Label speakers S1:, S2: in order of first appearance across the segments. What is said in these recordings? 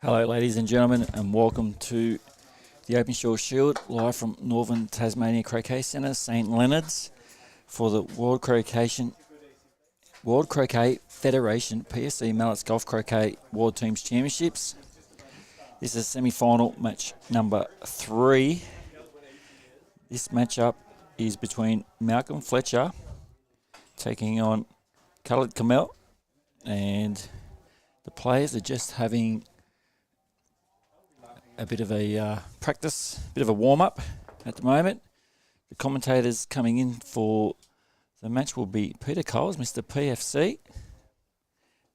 S1: Hello ladies and gentlemen, and welcome to the Openshaw Shield live from Northern Tasmania Croquet Centre, St Leonards, for the World Croquet Federation PFC Mallets Golf Croquet World Teams Championships. This is semi-final match number 3. This matchup is between Malcolm Fletcher taking on Coloured Camel, and the players are just having a bit of a practice, a bit of a warm-up at the moment. The commentators coming in for the match will be Peter Coles, Mr. PFC,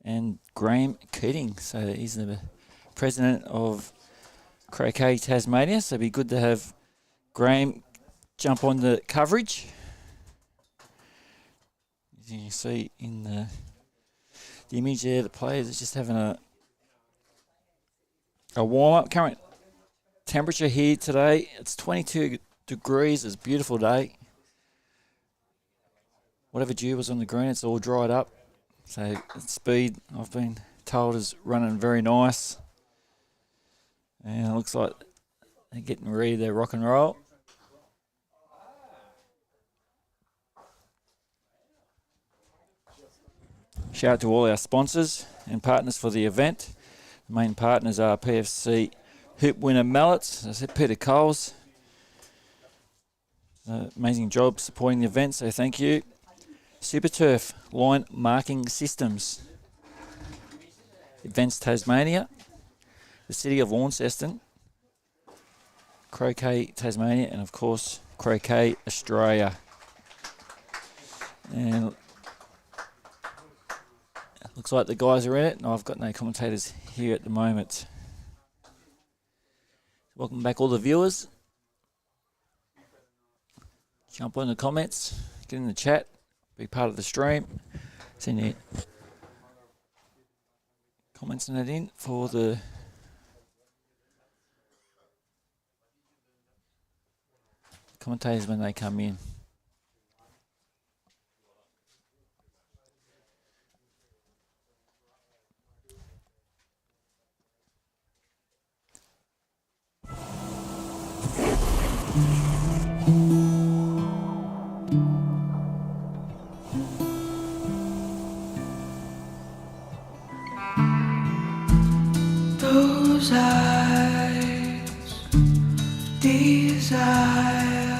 S1: and Graham Keating. So he's the president of Croquet Tasmania. So it'd be good to have Graham jump on the coverage. As you can see in the image there, the players are just having a warm-up. Current temperature here today, it's 22 degrees. It's a beautiful day. Whatever dew was on the green, it's all dried up. So speed, I've been told, is running very nice. And it looks like they're getting ready to rock and roll. Shout out to all our sponsors and partners for the event. The main partners are PFC Hoop Winner Mallets, as I said, Peter Coles. Amazing job supporting the event, so thank you. Super Turf Line Marking Systems, Events Tasmania, the City of Launceston, Croquet Tasmania, and of course Croquet Australia. And it looks like the guys are in it, and I've got no commentators here at the moment. Welcome back all the viewers. Jump on the comments, get in the chat, be part of the stream. Send your comments and that in for the commentators when they come in.
S2: Those eyes, desire,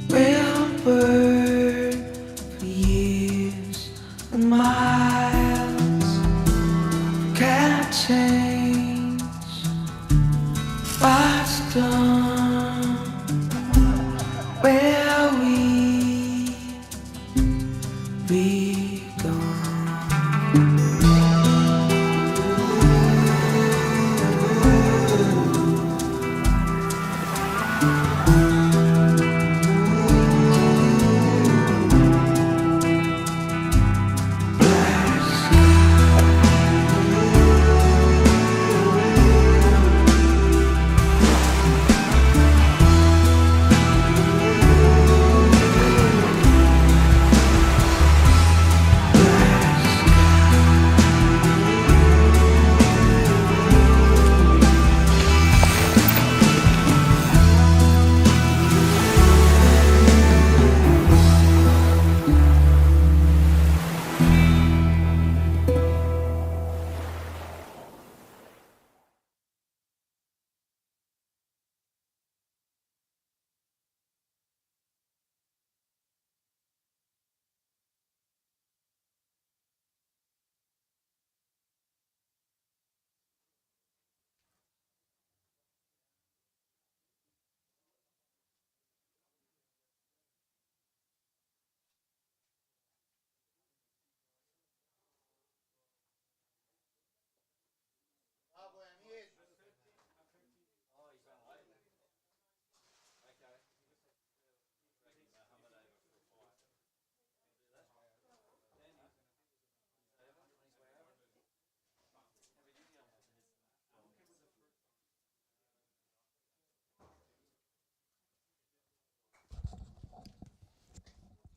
S2: will burn for years and miles. Can't change what's done. Where we begun.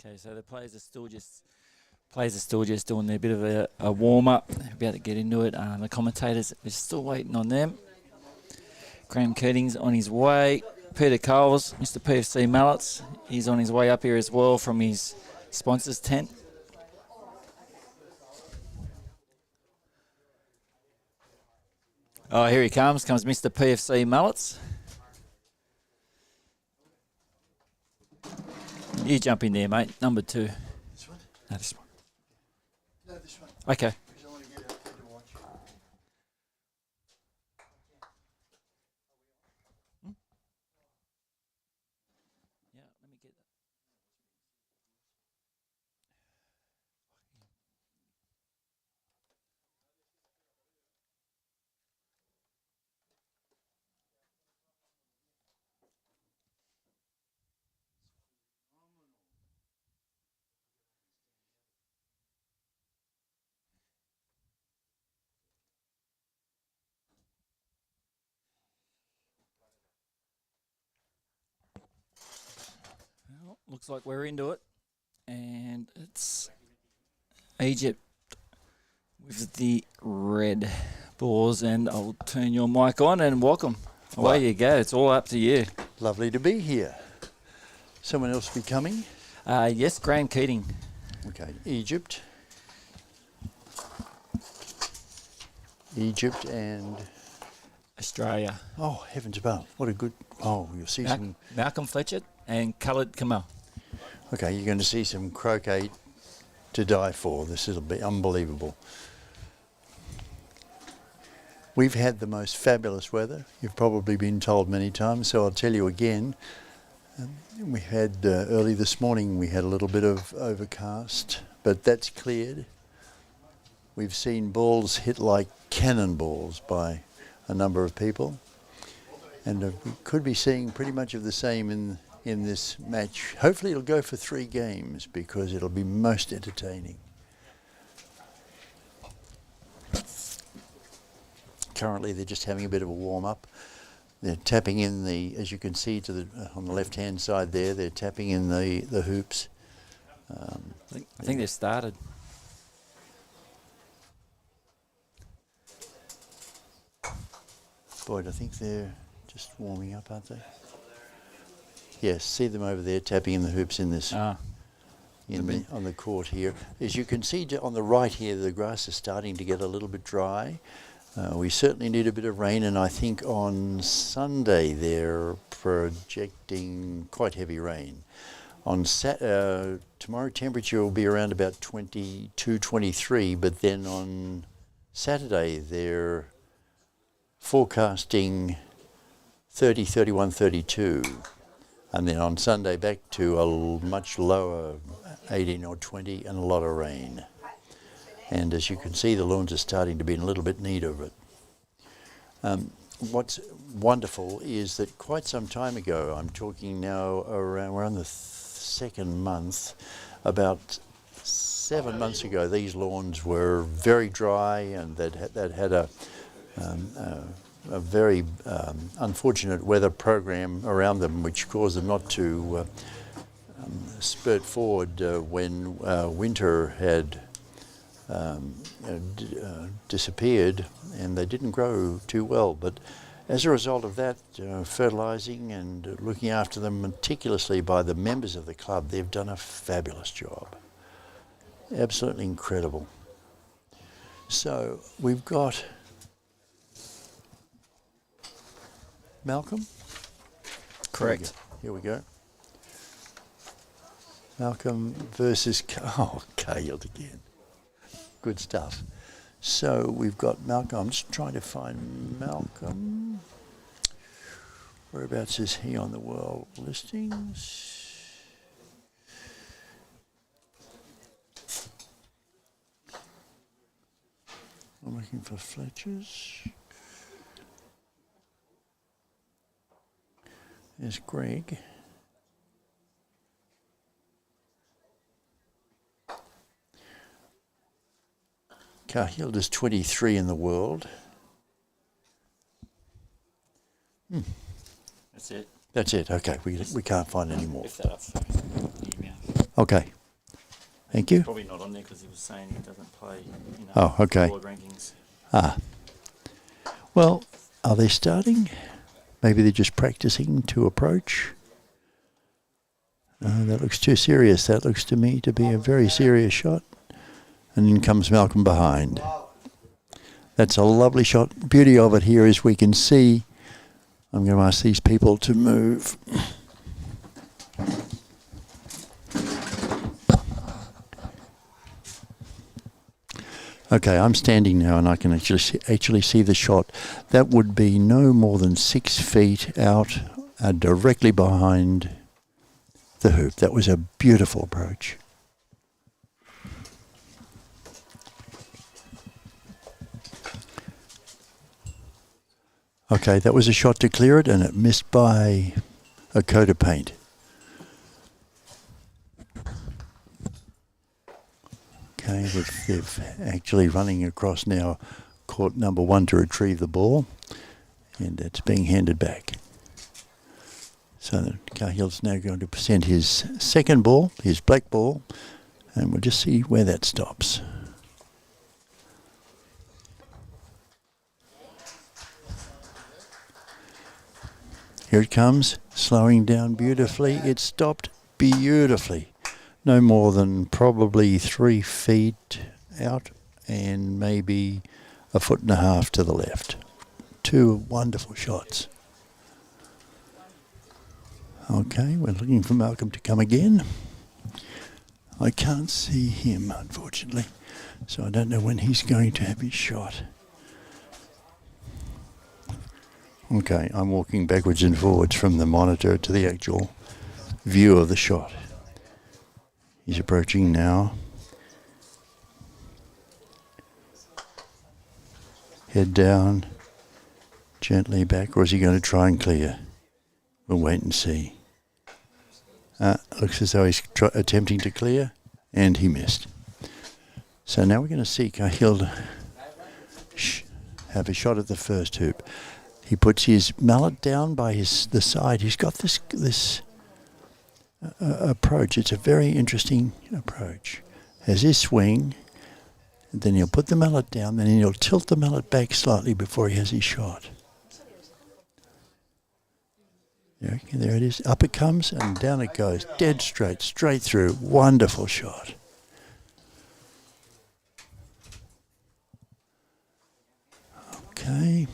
S1: Okay, so the players are still just Players are still just doing their bit of a warm-up. They're about to get into it. The commentators are still waiting on them. Graham Keating's on his way. Peter Coles, Mr. PFC Mallets, he's on his way up here as well from his sponsors tent. Oh, here he comes. Comes Mr. PFC Mallets. You jump in there, mate. Number 2.
S3: This one?
S1: No, this one.
S3: No, this one.
S1: Okay.
S3: Because I want to get out there to watch.
S1: Yeah, let me get that. Well, looks like we're into it. And it's Egypt with the red balls. And I'll turn your mic on and welcome. Away you go. It's all up to you.
S3: Lovely to be here. Someone else be coming?
S1: Yes, Graham Keating.
S3: Okay, Egypt. Egypt and...
S1: Australia.
S3: Oh, heavens above. What a good... Oh, you'll see some...
S1: Malcolm Fletcher and Khalid Kamal.
S3: Okay, you're going to see some croquet to die for. This will be unbelievable. We've had the most fabulous weather. You've probably been told many times, so I'll tell you again. We had, early this morning, we had a little bit of overcast, but that's cleared. We've seen balls hit like cannonballs by a number of people. And we could be seeing pretty much of the same in this match. Hopefully it'll go for 3 games because it'll be most entertaining. Currently they're just having a bit of a warm-up. They're tapping in the, as you can see to the on the left-hand side there, they're tapping in the hoops.
S1: I think they've started.
S3: Boyd, I think they're just warming up, aren't they? Yes, see them over there tapping in the hoops in this on the court here. As you can see on the right here, the grass is starting to get a little bit dry. We certainly need a bit of rain, and I think on Sunday they're projecting quite heavy rain. On tomorrow temperature will be around about 22, 23, but then on Saturday they're forecasting 30, 31, 32. And then on Sunday back to a much lower 18 or 20 and a lot of rain. And as you can see, the lawns are starting to be in a little bit need of it. What's wonderful is that quite some time ago, I'm talking now around, we're on the 2nd month, about 7 months ago, these lawns were very dry and that had a very unfortunate weather program around them, which caused them not to spurt forward when winter had disappeared, and they didn't grow too well. But as a result of that, fertilising and looking after them meticulously by the members of the club, they've done a fabulous job. Absolutely incredible. So we've got Malcolm?
S1: Correct.
S3: Here we go. Malcolm versus... Oh, Caled again. Good stuff. So we've got Malcolm. I'm just trying to find Malcolm. Whereabouts is he on the world listings? I'm looking for Fletcher's. There's Greg. Cahill is 23 in the world.
S1: That's it.
S3: That's it. Okay, we can't find any more.
S1: Lift that up for email.
S3: Okay. Thank you.
S1: Probably not on there because he was saying he doesn't play,
S3: Oh, okay.
S1: world rankings.
S3: Ah. Well, are they starting? Maybe they're just practicing to approach. That looks too serious. That looks to me to be a very serious shot. And in comes Malcolm behind. That's a lovely shot. Beauty of it here is we can see. I'm going to ask these people to move. Okay, I'm standing now and I can actually see the shot. That would be no more than 6 feet out, directly behind the hoop. That was a beautiful approach. Okay, that was a shot to clear it and it missed by a coat of paint. Okay, they've actually running across now court number 1 to retrieve the ball, and it's being handed back. So Cahill's now going to present his second ball, his black ball, and we'll just see where that stops. Here it comes, slowing down beautifully. It stopped beautifully. No more than probably 3 feet out and maybe 1.5 feet to the left. 2 wonderful shots. Okay, we're looking for Malcolm to come again. I can't see him, unfortunately, so I don't know when he's going to have his shot. Okay, I'm walking backwards and forwards from the monitor to the actual view of the shot. He's approaching now. Head down, gently back, or is he going to try and clear? We'll wait and see. Looks as though he's attempting to clear, and he missed. So now we're going to see Cahill have a shot at the first hoop. He puts his mallet down by the side. He's got this approach. It's a very interesting approach. Has his swing, and then he'll put the mallet down, then he'll tilt the mallet back slightly before he has his shot. There it is. Up it comes and down it goes. Dead straight through. Wonderful shot. Okay.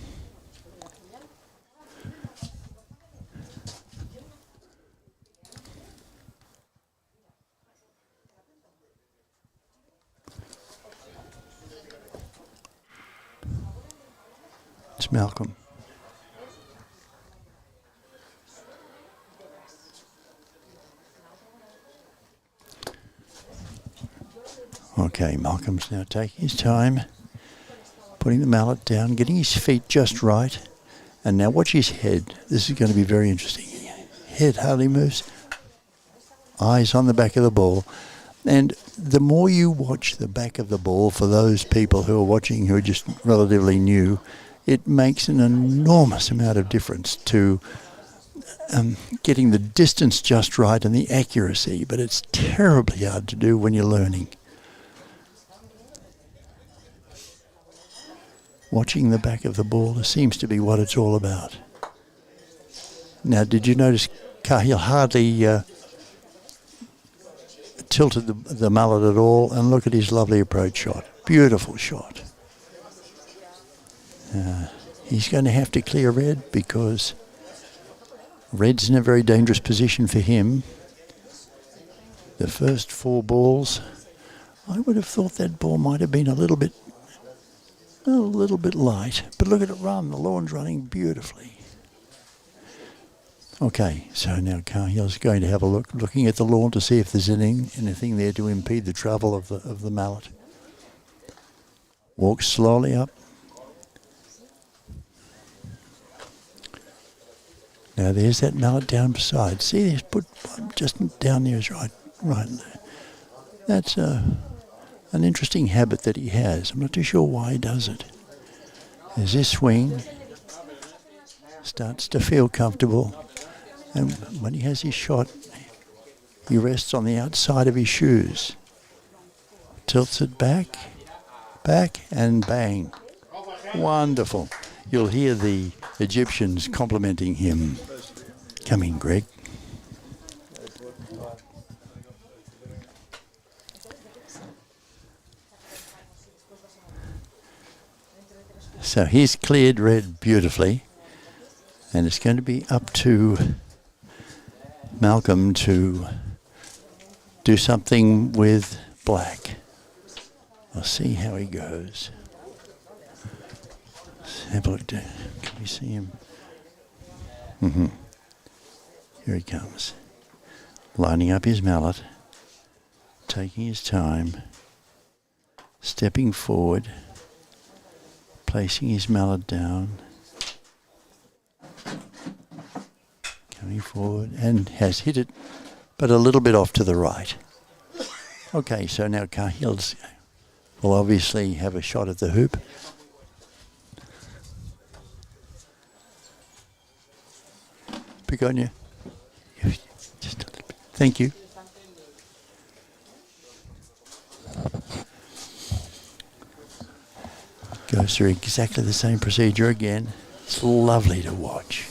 S3: It's Malcolm. Okay, Malcolm's now taking his time, putting the mallet down, getting his feet just right. And now watch his head. This is going to be very interesting. Head hardly moves. Eyes on the back of the ball. And the more you watch the back of the ball, for those people who are watching who are just relatively new, it makes an enormous amount of difference to getting the distance just right and the accuracy. But it's terribly hard to do when you're learning. Watching the back of the ball seems to be what it's all about. Now, did you notice Cahill hardly tilted the mallet at all? And look at his lovely approach shot. Beautiful shot. He's going to have to clear red because red's in a very dangerous position for him. The first 4 balls, I would have thought that ball might have been a little bit light, but look at it run. The lawn's running beautifully. Okay, so now Cahill's going to have a look, looking at the lawn to see if there's anything there to impede the travel of the mallet. Walks slowly up. Now there's that mallet down beside. See, there's put just down there is right there. That's an interesting habit that he has. I'm not too sure why he does it. As his swing starts to feel comfortable, and when he has his shot, he rests on the outside of his shoes. tilts it back, back, and bang. Wonderful. You'll hear the Egyptians complimenting him. Come in, Greg. So he's cleared red beautifully, and it's going to be up to Malcolm to do something with black. We'll see how he goes. Let's have a look. Can we see him? Here he comes. Lining up his mallet, taking his time, stepping forward, placing his mallet down, coming forward, and has hit it, but a little bit off to the right. Okay, so now Cahil's will obviously have a shot at the hoop. Begonia, just a little bit. Thank you. Goes through exactly the same procedure again. It's lovely to watch.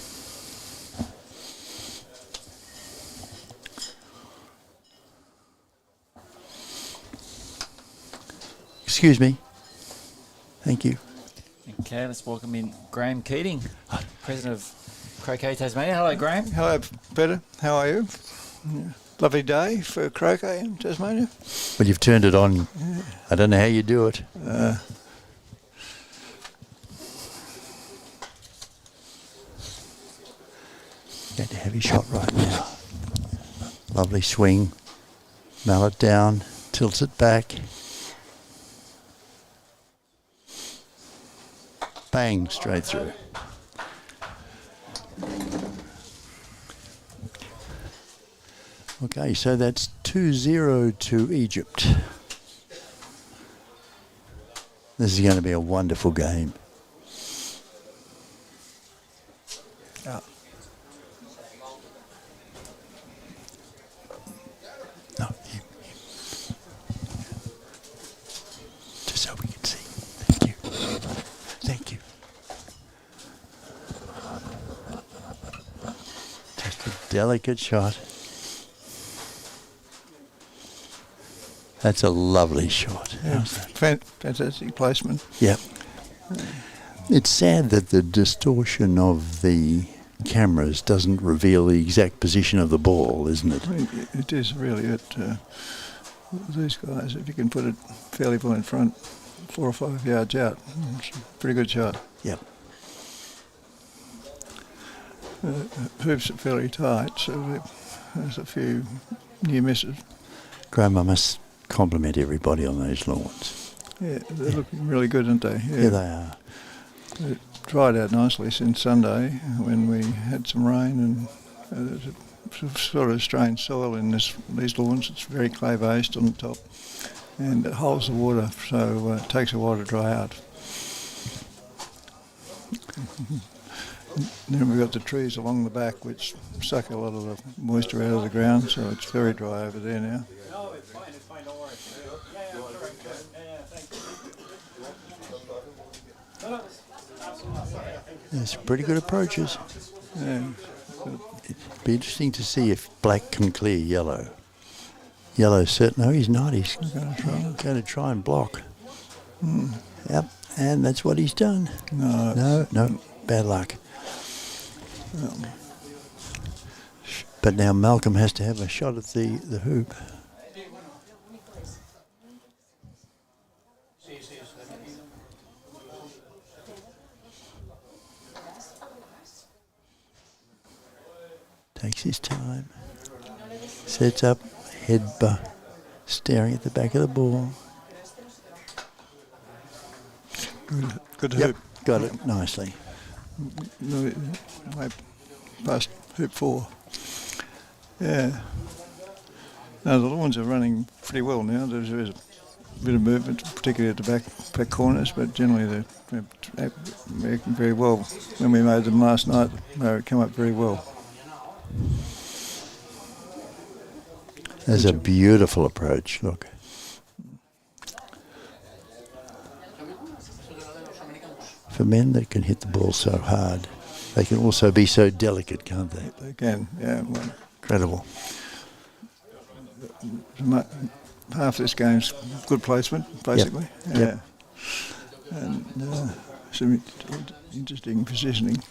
S3: Excuse me. Thank you.
S1: Okay, let's welcome in Graham Keating, President of Croquet Tasmania. Hello, Graham.
S4: Hello, Peter. How are you? Yeah. Lovely day for croquet in Tasmania.
S3: Well, you've turned it on. Yeah. I don't know how you do it. Going to have his shot right now. Lovely swing. Mallet down. Tilts it back. Bang, straight through. Okay, so that's 2-0 to Egypt. This is going to be a wonderful game.
S4: Yeah.
S3: No, just so we can see. Thank you. Thank you. Just a delicate shot. That's a lovely shot.
S4: Yeah, fantastic placement.
S3: Yep. It's sad that the distortion of the cameras doesn't reveal the exact position of the ball, isn't it?
S4: It is really. These guys, if you can put it fairly far in front, 4 or 5 yards out, it's a pretty good shot.
S3: Yep.
S4: Hoops are fairly tight, so there's a few near misses.
S3: Graham, I must compliment everybody on those lawns.
S4: Yeah, they're looking really good, aren't they?
S3: Yeah, they are.
S4: It dried out nicely since Sunday when we had some rain, and there's a sort of strange soil in these lawns. It's very clay-based on the top, and it holds the water, so it takes a while to dry out. Then we've got the trees along the back which suck a lot of the moisture out of the ground, so it's very dry over there now.
S3: There's pretty good approaches.
S4: Yeah.
S3: It'd be interesting to see if black can clear yellow. Yellow's certain. No, he's not. He's going to try and block. Yep, and that's what he's done. No, bad luck. But now Malcolm has to have a shot at the hoop. Takes his time. Sets up, head staring at the back of the ball.
S4: Good hoop.
S3: Got it nicely.
S4: Way past hoop 4. Yeah. Now the lawns are running pretty well now. There's a bit of movement, particularly at the back corners, but generally they're working very well. When we made them last night, they come up very well.
S3: There's a beautiful approach, look. For men that can hit the ball so hard, they can also be so delicate, can't they?
S4: They can, yeah. Well,
S3: Incredible.
S4: half this game's good placement, basically.
S3: Yep.
S4: Yeah. And some interesting positioning.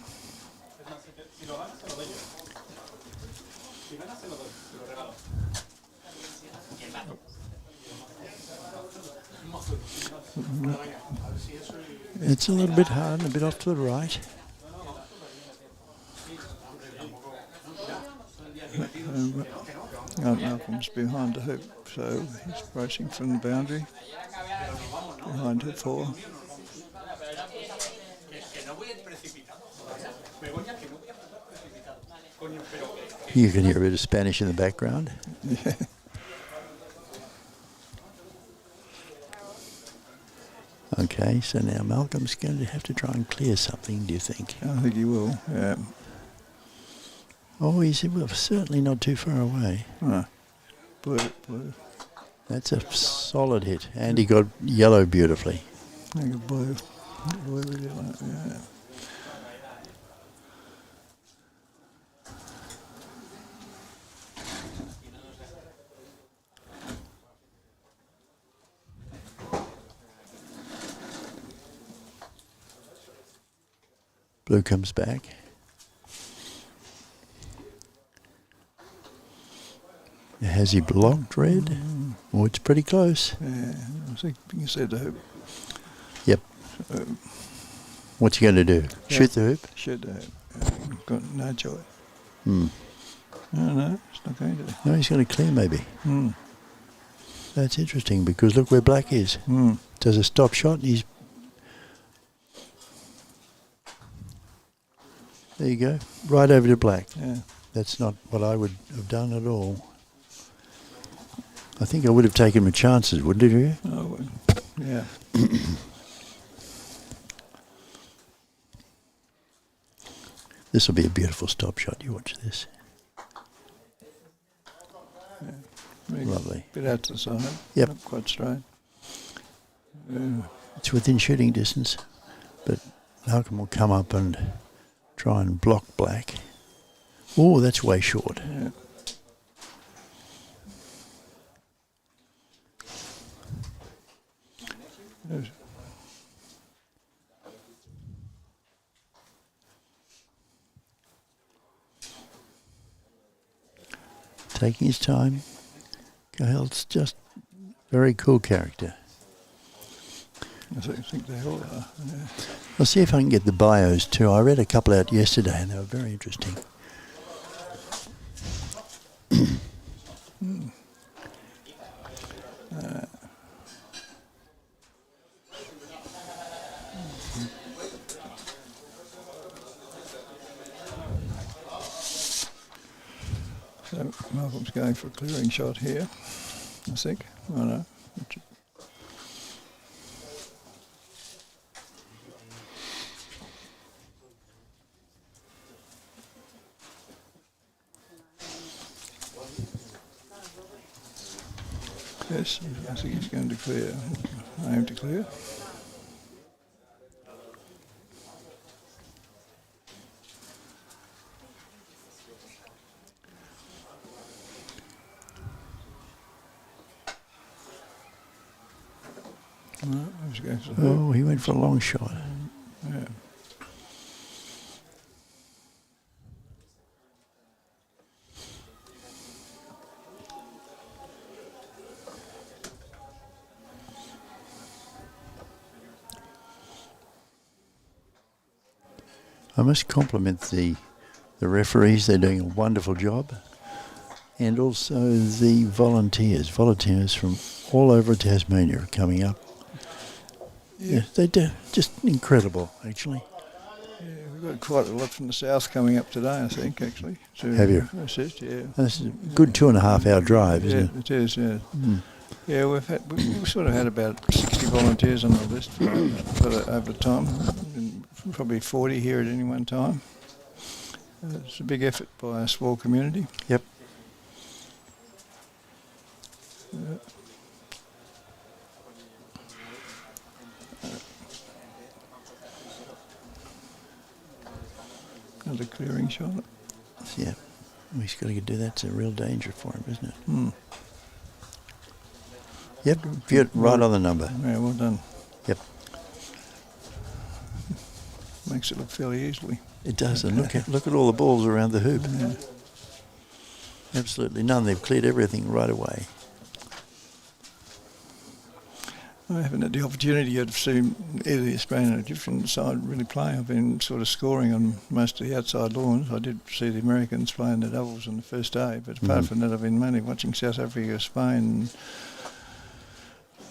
S3: It's a little bit hard and a bit off to the right.
S4: Malcolm's behind the hoop, so he's approaching from the boundary. Behind hoop 4.
S3: You can hear a bit of Spanish in the background.
S4: Yeah.
S3: Okay, so now Malcolm's going to have to try and clear something, do you think?
S4: I think he will, yeah.
S3: Oh, he's certainly not too far away.
S4: Ah, blue.
S3: That's a solid hit. And he got yellow beautifully.
S4: I think it's blue. Blue with yellow, yeah.
S3: Blue comes back. Has he blocked red? Oh, it's pretty close.
S4: Yeah, I think you can see the hoop.
S3: Yep. What's he going to do? Shoot the hoop?
S4: Shoot the hoop. Got no choice.
S3: Hmm.
S4: No, it's not going to.
S3: No, he's going to clear maybe.
S4: Hmm.
S3: That's interesting because look where black is.
S4: Hmm.
S3: Does a stop shot. There you go. Right over to black.
S4: Yeah.
S3: That's not what I would have done at all. I think I would have taken my chances, wouldn't you?
S4: Oh, well, yeah.
S3: This will be a beautiful stop shot. You watch this.
S4: Really
S3: Lovely.
S4: Bit out to the side.
S3: Yep.
S4: Not quite straight.
S3: It's within shooting distance, but Malcolm will come up and try and block black. Oh, that's way short.
S4: Yeah. Yes.
S3: Taking his time. Cahill's just very cool character.
S4: I think they all are. Yeah.
S3: I'll see if I can get the bios too. I read a couple out yesterday and they were very interesting.
S4: So Malcolm's going for a clearing shot here, I think. Oh no. Yes, I think he's going to clear. Aim to clear. No, I was going for the hoop.
S3: Oh, he went for a long shot.
S4: Yeah.
S3: I must compliment the referees. They're doing a wonderful job. And also the volunteers. Volunteers from all over Tasmania are coming up. Yeah, they do. Just incredible, actually.
S4: Yeah, we've got quite a lot from the south coming up today, I think, actually.
S3: Have you?
S4: Assist, yeah.
S3: And this is a good 2.5 hour drive, isn't
S4: Yeah, it is, yeah.
S3: Mm.
S4: Yeah, we've sort of had about 60 volunteers on the list over time, and probably 40 here at any one time. It's a big effort by a small community.
S3: Yep.
S4: Another clearing shot.
S3: Yeah, he's got to do that. It's a real danger for him, isn't it?
S4: Mm.
S3: Yep, good. Right on the number.
S4: Yeah, well done.
S3: Yep.
S4: Makes it look fairly easily.
S3: It does, and look at all the balls around the hoop.
S4: Yeah.
S3: Absolutely none. They've cleared everything right away.
S4: I haven't had the opportunity yet to see either the Australian or Egyptian side really play. I've been sort of scoring on most of the outside lawns. I did see the Americans playing the doubles on the first day, but apart from that, I've been mainly watching South Africa, Spain,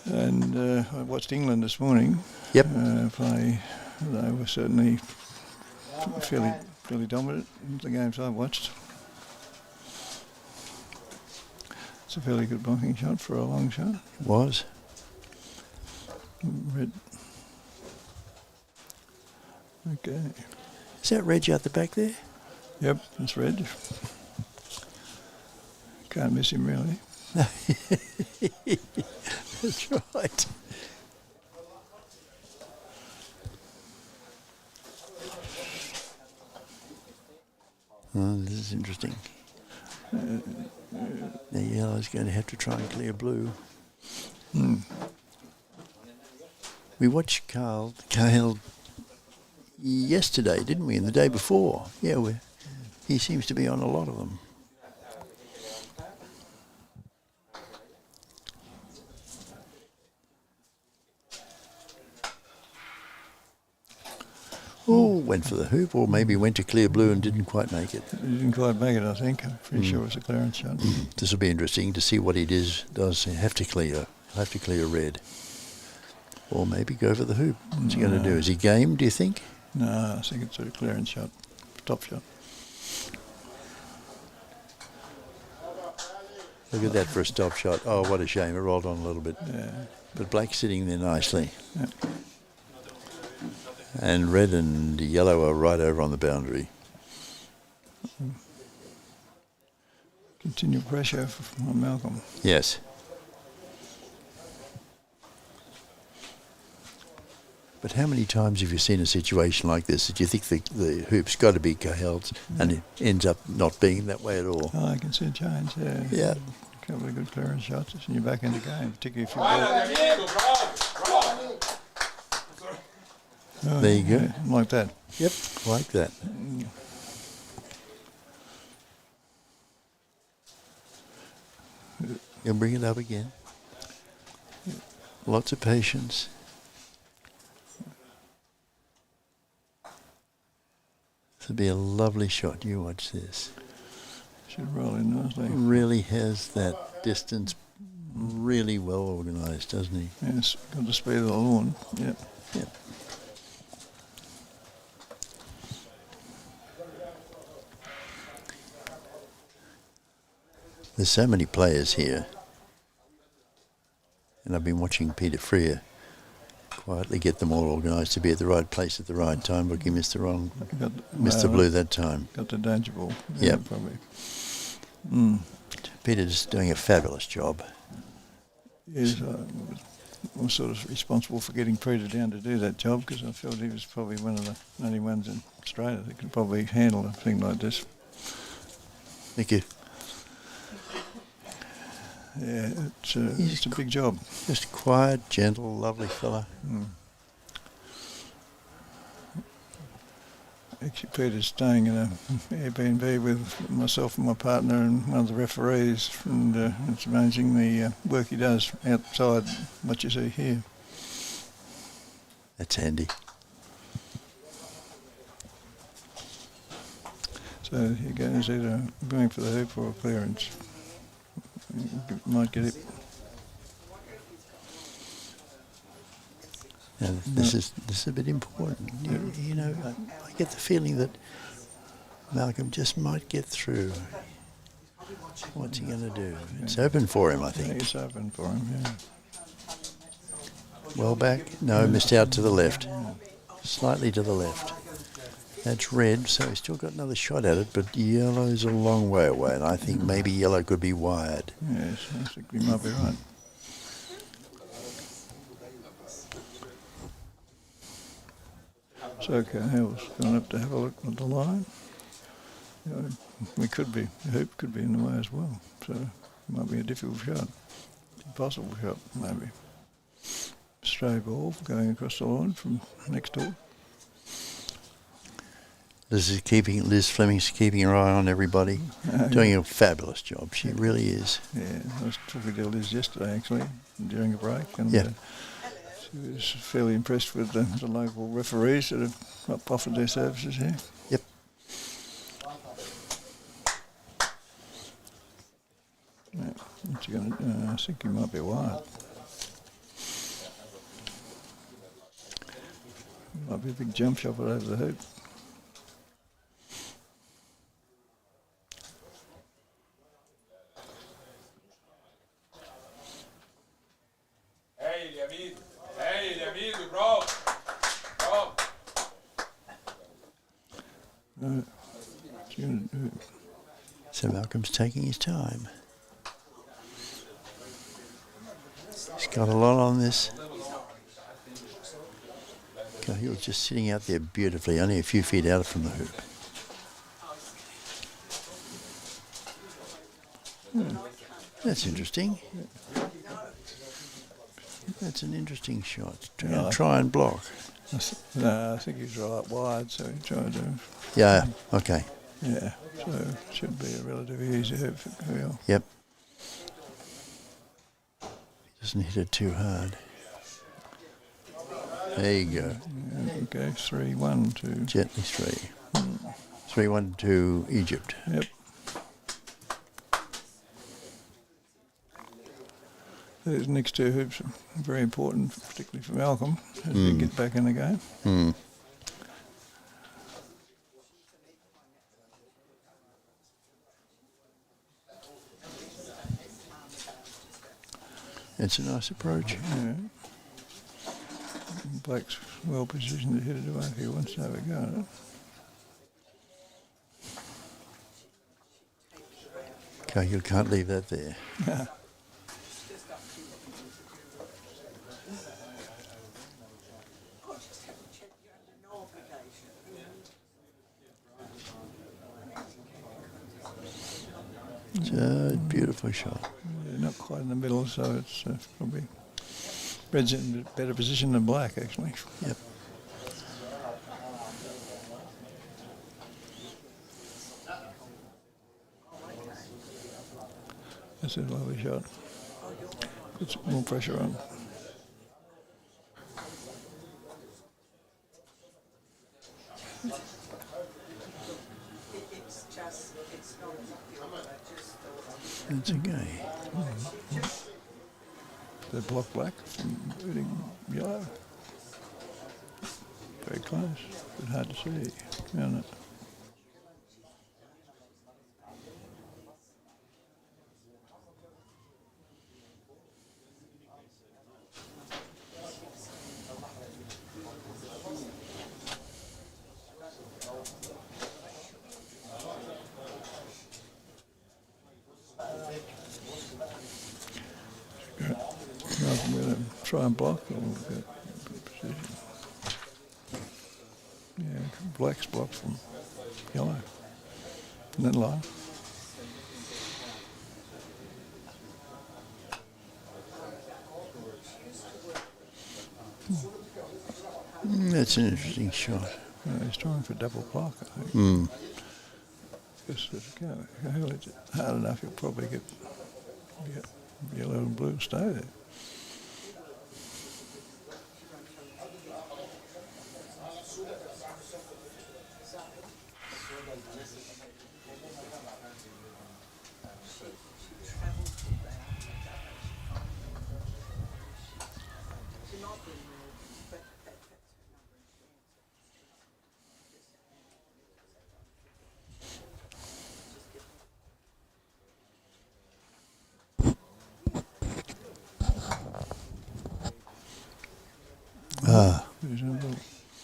S4: and I watched England this morning.
S3: Yep.
S4: Play. They were certainly fairly dominant in the games I watched. It's a fairly good blocking shot for a long shot.
S3: It was.
S4: Red. Okay.
S3: Is that Reg out the back there?
S4: Yep, that's Red. Can't miss him really.
S3: That's right. Oh, this is interesting. The yellow's going to have to try and clear blue. We watched Cahill yesterday, didn't we? And the day before. Yeah, he seems to be on a lot of them. Oh, went for the hoop, or maybe went to clear blue and didn't quite make it.
S4: He didn't quite make it, I think. I'm pretty sure it was a clearance shot.
S3: This will be interesting to see what he does have to clear. He'll have to clear red. Or maybe go for the hoop. What's he going to do? Is he game, do you think?
S4: No, I think it's a clearance shot. Top shot.
S3: Look at that for a stop shot. Oh, what a shame. It rolled on a little bit.
S4: Yeah.
S3: But Blake's sitting there nicely.
S4: Yeah.
S3: And red and yellow are right over on the boundary.
S4: Continual pressure from Malcolm.
S3: Yes. But how many times have you seen a situation like this that you think the hoop's got to be Cahill's and it ends up not being that way at all?
S4: Oh, I can see a change, yeah.
S3: Yeah.
S4: A couple of good clearance shots and you're back in the game, particularly if you're... Oh,
S3: There you go.
S4: yeah, like that.
S3: Yep, like that. You'll bring it up again. Lots of patience. This will be a lovely shot. You watch this.
S4: Should roll in nicely.
S3: Really has that distance really well organised, doesn't he?
S4: Yes, got the speed of the lawn. Yep.
S3: Yep. There's so many players here, and I've been watching Peter Freer quietly get them all organised to be at the right place at the right time. Look, he missed the blue that time.
S4: Got the danger ball.
S3: Yep.
S4: Probably.
S3: Peter's doing a fabulous job.
S4: Yes, I was sort of responsible for getting Peter down to do that job because I felt he was probably one of the only ones in Australia that could probably handle a thing like this.
S3: Thank you.
S4: Yeah, it's a big job.
S3: Just quiet, gentle, lovely fella.
S4: Actually, Peter's staying in a Airbnb with myself and my partner and one of the referees, and it's amazing the work he does outside what you see here.
S3: That's handy.
S4: So he goes either going for the hoop or a clearance. Might get it.
S3: Now, this is a bit important. You know, I get the feeling that Malcolm just might get through. What's he going to do? It's open for him, I think.
S4: It's open for him, yeah.
S3: Well back? No, missed out to the left. Slightly to the left. That's red, so he's still got another shot at it, but yellow's a long way away, and I think maybe yellow could be wired.
S4: Yes, I think we might be right. So Cahill's going up to have a look at the line. We could be, the hoop could be in the way as well. So it might be a difficult shot. Impossible shot, maybe. Stray ball going across the line from next door.
S3: Liz Fleming's keeping her eye on everybody, doing a fabulous job. She really is.
S4: Yeah, I was talking to Liz yesterday actually during a break, and she was fairly impressed with the local referees that have offered their services here.
S3: Yep.
S4: Yeah, what's he going to do? I think he might be wide. Might be a big jump shot over the hoop.
S3: So Malcolm's taking his time. He's got a lot on this. Cahill's just sitting out there beautifully, only a few feet out from the hoop. That's interesting. That's an interesting shot. Try and block.
S4: No, I think he's right wide, so he tried to.
S3: Yeah, okay.
S4: Yeah, so it should be a relatively easy hoop for Cahill.
S3: Yep. He doesn't hit it too hard. There you go.
S4: Yeah, okay, 3-1 to...
S3: Gently 3. 3-1 to Egypt.
S4: Yep. These next two hoops are very important, particularly for Malcolm, as we get back in the game.
S3: It's a nice approach.
S4: Yeah. Blake's well positioned to hit it away if he wants to have a go at it.
S3: Okay, you can't leave that there. It's a beautiful shot.
S4: Yeah, not quite in the middle, so it's probably Red's in a better position than Black, actually.
S3: Yep.
S4: That's a lovely shot. Puts more pressure on.
S3: That's okay.
S4: They block Black from hitting yellow. Very close, but hard to see. Found it. I'm going to try and block or get position. Yeah, Black's blocked from yellow. And then low.
S3: That's an interesting shot.
S4: He's trying for double block, I think. Just it's hard enough, you'll probably get yellow and blue stay there.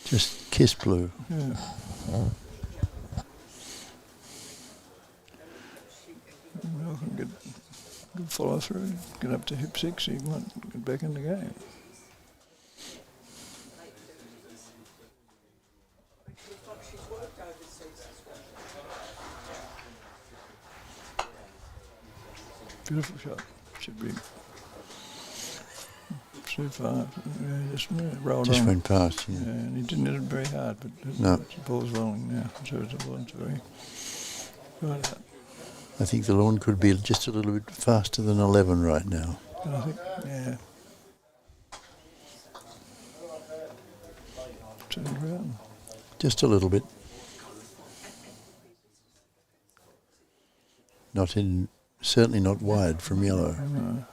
S3: Just kiss blue.
S4: Yeah. Well, can get good follow through. Get up to hip 6. He might get back in the game. Beautiful shot. Should be too far. Yeah, just rolled
S3: Just
S4: on.
S3: went past, yeah.
S4: And he didn't hit it very hard, but
S3: No.
S4: the ball's rolling now. So it wasn't very right out.
S3: I think the lawn could be just a little bit faster than 11 right now.
S4: But I think, yeah. Turn it around.
S3: Just a little bit. Not in, certainly not wide from yellow.
S4: No.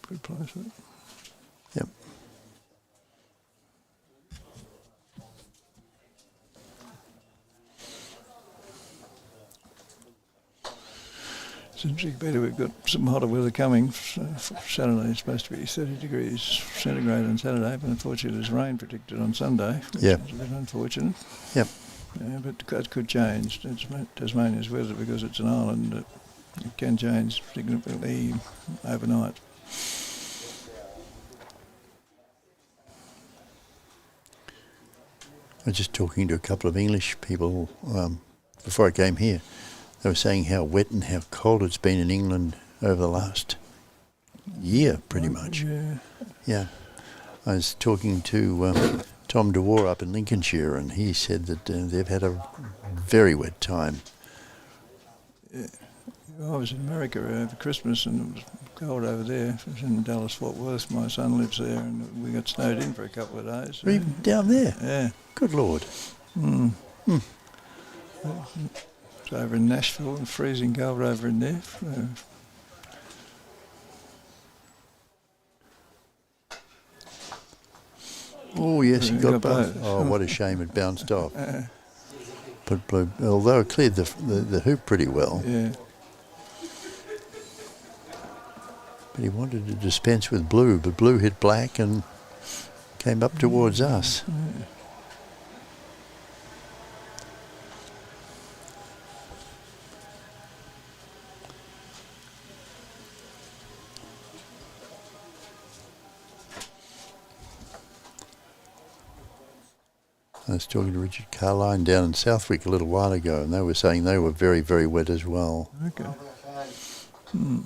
S4: Good placement.
S3: Yep.
S4: Seems like better. We've got some hotter weather coming. Saturday is supposed to be 30 degrees centigrade on Saturday, but unfortunately there's rain predicted on Sunday, which
S3: Yeah.
S4: is a bit unfortunate.
S3: Yep.
S4: Yeah, but that could change. Tasmania's weather, because it's an island, it can change significantly overnight.
S3: I was just talking to a couple of English people before I came here. They were saying how wet and how cold it's been in England over the last year, pretty much.
S4: Yeah.
S3: Yeah. I was talking to Tom DeWar up in Lincolnshire, and he said that they've had a very wet time.
S4: Yeah. I was in America over Christmas, and it was cold over there. It was in Dallas, Fort Worth. My son lives there, and we got snowed in for a couple of days.
S3: Were you down there?
S4: Yeah.
S3: Good Lord.
S4: Mm.
S3: Hmm.
S4: It's over in Nashville, and freezing cold over in there.
S3: Oh, yes, you
S4: Yeah,
S3: got
S4: got
S3: both.
S4: both.
S3: Oh, what a shame it bounced off. But although it cleared the hoop pretty well,
S4: Yeah.
S3: but he wanted to dispense with blue, but blue hit black and came up towards us.
S4: Yeah.
S3: I was talking to Richard Carline down in Southwick a little while ago, and they were saying they were very, very wet as well.
S4: Okay. Hmm.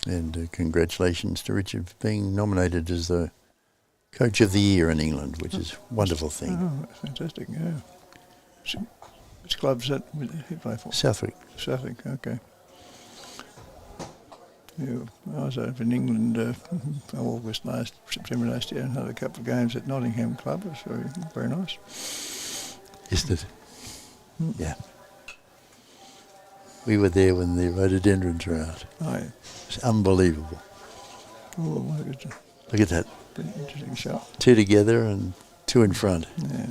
S3: And congratulations to Richard for being nominated as the Coach of the Year in England, which is a wonderful thing.
S4: Oh, that's fantastic, yeah. Which club's that he play for?
S3: Southwick.
S4: Suffolk, okay. Yeah, I was over in England September last year, and had a couple of games at Nottingham Club. It was very, very nice.
S3: Isn't it?
S4: Hmm.
S3: Yeah. We were there when the rhododendrons were out.
S4: Oh, yeah.
S3: It's unbelievable.
S4: Oh, what a good,
S3: Look at that.
S4: interesting shot.
S3: Two together and two in front.
S4: Yeah.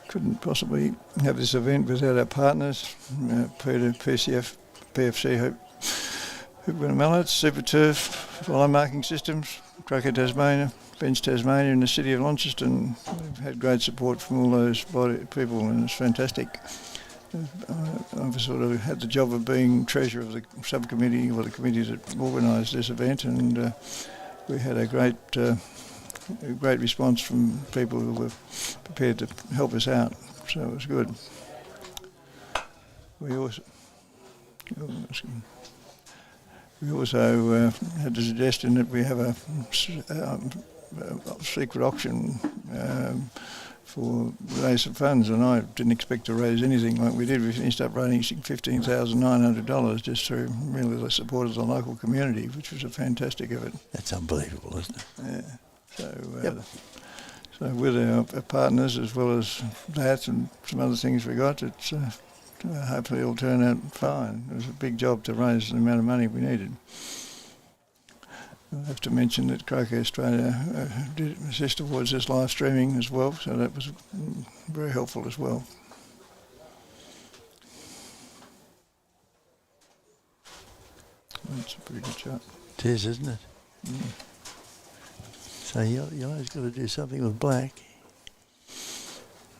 S4: Couldn't possibly have this event without our partners, PFC Mallets, Super Turf, line marking systems, Croquet Tasmania, Bench Tasmania, and the City of Launceston. We've had great support from all those people, and it's fantastic. I've sort of had the job of being treasurer of the subcommittee, or the committee that organised this event, and we had a great response from people who were prepared to help us out, so it was good. We also had the suggestion that we have a secret auction for raise of funds, and I didn't expect to raise anything like we did. We finished up raising $15,900 just through really the support of the local community, which was a fantastic effort.
S3: That's unbelievable, isn't it?
S4: Yeah. So So with our partners, as well as that and some other things we got, it's hopefully it'll turn out fine. It was a big job to raise the amount of money we needed. I have to mention that Croquet Australia did assist towards this live streaming as well, so that was very helpful as well. That's a pretty good shot.
S3: It is, isn't it?
S4: Mm.
S3: So yellow's got to do something with black.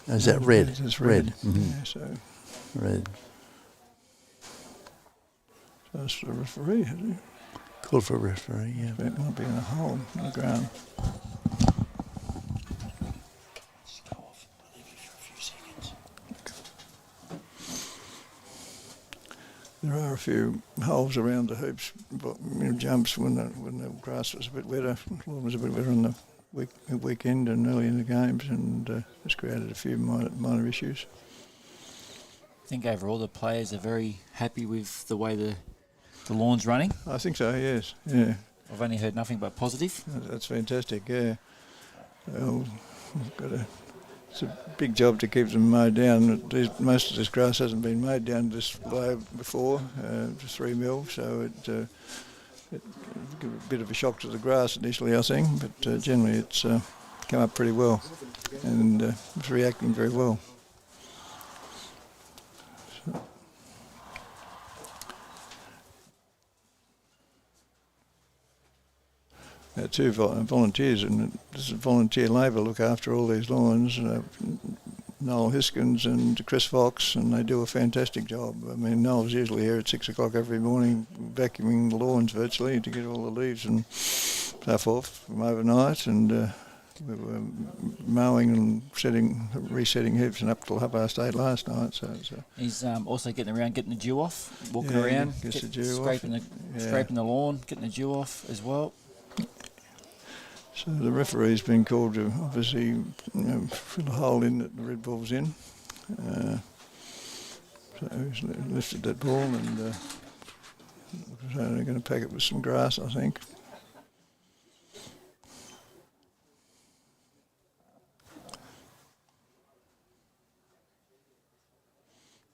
S3: Oh, is that red?
S4: It's red.
S3: Mm-hmm.
S4: Yeah, so
S3: Red.
S4: that's the referee, has he?
S3: Call for a referee, yeah.
S4: It might be in a hole in the ground.
S3: Just go off. I'll leave you for a few seconds.
S4: There are a few holes around the hoops, but, jumps when the grass was a bit wetter. The lawn was a bit wetter on the weekend and early in the games, and it's created a few minor issues.
S1: I think overall the players are very happy with the way the lawn's running.
S4: I think so, yes. Yeah,
S1: I've only heard nothing but positive.
S4: that's fantastic. Yeah, well, it's a big job to keep them mowed down. Most of this grass hasn't been mowed down this low before, 3 mil, so it gave a bit of a shock to the grass initially, I think, but generally it's come up pretty well, and it's reacting very well. So. Two volunteers, and this is volunteer labour, look after all these lawns. Noel Hiskins and Chris Fox, and they do a fantastic job. I mean, Noel's usually here at 6 o'clock every morning, vacuuming the lawns virtually to get all the leaves and stuff off from overnight, and we were mowing and resetting hoops and up till 8:30 last night. So
S1: He's also getting around, getting the dew off, walking
S4: Yeah,
S1: around,
S4: gets the dew
S1: scraping
S4: off.
S1: scraping the lawn, getting the dew off as well.
S4: So the referee's been called to obviously fill a hole in that the red ball's in. So he's lifted that ball, and so they're going to pack it with some grass, I think.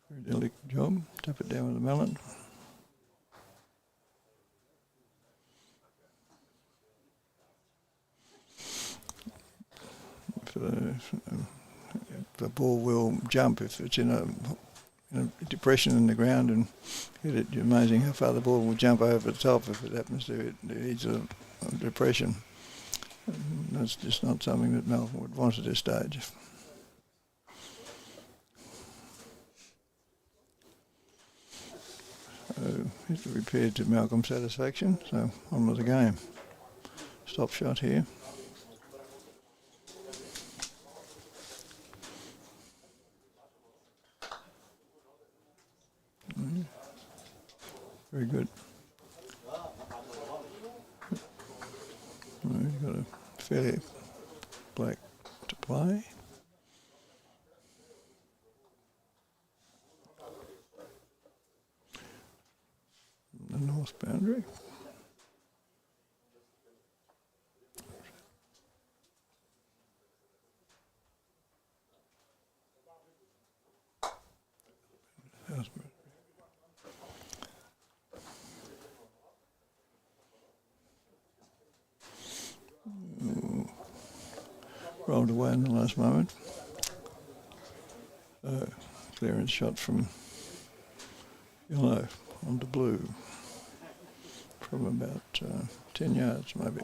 S4: Very delicate job. Tap it down with a mallet. The ball will jump if it's in a depression in the ground and hit it. It's amazing how far the ball will jump over the top if it happens to it hits a depression. And that's just not something that Malcolm would want at this stage. So it's repaired to Malcolm's satisfaction, so on with the game. Stop shot here. Very good. Well, you've got a fairly black to play. The north boundary. Rolled away in the last moment. Clearance shot from yellow onto blue from about 10 yards maybe.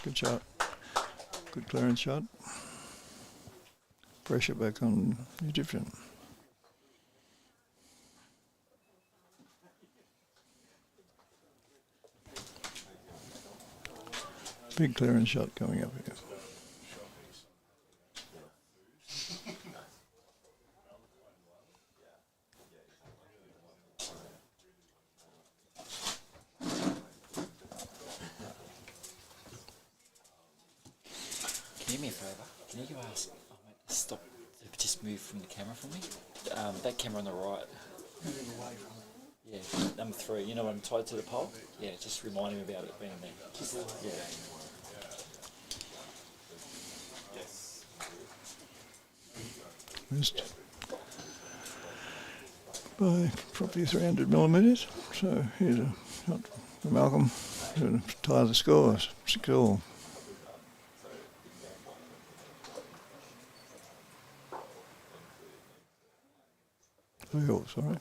S4: Good shot. Good clearance shot. Pressure back on the Egyptian. Big clearance shot coming up here.
S1: do me a favour? Can you go ask? Oh, mate, stop. Just move from the camera for me. That camera on the right. Moving away from it. Yeah, number 3. You know when I'm tied to the pole? Yeah, just remind him about it being there. Yeah.
S4: Missed by probably 300 millimetres. So here's a shot for Malcolm to tie the scores. 6-all. 3-all, sorry.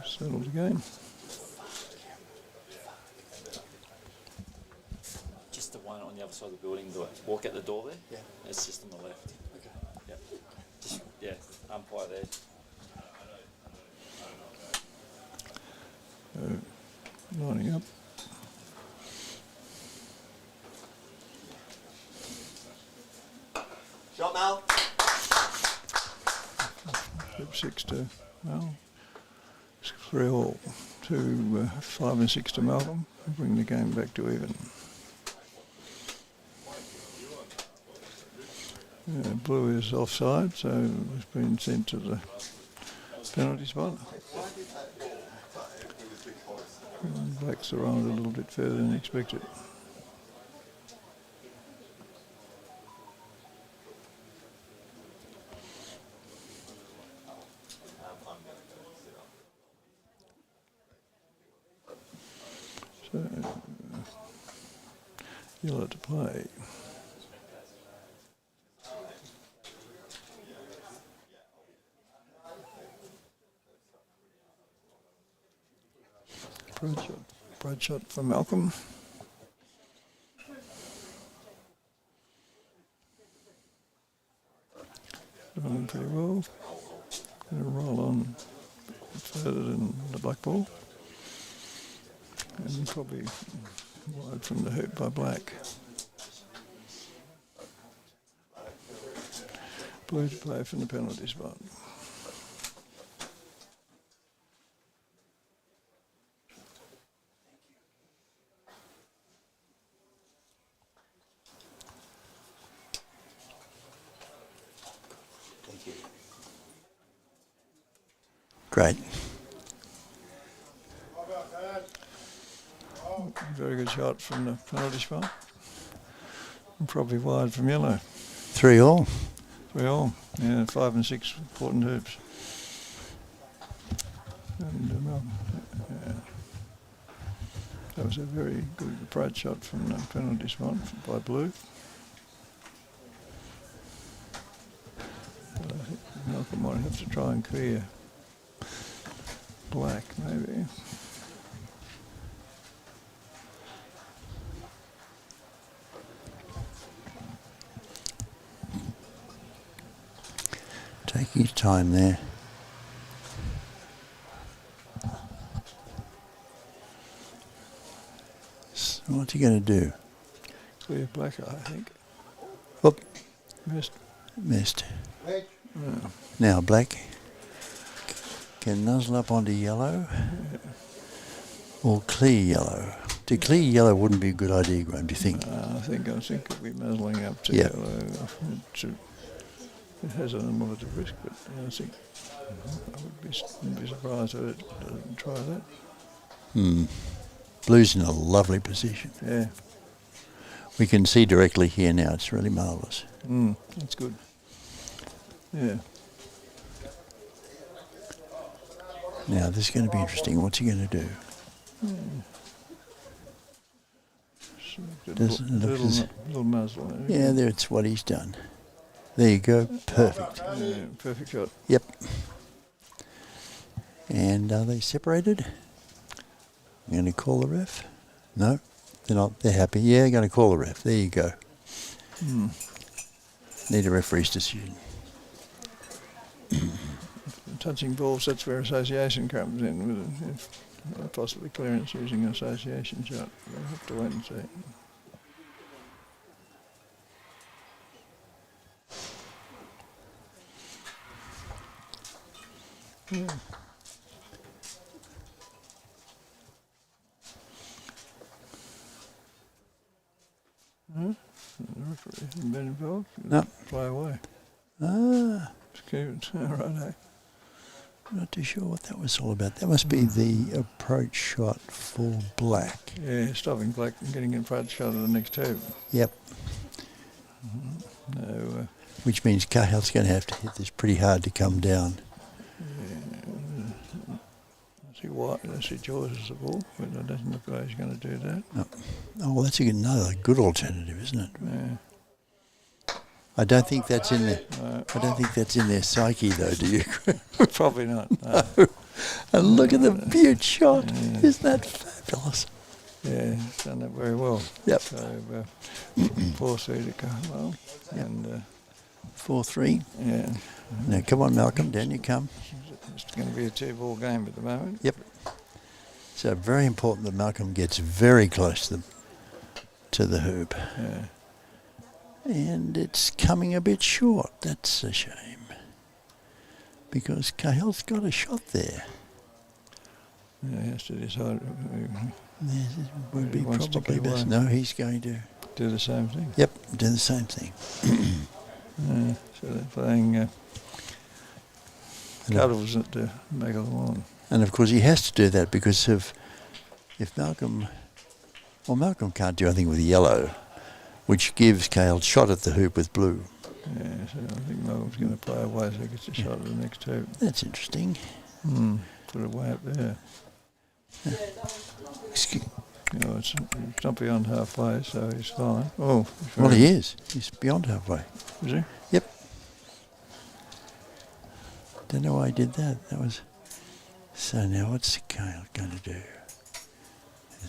S4: Settled again.
S1: Just the one on the other side of the building. Walk out the door there.
S3: Yeah.
S1: It's just on the left. Okay. Yeah. Just umpire there.
S4: Lining up.
S3: Shot, Mal.
S4: Flip 6 to Mal. 3-all to 5 and 6 to Malcolm. Bring the game back to even. Blue is offside, so it's been sent to the penalty spot. And Blacks are on it a little bit further than expected. So, yellow to play. Broad shot for Malcolm. Running pretty well. Going to roll on further than the black ball. And probably wide from the hoop by Black. Blue to play from the penalty spot.
S3: Thank you. Great.
S4: Very good shot from the penalty spot. And probably wide from yellow.
S3: 3-all.
S4: 3-all. Yeah, 5 and 6 important hoops. And that was a very good approach shot from the penalty spot by Blue. But I think Malcolm might have to try and clear Black, maybe.
S3: Take your time there. So what's he going to do?
S4: Clear Black, I think.
S3: Whoop.
S4: Missed.
S3: Missed.
S4: Yeah.
S3: Now Black can nuzzle up onto yellow or clear yellow. To clear yellow wouldn't be a good idea, Graham, do you think?
S4: I think it'll be muzzling up to
S3: Yep.
S4: yellow. It has an element of risk, but I think I wouldn't be surprised if it doesn't try that.
S3: Blue's in a lovely position.
S4: Yeah.
S3: We can see directly here now. It's really marvellous.
S4: That's good. Yeah.
S3: Now this is going to be interesting. What's he going to do? Does it look as-
S4: Little muzzle.
S3: Yeah, that's what he's done. There you go. Perfect.
S4: Yeah, perfect shot.
S3: Yep. And are they separated? I'm going to call the ref. No, they're not. They're happy. Yeah, I'm going to call the ref. There you go. Need a referee's decision.
S4: Touching balls, that's where association comes in, with possibly clearance using an association shot. We'll have to wait and see. The referee hasn't been involved.
S3: No.
S4: Play away.
S3: Ah,
S4: Just keep it. Right.
S3: not too sure what that was all about. That must be the approach shot for black.
S4: Yeah, stopping black and getting in front shot of the next hoop.
S3: Yep.
S4: No.
S3: Which means Cahill's going to have to hit this pretty hard to come down.
S4: I see Jaws as the ball, but it doesn't look like he's going to do that.
S3: No. Oh, well, that's another good alternative, isn't it?
S4: Yeah.
S3: I don't think that's in there.
S4: No.
S3: I don't think that's in their psyche, though, do you?
S4: Probably not. No.
S3: And look at the beaut shot. Isn't that fabulous?
S4: Yeah, he's done that very well.
S3: Yep.
S4: So 4-3 to Cahill.
S3: Yep.
S4: And
S3: 4-3.
S4: yeah.
S3: Now, come on, Malcolm, down you come.
S4: It's going to be a 2-ball game at the moment.
S3: Yep. So very important that Malcolm gets very close to the hoop.
S4: Yeah.
S3: And it's coming a bit short. That's a shame. Because Cahill's got a shot there.
S4: Yeah, he has to decide.
S3: This would be
S4: He wants to
S3: probably
S4: get
S3: best.
S4: away.
S3: No, he's going to.
S4: Do the same thing.
S3: Yep, do the same thing.
S4: So they're playing cuddles at the back of the lawn.
S3: And of course he has to do that because if Malcolm can't do anything with yellow, which gives Cahill shot at the hoop with blue.
S4: Yeah, so I think Malcolm's going to play away so he gets a shot at the next hoop.
S3: That's interesting.
S4: Put it way up there.
S3: Excuse.
S4: Oh, it's not beyond halfway, so he's fine. Oh,
S3: Well, he is. He's beyond halfway.
S4: Is he?
S3: Yep. Don't know why I did that. That was. So now what's Cahill going to do?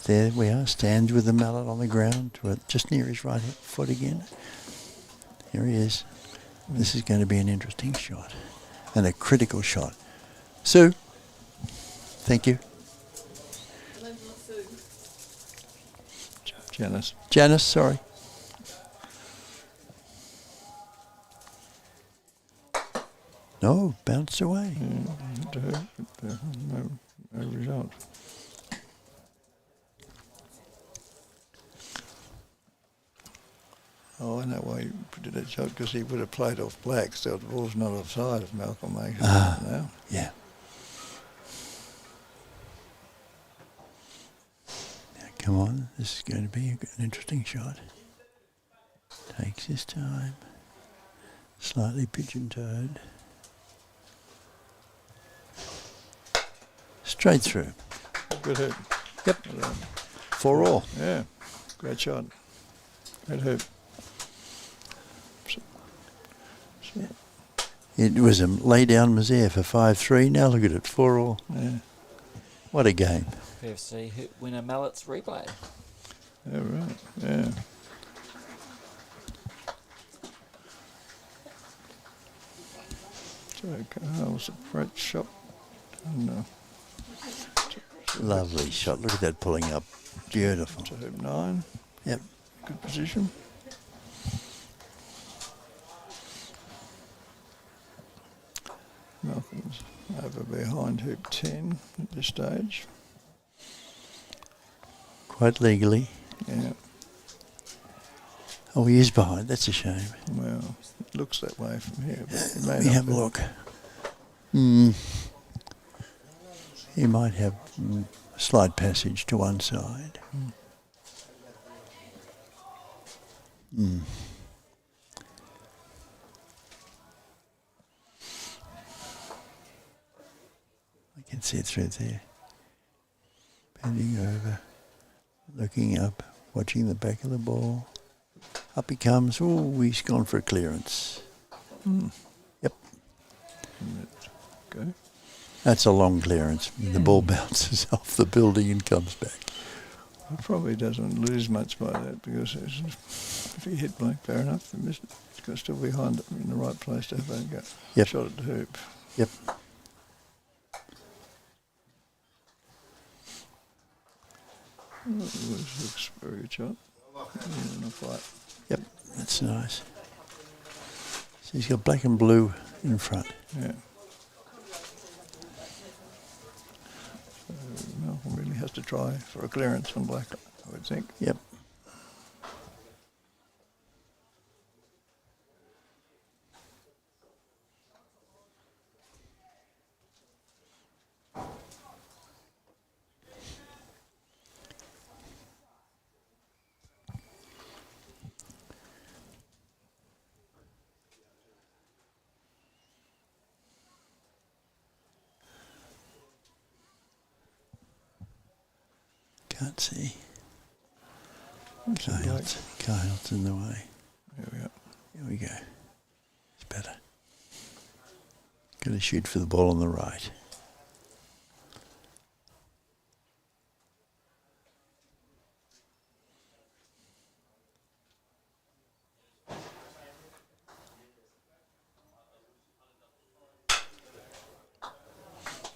S3: There we are. Stands with the mallet on the ground, just near his right foot again. Here he is. This is going to be an interesting shot, and a critical shot. Sue, thank you. Janice, sorry. No, bounced away.
S4: No result. Oh, I know why he did that shot, because he would have played off black, so the ball's not offside if Malcolm makes it now.
S3: Yeah. Now, come on, this is going to be an interesting shot. Takes his time. Slightly pigeon-toed. Straight through.
S4: Good hit.
S3: Yep. 4-all.
S4: Yeah, great shot. Great hoop.
S3: It was a lay-down misère for 5-3. Now look at it, 4-all.
S4: Yeah.
S3: What a game.
S1: PFC winner Mallets replay.
S4: Yeah, right. Yeah. So Cahill's approach shot. And,
S3: Lovely shot. Look at that pulling up. Beautiful.
S4: to hoop 9.
S3: Yep.
S4: Good position. Malcolm's over behind hoop 10 at this stage.
S3: Quite legally.
S4: Yeah.
S3: Oh, he is behind. That's a shame.
S4: Well, it looks that way from here. But it may
S3: Let me
S4: not
S3: have a
S4: be.
S3: look. He might have a slight passage to one side. I can see it through there. Bending over, looking up, watching the back of the ball. Up he comes. Oh, he's gone for a clearance. Yep.
S4: Okay.
S3: That's a long clearance. The ball bounces off the building and comes back.
S4: He probably doesn't lose much by that, because if he hit blank, fair enough. He missed it. He's got to still behind it in the right place to have a go.
S3: Yep.
S4: Shot at the hoop.
S3: Yep.
S4: Oh, it looks a very good shot. Yeah, not quite.
S3: Yep, that's nice. So he's got black and blue in front.
S4: Yeah. tries to try for a clearance from black, I would think.
S3: Yep. Can't see. Kyle's in the way.
S4: Here we go.
S3: Here we go. It's better. Got to shoot for the ball on the right.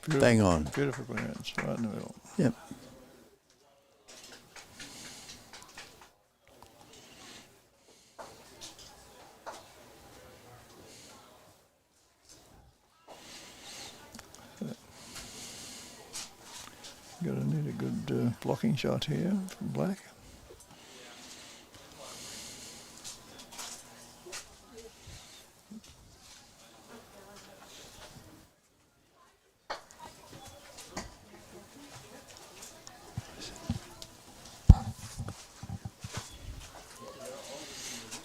S3: Bang on.
S4: Beautiful clearance, right in the middle.
S3: Yep.
S4: Going to need a good blocking shot here from black.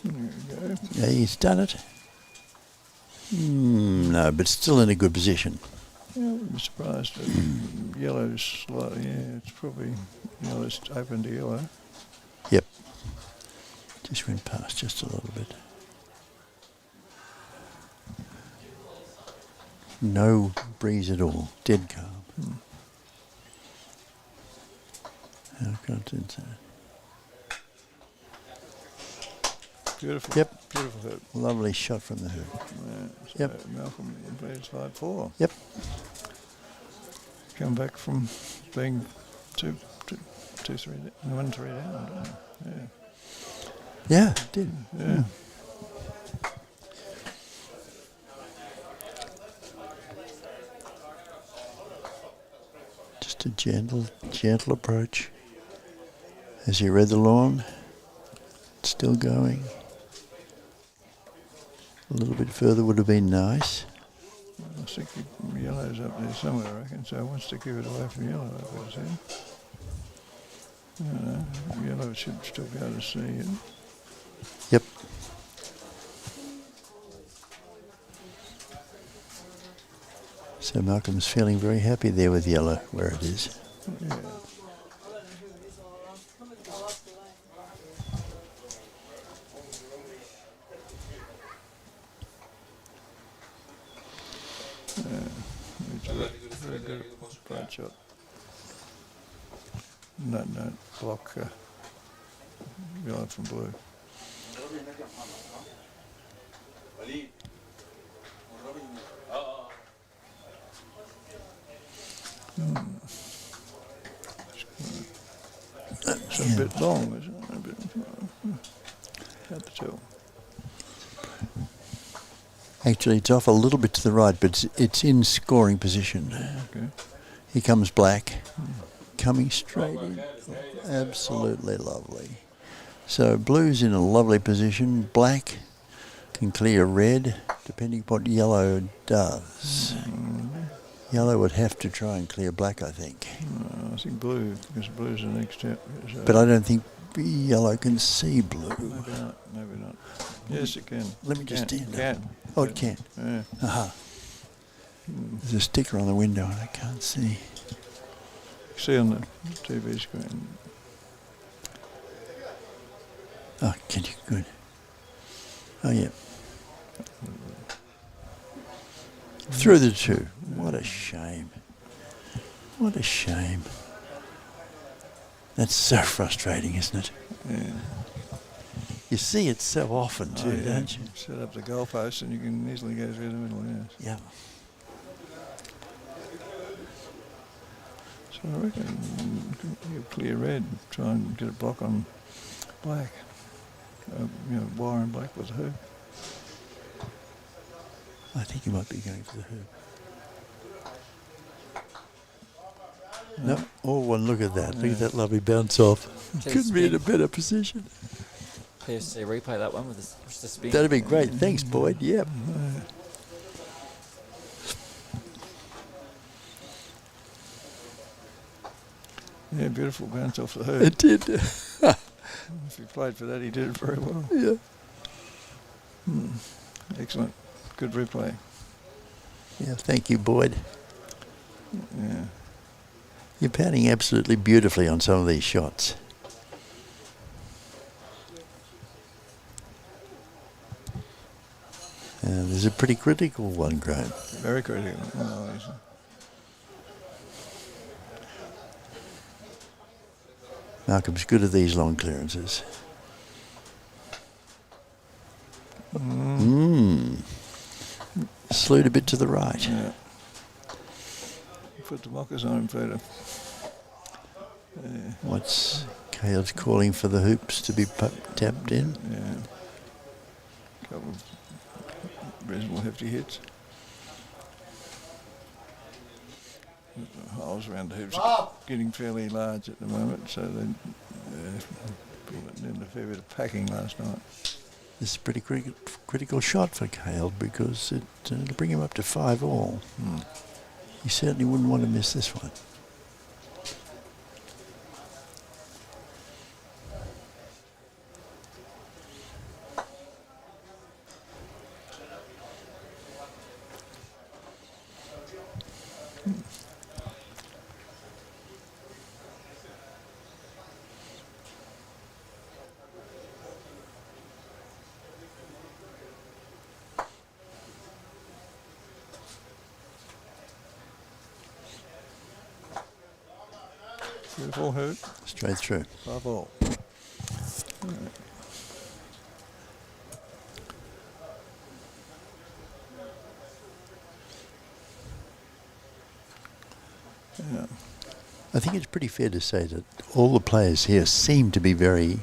S4: There we go.
S3: Yeah, he's done it. No, but still in a good position.
S4: Yeah, I wouldn't be surprised. Yellow's slightly, yeah, it's probably yellow's open to yellow.
S3: Yep. Just went past just a little bit. No breeze at all. Dead calm. How content's that?
S4: Beautiful.
S3: Yep.
S4: Beautiful hoop.
S3: Lovely shot from the hoop.
S4: Yeah, so
S3: Yep.
S4: Malcolm plays 5-4.
S3: Yep.
S4: Come back from being 1-3 down. Don't you?
S3: Yeah, it did.
S4: Yeah.
S3: Just a gentle approach. As he read the lawn, it's still going. A little bit further would have been nice.
S4: I think yellow's up there somewhere, I reckon, so he wants to keep it away from yellow, I see. Yellow should still be able to see it.
S3: Yep. So Malcolm's feeling very happy there with yellow where it is.
S4: Yeah. Very good bright shot. No, block yellow from blue. It's a bit long, isn't it? A bit hard to tell.
S3: Actually, it's off a little bit to the right, but it's in scoring position.
S4: Okay.
S3: Here comes black, coming straight in. Absolutely lovely. So blue's in a lovely position. Black can clear red, depending what yellow does. Yellow would have to try and clear black, I think.
S4: I think blue, because blue's the next step. So
S3: But I don't think yellow can see blue.
S4: maybe not. Maybe not. Yes, it can.
S3: Let me just stand up.
S4: Can.
S3: Oh, it can.
S4: Yeah.
S3: Aha. There's a sticker on the window and I can't see.
S4: See on the TV screen.
S3: Oh, can you? Good. Oh, yeah. Through the two. What a shame. What a shame. That's so frustrating, isn't it?
S4: Yeah.
S3: You see it so often too,
S4: Oh, yeah.
S3: don't you?
S4: Set up the goalpost and you can easily go through the middle, yes.
S3: Yeah.
S4: So I reckon you clear red, try and get a block on black. Wire and black with the hoop.
S3: I think you might be going for the hoop. No. Oh, well, look at that. Look at that lovely bounce off.
S1: Cheers,
S3: Couldn't be in a
S1: spin.
S3: better position.
S1: PFC replay that one with the spin.
S3: That'd be great. Thanks, Boyd. Yep.
S4: Yeah, beautiful bounce off the hoop.
S3: It did.
S4: If he played for that, he did it very well.
S3: Yeah.
S4: Excellent. Good replay.
S3: Yeah, thank you, Boyd.
S4: Yeah.
S3: You're pounding absolutely beautifully on some of these shots. There's a pretty critical one, Graham.
S4: Very critical. Oh,
S3: Malcolm's good at these long clearances. Slewed a bit to the right.
S4: yeah. Put the mockers on him, Peter.
S3: What's Caleb's calling for the hoops to be tapped in?
S4: Yeah. Couple of reasonable hefty hits. The holes around the hoops are getting fairly large at the moment, so they did a fair bit of packing last night.
S3: This is a pretty critical shot for Caleb because it'll bring him up to 5-all. He certainly wouldn't want to miss this one.
S4: Beautiful hoop.
S3: Straight through.
S4: 5-all. Yeah.
S3: I think it's pretty fair to say that all the players here seem to be very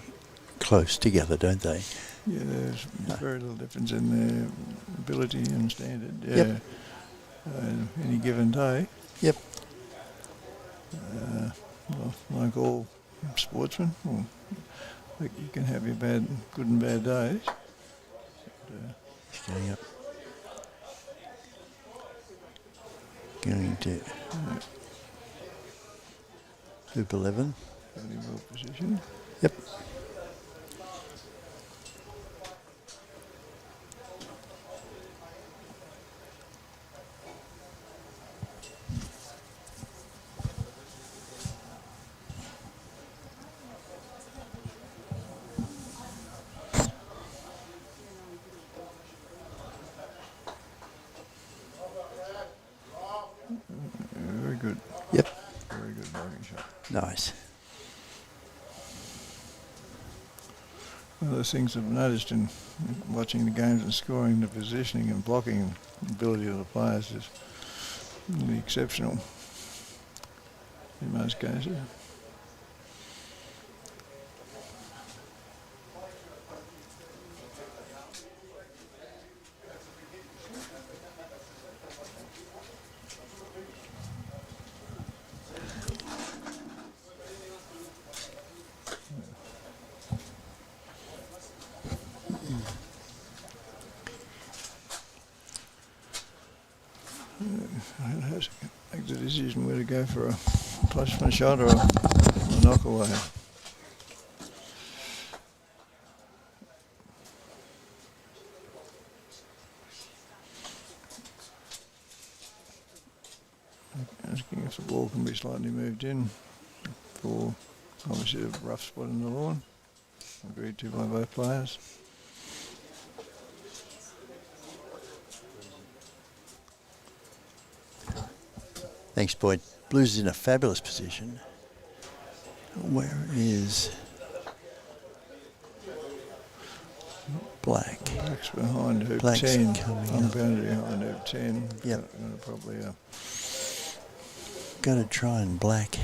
S3: close together, don't they?
S4: Yeah, there's very little difference in their ability and standard. Yeah.
S3: Yep.
S4: Any given day.
S3: Yep.
S4: Well, like all sportsmen, well, you can have your good and bad days.
S3: He's going up. Going to hoop 11.
S4: Fairly well positioned.
S3: Yep.
S4: Very good.
S3: Yep.
S4: Very good bowling shot.
S3: Nice.
S4: One of those things I've noticed in watching the games and scoring, the positioning and blocking ability of the players is really exceptional in most cases. It has to make the decision where to go for a placement shot or a knock away. Asking if the ball can be slightly moved in for obviously a rough spot in the lawn. Agreed to by both players.
S3: Thanks, Boyd. Blues is in a fabulous position. Where is Black?
S4: Black's behind hoop
S3: Black's
S4: 10.
S3: coming
S4: I'm
S3: up.
S4: bounded behind hoop 10.
S3: Yep.
S4: Gonna probably
S3: Going to try and Black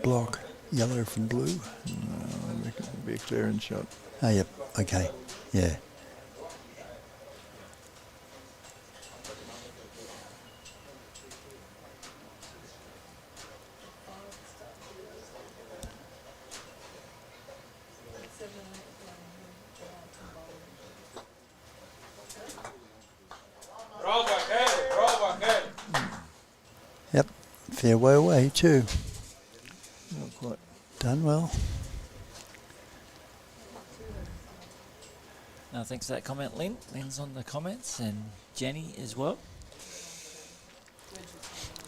S3: block yellow from blue.
S4: make it be a clearance shot.
S3: Oh, yep. Okay. Yeah. Yep, fairway away too.
S4: Not quite.
S3: Done well.
S1: No, thanks for that comment, Lynn. Lynn's on the comments, and Jenny as well.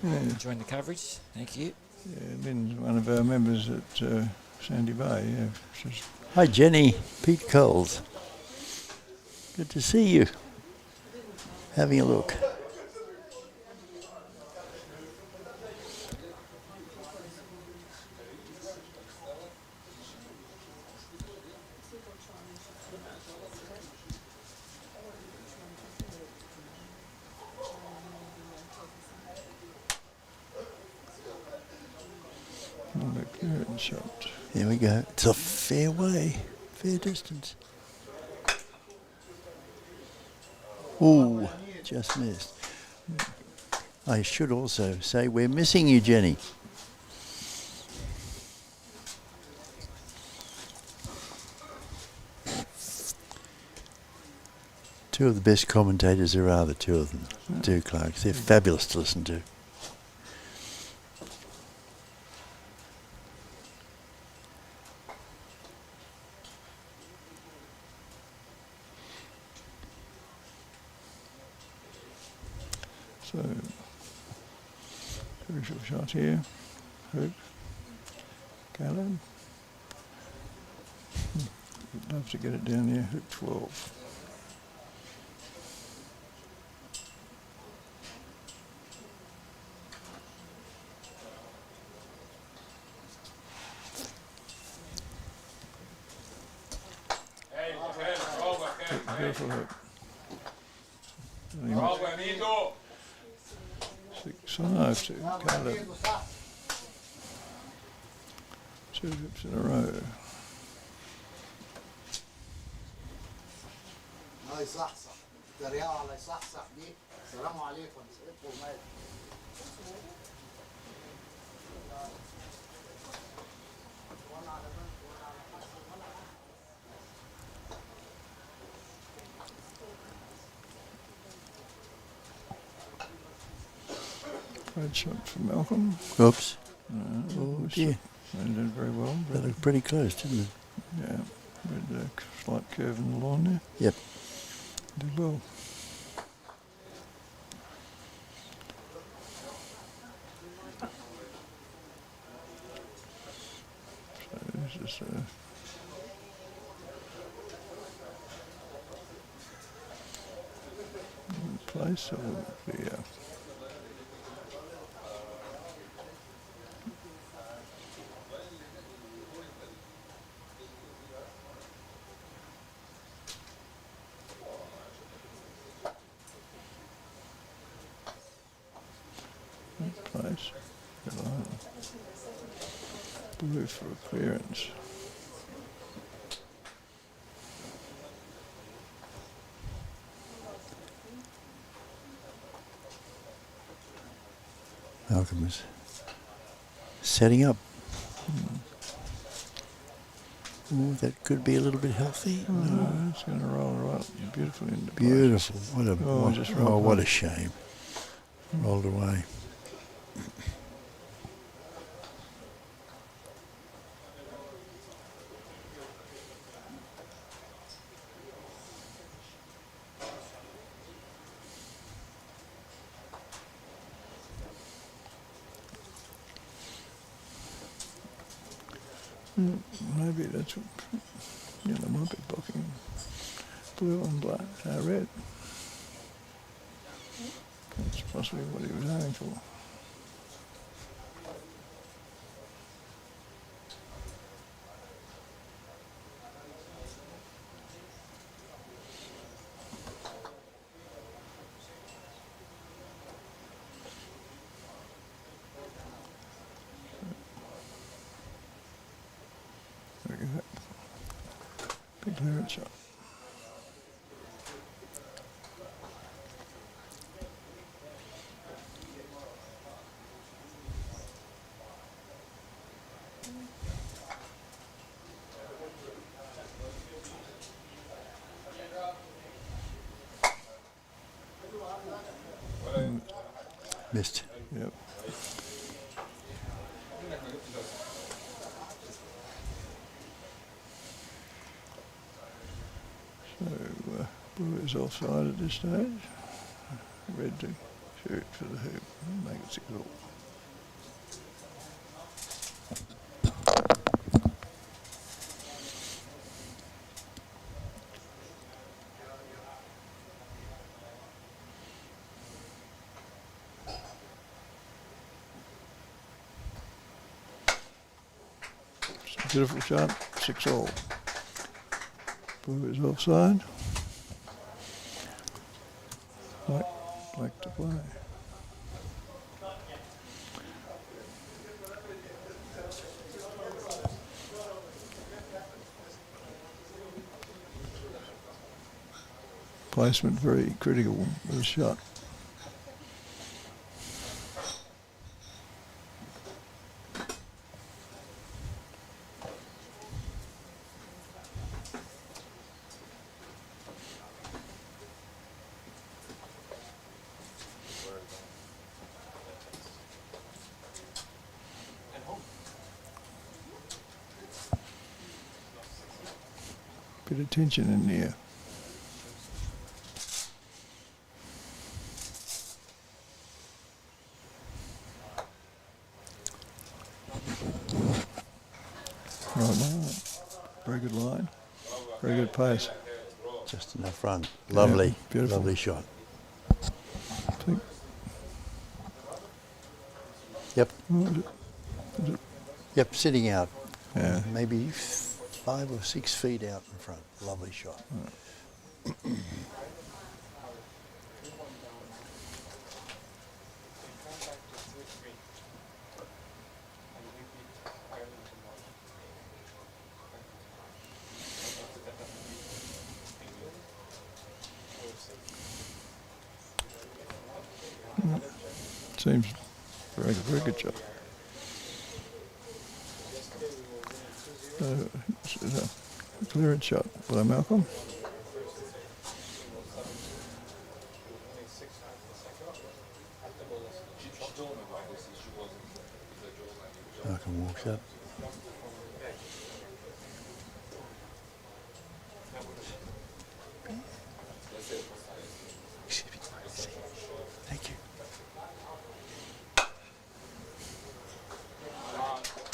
S4: Yeah,
S1: Enjoying the coverage. Thank you.
S4: yeah, Lynn's one of our members at Sandy Bay. Yeah, she's
S3: Hi Jenny, Pete Coles. Good to see you. Having a look.
S4: another clearance shot.
S3: Here we go. It's a fairway, fair distance. Ooh, just missed. I should also say we're missing you, Jenny. Two of the best commentators there are, the two of them, two Clarks. They're fabulous to listen to.
S4: So, crucial shot here. Hoop. Caleb. Would love to get it down there. Hoop 12. Careful hoop. 6-5 to Caleb. 2 hoops in a row.
S5: يصحصح الرياض الله يصحصح دي السلام عليكم سعيدكم مالك
S4: Great shot from Malcolm.
S3: Oops.
S4: Oh
S3: dear.
S4: Landed very well.
S3: That looked pretty close, didn't it?
S4: Yeah, with a slight curve in the line there.
S3: Yep.
S4: Did well. So this is place, so the place. Blue for a clearance.
S3: Malcolm is setting up. Ooh, that could be a little bit healthy.
S4: No, it's going to roll right beautifully into place.
S3: Beautiful. What a shame. Rolled away.
S4: Maybe that's what, yeah, they might be blocking blue and black, red. That's possibly what he was aiming for. There we go. Big clearance shot.
S3: Missed.
S4: Yep. So blue is offside at this stage. Red to shoot for the hoop. Make it 6 all. Beautiful shot, 6 all. Blue is offside. Black to play. Placement very critical with the shot. Bit of tension in there. Right now, very good line, very good pace.
S3: Just enough run. Lovely,
S4: Yeah, beautiful.
S3: lovely shot.
S4: Think,
S3: Yep,
S4: oh,
S3: yep, sitting out.
S4: yeah.
S3: Maybe 5 or 6 feet out in front. Lovely shot.
S4: Seems very good shot. It's a clearance shot by Malcolm.
S3: Malcolm walks up. Excuse me. Thank you.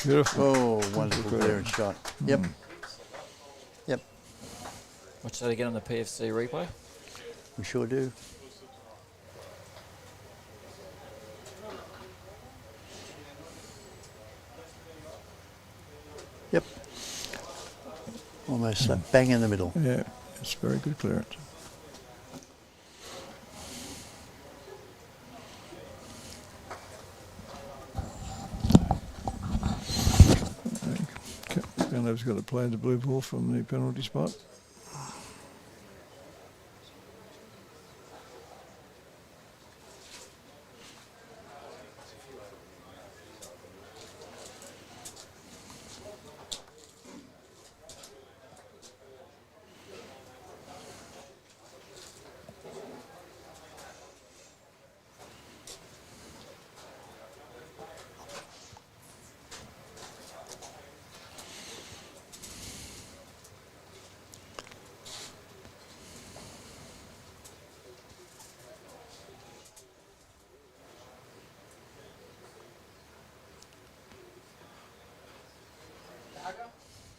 S4: Beautiful.
S3: Oh, wonderful clearance shot. Yep. Yep,
S1: Watch that again on the PFC replay.
S3: we sure do. Yep. Almost slap bang in the middle.
S4: Yeah, it's very good clearance. Leonards got to play the blue ball from the penalty spot.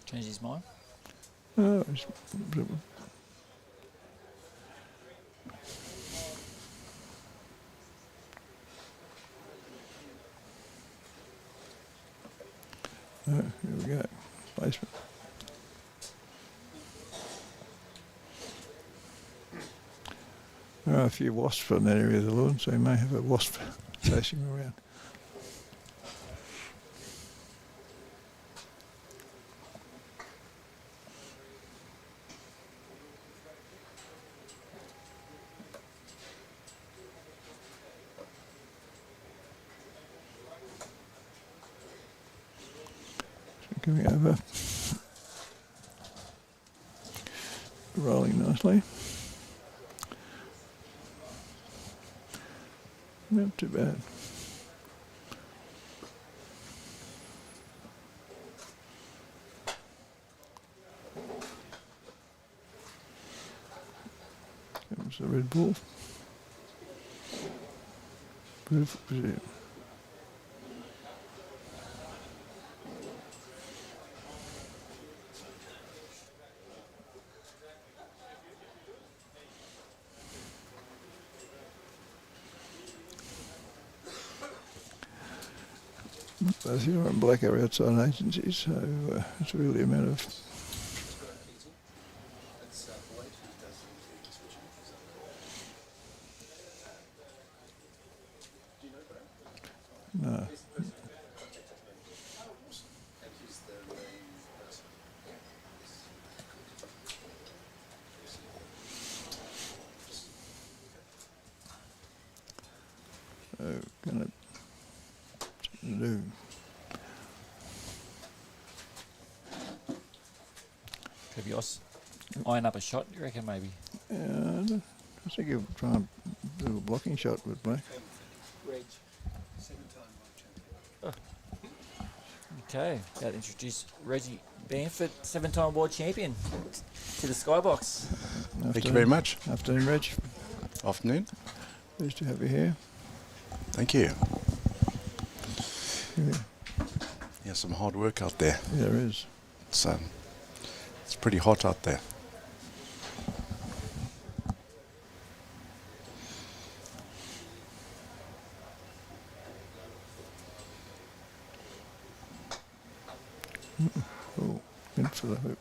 S1: Changed his mind.
S4: Oh, here we go. Placement. There are a few wasps in that area of the lawn, so you may have a wasp chasing around. Coming over, rolling nicely. Not too bad. the red ball. Beautiful position. Both here and black are outside agencies, so it's really a matter of no. So gonna do.
S1: Could be us iron up a shot, you reckon, maybe?
S4: I think he'll try and do a blocking shot with black.
S1: Okay, about to introduce Reggie Bamford, 7-time world champion, to the skybox.
S6: Thank you very much.
S4: Afternoon, Reg.
S6: Afternoon.
S4: Pleased to have you here.
S6: Thank you.
S4: Yeah,
S6: Yeah, some hard work out there.
S4: there is.
S6: It's pretty hot out there.
S4: Oh, in for the hoop.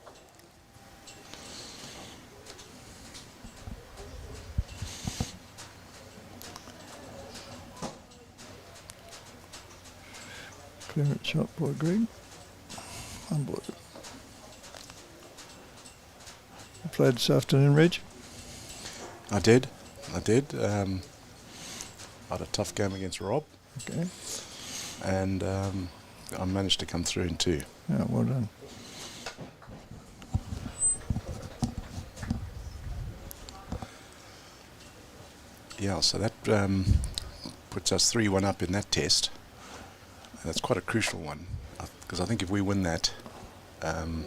S4: Clearance shot by Greg. Unblocked. You played this afternoon, Reg?
S6: I did. I had a tough game against Rob,
S4: Okay.
S6: and I managed to come through in 2.
S4: Yeah, well done.
S6: Yeah, so that puts us 3-1 up in that test. And that's quite a crucial one, because I think if we win that, we're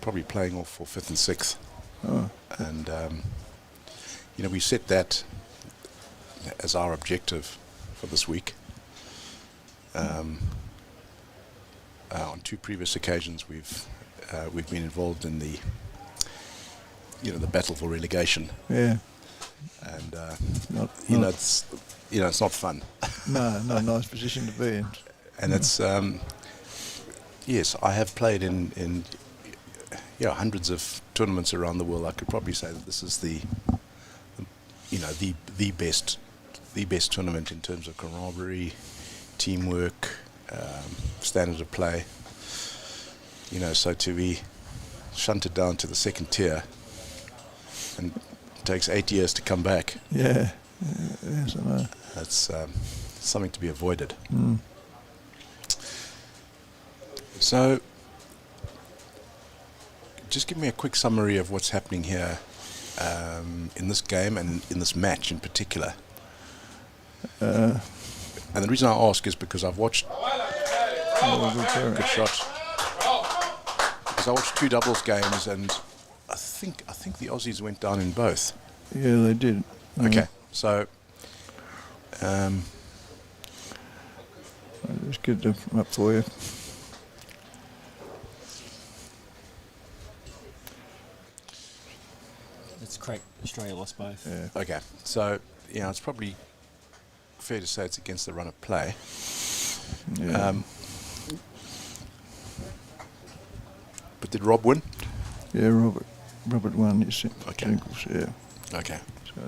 S6: probably playing off for 5th and 6th.
S4: Oh,
S6: And, you know, we set that as our objective for this week. On 2 previous occasions, we've been involved in the battle for relegation,
S4: yeah.
S6: and
S4: Not
S6: it's not fun.
S4: no, not a nice position to be in.
S6: And it's yes, I have played in hundreds of tournaments around the world. I could probably say that this is the best tournament in terms of camaraderie, teamwork, standard of play. You know, so to be shunted down to the 2nd tier, and it takes 8 years to come back.
S4: Yeah. Yes, I know.
S6: That's something to be avoided.
S4: Mm.
S6: So, just give me a quick summary of what's happening here in this game and in this match in particular. And the reason I ask is because I've watched good shot. Because I watched 2 doubles games, and I think the Aussies went down in both.
S4: Yeah, they did.
S6: Okay, so
S4: I'll just get them up for you.
S1: It's correct. Australia lost both.
S4: Yeah.
S6: okay, so it's probably fair to say it's against the run of play.
S4: Yeah.
S6: But did Rob win?
S4: Yeah, Robert won his
S6: Okay.
S4: singles, yeah.
S6: Okay.
S4: So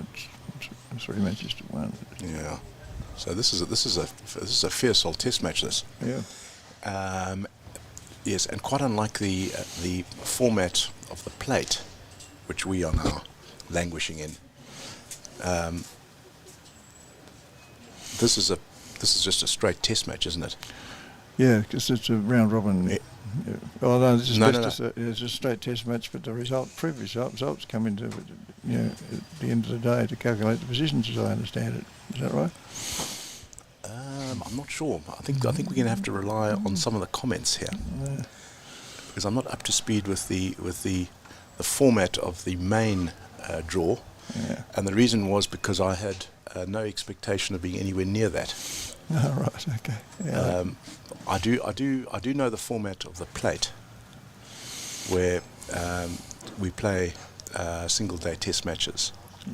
S4: it's 3 matches to 1.
S6: Yeah. So this is a fierce old test match. This.
S4: Yeah.
S6: Yes, and quite unlike the format of the plate, which we are now languishing in. This is just a straight test match, isn't it?
S4: Yeah, because it's a round robin.
S6: Yeah.
S4: Yeah. Oh no, this is
S6: No,
S4: just it's a straight test match, but the previous results come into at the end of the day to calculate the positions, as I understand it. Is that right?
S6: I'm not sure. I think we're going to have to rely on some of the comments here, because I'm not up to speed with the format of the main draw. And the reason was because I had no expectation of being anywhere near that.
S4: Oh, right, okay. Yeah.
S6: I do know the format of the plate, where we play single day test matches.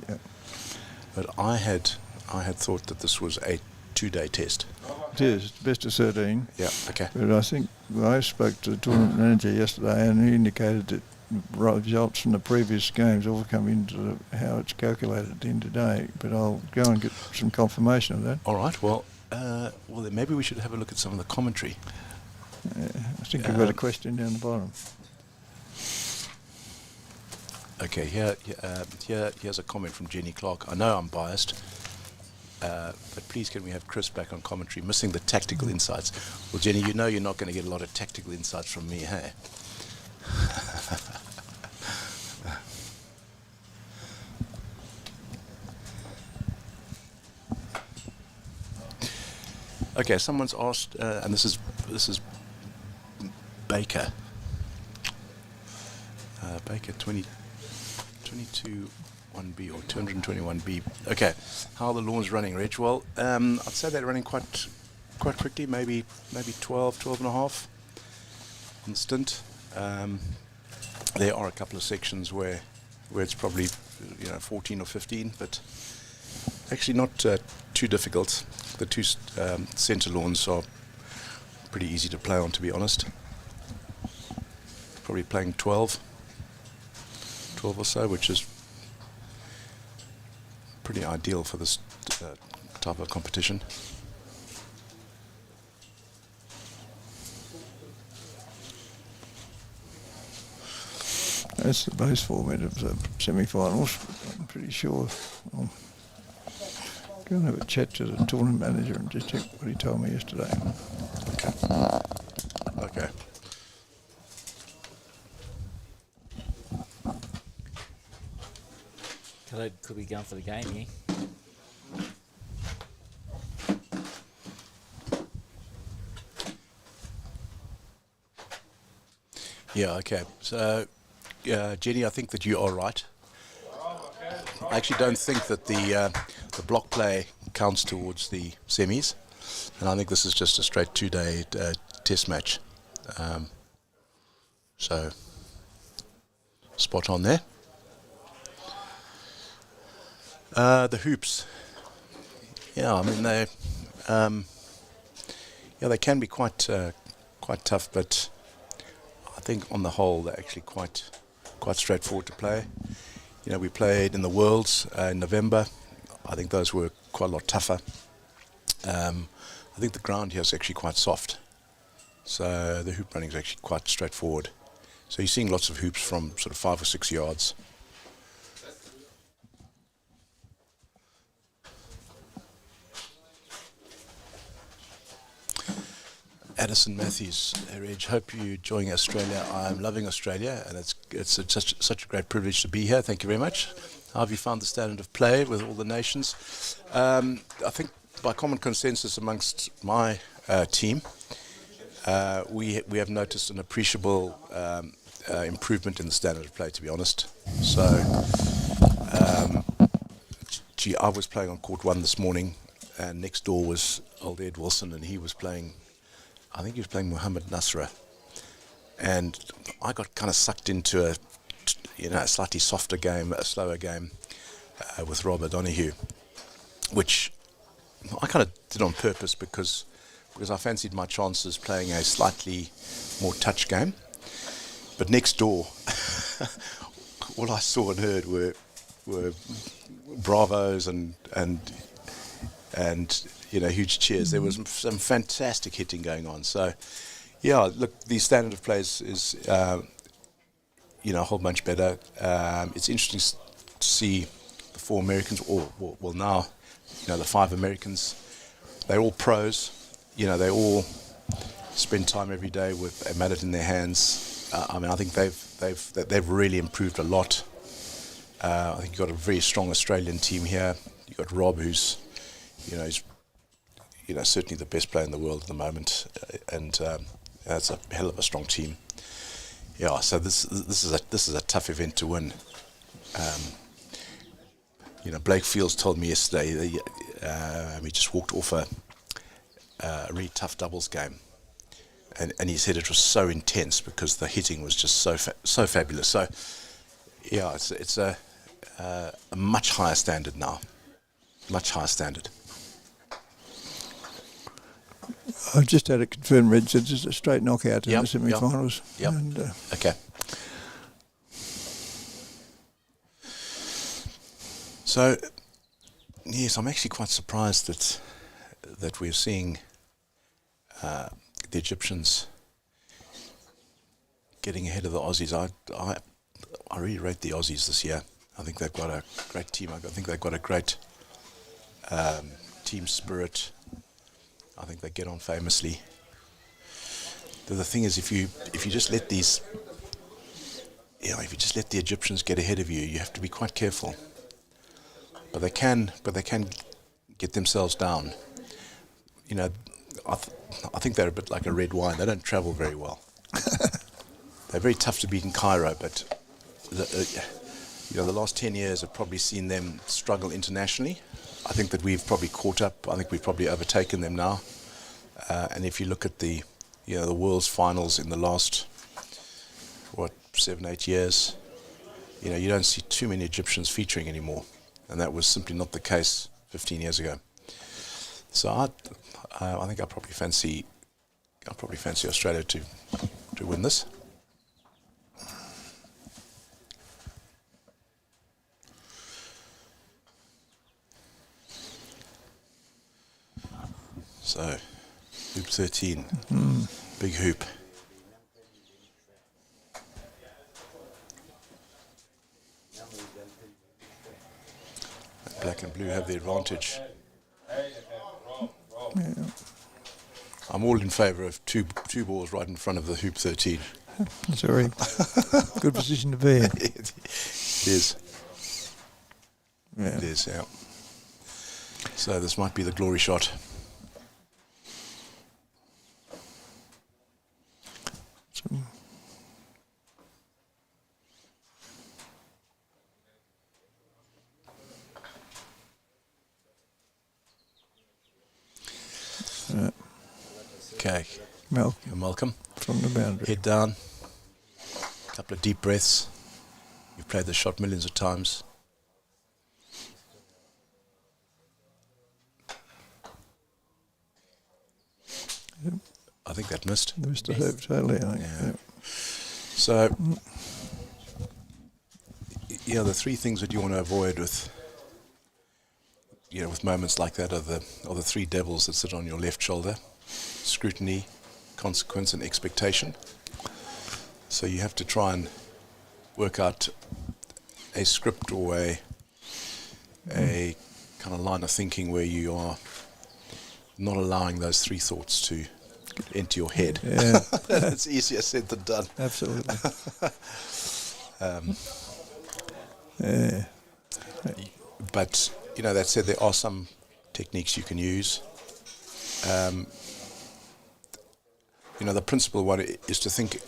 S4: Yeah.
S6: But I had thought that this was a 2-day test.
S4: It is, it's best of 13.
S6: Yeah. Okay.
S4: But I think I spoke to the tournament manager yesterday, and he indicated that results from the previous games all come into how it's calculated at the end of the day. But I'll go and get some confirmation of that.
S6: All right. Well, then maybe we should have a look at some of the commentary.
S4: I think I've got a question down the bottom.
S6: Okay. Here's a comment from Jenny Clark. I know I'm biased. But please can we have Chris back on commentary, missing the tactical insights. Well, Jenny, you know you're not going to get a lot of tactical insights from me, hey? Okay, someone's asked, and this is Baker. Baker 22 1B or 221B. Okay, how are the lawns running, Reg? Well, I'd say they're running quite quickly, maybe 12 and a half on the stint. There are a couple of sections where it's probably 14 or 15, but actually not too difficult. The two centre lawns are pretty easy to play on, to be honest. Probably playing 12 or so, which is pretty ideal for this type of competition.
S4: That's the base format of the semi-finals. I'm pretty sure. I'll go and have a chat to the tournament manager and just check what he told me yesterday.
S6: Okay.
S1: Could be going for the game here.
S6: Yeah, okay. So, Jenny, I think that you are right. I actually don't think that the block play counts towards the semis, and I think this is just a straight 2-day test match. So, spot on there. The hoops. Yeah, I mean they can be quite tough, but I think on the whole they're actually quite straightforward to play. We played in the Worlds in November. I think those were quite a lot tougher. I think the ground here is actually quite soft, so the hoop running is actually quite straightforward. So you're seeing lots of hoops from sort of 5 or 6 yards. Addison Matthews, Reg, hope you're enjoying Australia. I'm loving Australia, and it's such a great privilege to be here. Thank you very much. How have you found the standard of play with all the nations? I think by common consensus amongst my team, we have noticed an appreciable improvement in the standard of play, to be honest. So, I was playing on court 1 this morning, and next door was old Ed Wilson, and he was playing. I think he was playing Mohamed Nasra, and I got kind of sucked into a slightly softer game, a slower game with Rob O'Donoghue, which I kind of did on purpose because I fancied my chances playing a slightly more touch game. But next door, all I saw and heard were bravos and huge cheers. There was some fantastic hitting going on. So, yeah, look, the standard of play is a whole bunch better. It's interesting to see the 4 Americans, well now, the 5 Americans. They're all pros. They all spend time every day with a mallet in their hands. I think they've really improved a lot. I think you've got a very strong Australian team here. You've got Rob, who's certainly the best player in the world at the moment, and that's a hell of a strong team. Yeah, so this is a tough event to win. Blake Fields told me yesterday that he just walked off a really tough doubles game, and he said it was so intense because the hitting was just so fabulous. So yeah, it's a much higher standard now, much higher standard.
S4: I've just had it confirmed, Reg, it's just a straight knockout in the semi-finals.
S6: Yep.
S4: And,
S6: Okay. So, yes, I'm actually quite surprised that we're seeing the Egyptians getting ahead of the Aussies. I really rate the Aussies this year. I think they've got a great team. I think they've got a great team spirit. I think they get on famously. The thing is, if you just let the Egyptians get ahead of you, you have to be quite careful. But they can get themselves down. I think they're a bit like a red wine. They don't travel very well. They're very tough to beat in Cairo, but the last 10 years have probably seen them struggle internationally. I think that we've probably caught up. I think we've probably overtaken them now. And if you look at the world's finals in the last 7-8 years, you don't see too many Egyptians featuring anymore, and that was simply not the case 15 years ago. So I think I probably fancy Australia to win this. So, hoop 13, big hoop. Black and blue have the advantage.
S4: yeah.
S6: I'm all in favour of two balls right in front of the hoop 13.
S4: It's a very good position to be in.
S6: It is.
S4: Yeah.
S6: It is, yeah. So this might be the glory shot. Okay. Malcolm.
S4: From the boundary.
S6: Head down. A couple of deep breaths. You've played this shot millions of times.
S4: Yep.
S6: I think that missed.
S4: Missed the hoop totally, I think.
S6: Yeah.
S4: Yep.
S6: So, the three things that you want to avoid with moments like that are the three devils that sit on your left shoulder: scrutiny, consequence, and expectation. So you have to try and work out a script or a kind of line of thinking where you are not allowing those three thoughts to enter your head.
S4: Yeah.
S6: It's easier said than done.
S4: Absolutely.
S6: Yeah. But that said, there are some techniques you can use. The principal one is to think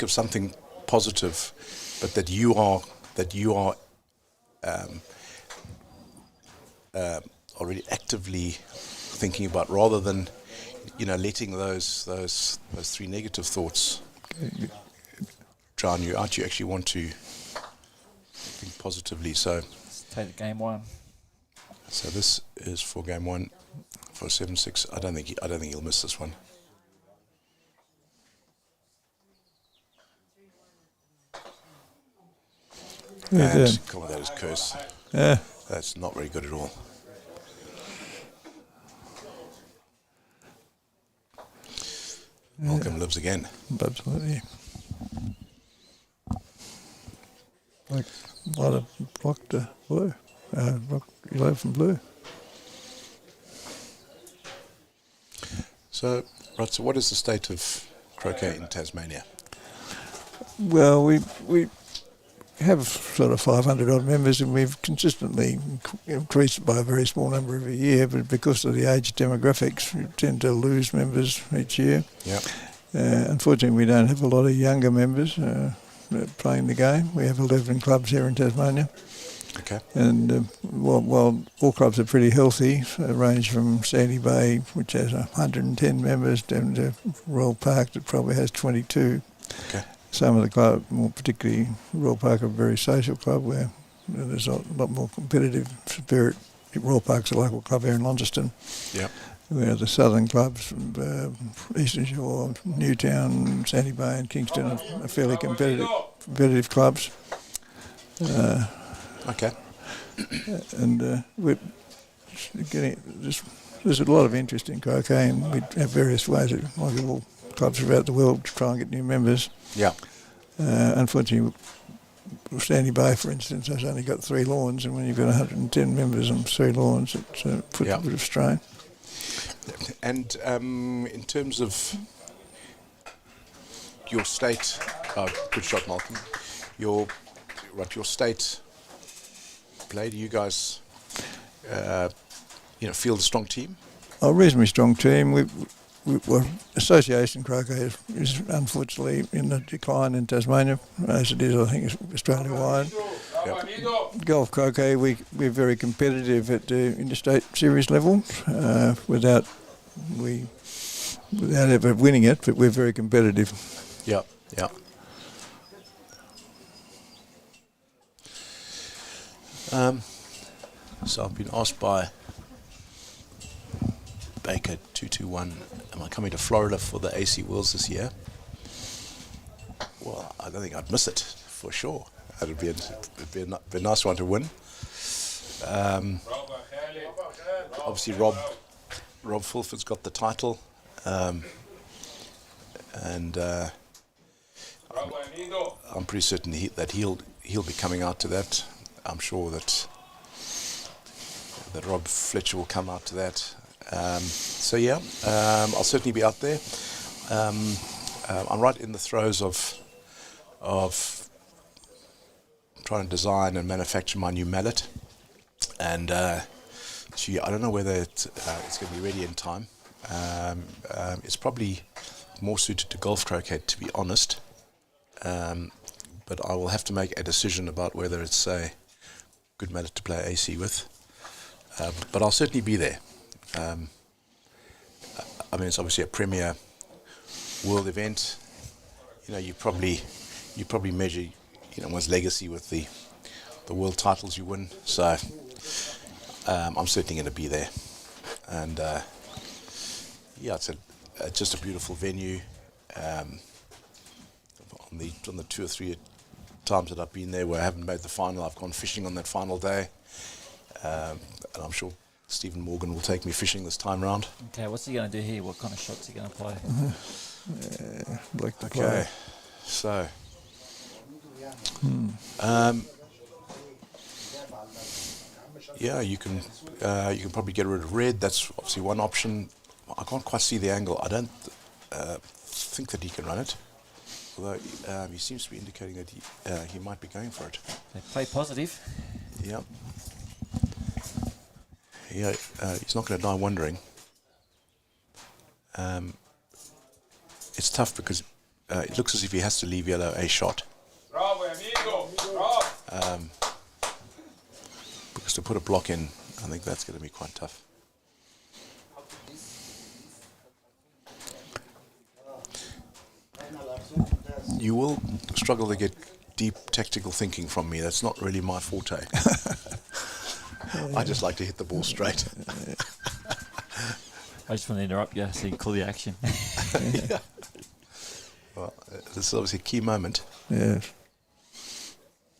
S6: of something positive, but that you are already actively thinking about, rather than letting those three negative thoughts drown you out. You actually want to think positively. So
S1: Let's take game one.
S6: So this is for game one for 7-6. I don't think he'll miss this one. And come on, that is curse.
S4: Yeah.
S6: That's not very good at all. Malcolm lives again.
S4: Absolutely. Like a lot of blocked blue. Blocked yellow from blue.
S6: So what is the state of croquet in Tasmania?
S4: Well, we have sort of 500 odd members, and we've consistently increased by a very small number every year, but because of the age demographics, we tend to lose members each year.
S6: Yeah.
S4: Unfortunately, we don't have a lot of younger members. playing the game. We have 11 clubs here in Tasmania.
S6: Okay.
S4: And while all clubs are pretty healthy, range from Sandy Bay, which has 110 members, down to Royal Park that probably has 22.
S6: Okay.
S4: Some of the clubs, more particularly Royal Park, are a very social club where there's a lot more competitive spirit. Royal Park's a local club here in Launceston.
S6: Yep.
S4: Where the southern clubs, Eastern Shore, Newtown, Sandy Bay and Kingston are fairly competitive clubs.
S6: Okay.
S4: And we're getting there's a lot of interest in croquet, and we have various ways that like all clubs throughout the world to try and get new members.
S6: Yeah.
S4: Unfortunately, Sandy Bay, for instance, has only got 3 lawns, and when you've got 110 members on 3 lawns, it puts a bit of strain.
S6: And in terms of your state, good shot, Malcolm. Your state play. Do you guys, field a strong team?
S4: A reasonably strong team. Well, association croquet is unfortunately in the decline in Tasmania, as it is, I think, Australia-wide.
S6: Yep.
S4: Golf croquet, we're very competitive at the interstate series level, without ever winning it, but we're very competitive.
S6: Yeah, yeah. So I've been asked by Baker 221, am I coming to Florida for the AC Worlds this year? Well, I don't think I'd miss it, for sure. It'd be a nice one to win. Obviously, Rob Fulford's got the title, and I'm pretty certain that he'll be coming out to that. I'm sure that Rob Fletcher will come out to that. I'll certainly be out there. I'm right in the throes of trying to design and manufacture my new mallet, and I don't know whether it's going to be ready in time. It's probably more suited to golf croquet, to be honest, but I will have to make a decision about whether it's a good mallet to play AC with, but I'll certainly be there. It's obviously a premier world event. You probably measure one's legacy with the world titles you win. So I'm certainly going to be there, and it's just a beautiful venue. On the 2 or 3 times that I've been there where I haven't made the final, I've gone fishing on that final day, and I'm sure Stephen Morgan will take me fishing this time round.
S1: Okay, what's he going to do here? What kind of shots are he going to play?
S4: Play.
S6: So you can probably get rid of red. That's obviously one option. I can't quite see the angle. I don't think that he can run it, although he seems to be indicating that he might be going for it.
S1: They play positive.
S6: Yeah. Yeah, he's not going to die wondering. It's tough because it looks as if he has to leave yellow a shot.
S7: Bravo, amigo. Bravo.
S6: Because to put a block in, I think that's going to be quite tough. You will struggle to get deep tactical thinking from me. That's not really my forte. I just like to hit the ball straight.
S1: I just want to interrupt you so you can call the action.
S6: Yeah. Well, this is obviously a key moment.
S4: Yes.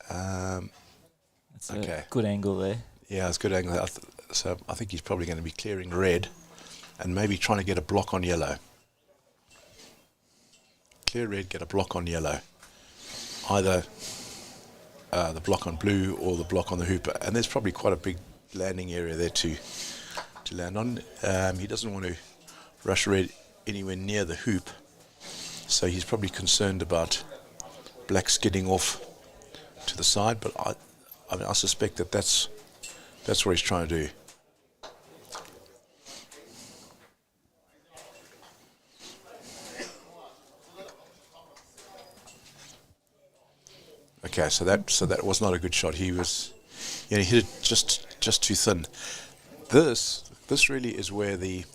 S1: That's
S6: Okay.
S1: a good angle there.
S6: Yeah, it's a good angle. So I think he's probably going to be clearing red and maybe trying to get a block on yellow. Clear red, get a block on yellow. Either the block on blue or the block on the hoop. And there's probably quite a big landing area there to land on. He doesn't want to rush red anywhere near the hoop. So he's probably concerned about black skidding off to the side. But I suspect that that's what he's trying to do. Okay, so that was not a good shot. He was, he hit it just too thin. This really is where the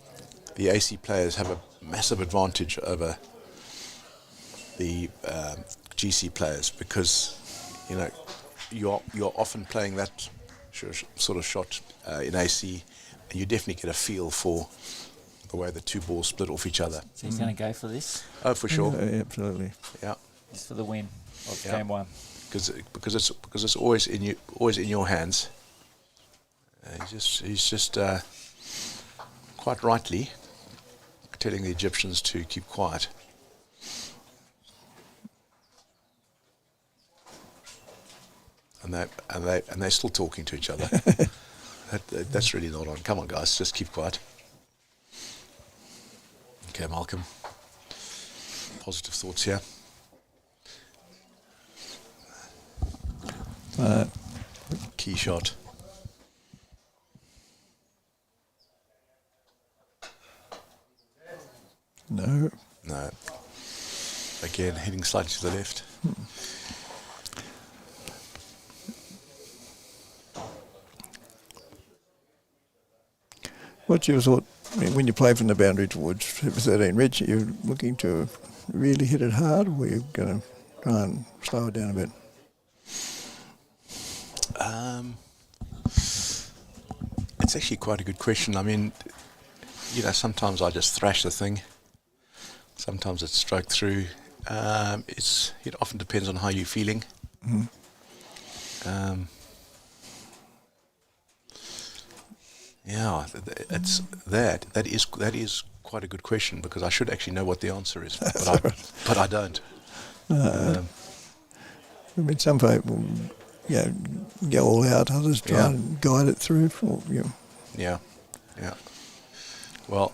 S6: AC players have a massive advantage over the GC players, because you're often playing that sort of shot in AC, and you definitely get a feel for the way the two balls split off each other.
S1: So he's going to go for this?
S6: Oh, for sure.
S4: Yeah, absolutely.
S6: Yeah.
S1: It's for the win of
S6: Yeah.
S1: game one.
S6: Because it's always in your hands. He's just quite rightly telling the Egyptians to keep quiet. And they're still talking to each other. That's really not on. Come on, guys, just keep quiet. Okay, Malcolm. Positive thoughts here. Key shot.
S4: No.
S6: No. Again, heading slightly to the left.
S4: What's your thought when you play from the boundary towards 13 Rich? Are you looking to really hit it hard, or are you going to try and slow it down a bit?
S6: It's actually quite a good question. I mean, sometimes I just thrash the thing. Sometimes it's stroked through. It often depends on how you're feeling. Yeah, it's that is quite a good question, because I should actually know what the answer is, but I don't.
S4: I mean, some people, go all out. Others try and guide it through.
S6: Yeah. Well,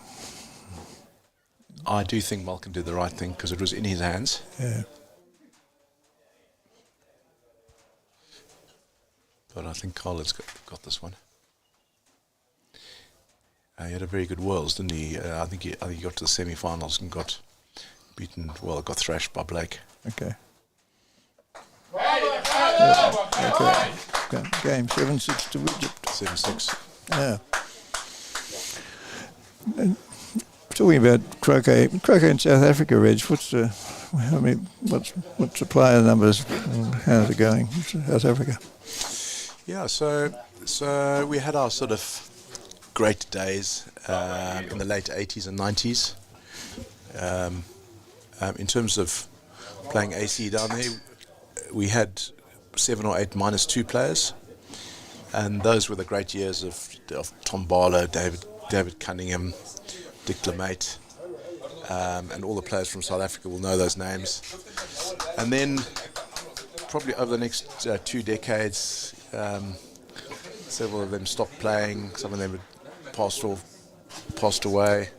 S6: I do think Malcolm did the right thing, because it was in his hands.
S4: Yeah.
S6: But I think Khaled's got this one. He had a very good Worlds, didn't he? I think he got to the semi-finals and got beaten. Well, got thrashed by Blake.
S4: Okay. Okay. Game 7-6 to Egypt.
S6: 7-6.
S4: Yeah. And talking about croquet in South Africa, Reg, what's the player numbers and how's it going in South Africa?
S6: Yeah, so we had our sort of great days in the late 80s and 90s. In terms of playing AC down there, we had 7 or 8 -2 players, and those were the great years of Tom Barlow, David Cunningham, Dick LeMaitre, and all the players from South Africa will know those names. And then probably over the next 2 decades, several of them stopped playing. Some of them had passed away.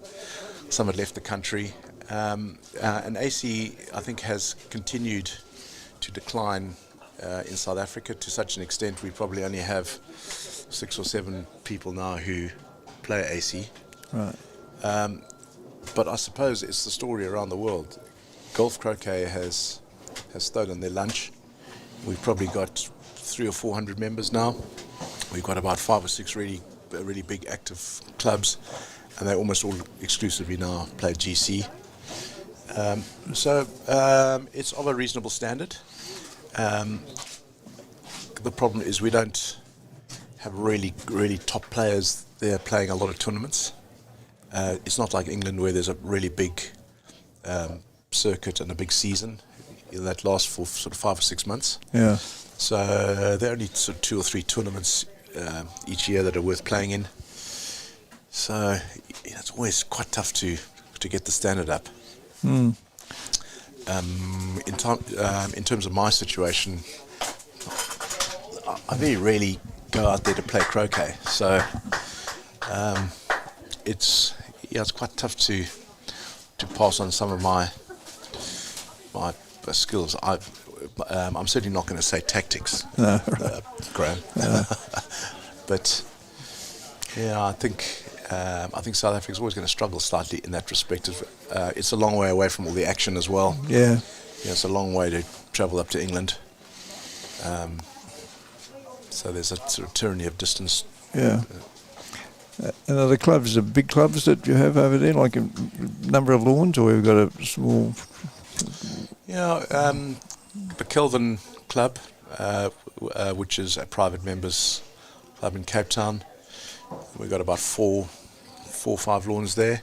S6: Some had left the country. And AC, I think, has continued to decline in South Africa to such an extent we probably only have 6 or 7 people now who play AC.
S4: Right.
S6: But I suppose it's the story around the world. Golf croquet has stolen their lunch. We've probably got 300 or 400 members now. We've got about 5 or 6 really big active clubs, and they almost all exclusively now play GC. So it's of a reasonable standard. The problem is we don't have really top players there playing a lot of tournaments. It's not like England, where there's a really big circuit and a big season that lasts for sort of 5 or 6 months.
S4: Yeah.
S6: So there are only sort of 2 or 3 tournaments each year that are worth playing in. So it's always quite tough to get the standard up. In terms of my situation, I very rarely go out there to play croquet. So it's quite tough to pass on some of my skills. I'm certainly not going to say tactics,
S4: No.
S6: Graham. But yeah, I think South Africa's always going to struggle slightly in that respect. It's a long way away from all the action as well.
S4: Yeah.
S6: Yeah, it's a long way to travel up to England. So there's a sort of tyranny of distance.
S4: Yeah. And are the clubs the big clubs that you have over there, like a number of lawns, or you've got a small?
S6: Yeah, the Kelvin Club, which is a private members club in Cape Town. We've got about four or five lawns there,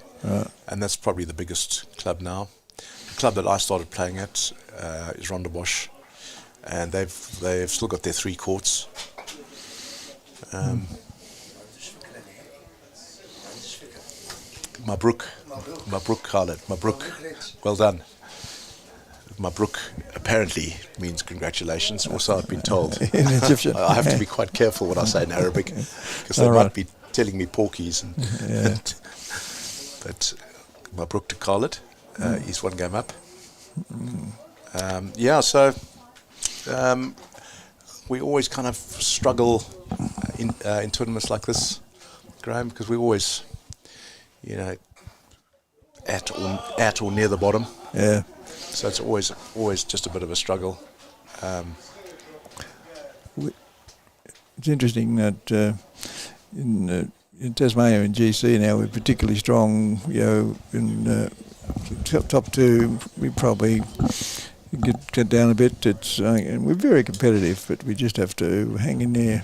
S6: and that's probably the biggest club now. The club that I started playing at is Rondebosch, and they've still got their 3 courts. Mabruk, Khaled, Mabruk, well done. Mabruk apparently means congratulations, also I've been told.
S4: In Egyptian.
S6: I have to be quite careful what I say in Arabic, because they might be telling me porkies. But Mabruk to Khaled, he's 1 game up. So we always kind of struggle in tournaments like this, Graham, because we always, at or near the bottom.
S4: Yeah.
S6: So it's always just a bit of a struggle.
S4: It's interesting that in Tasmania and GC now we're particularly strong. In top 2 we probably get down a bit. It's and we're very competitive, but we just have to hang in there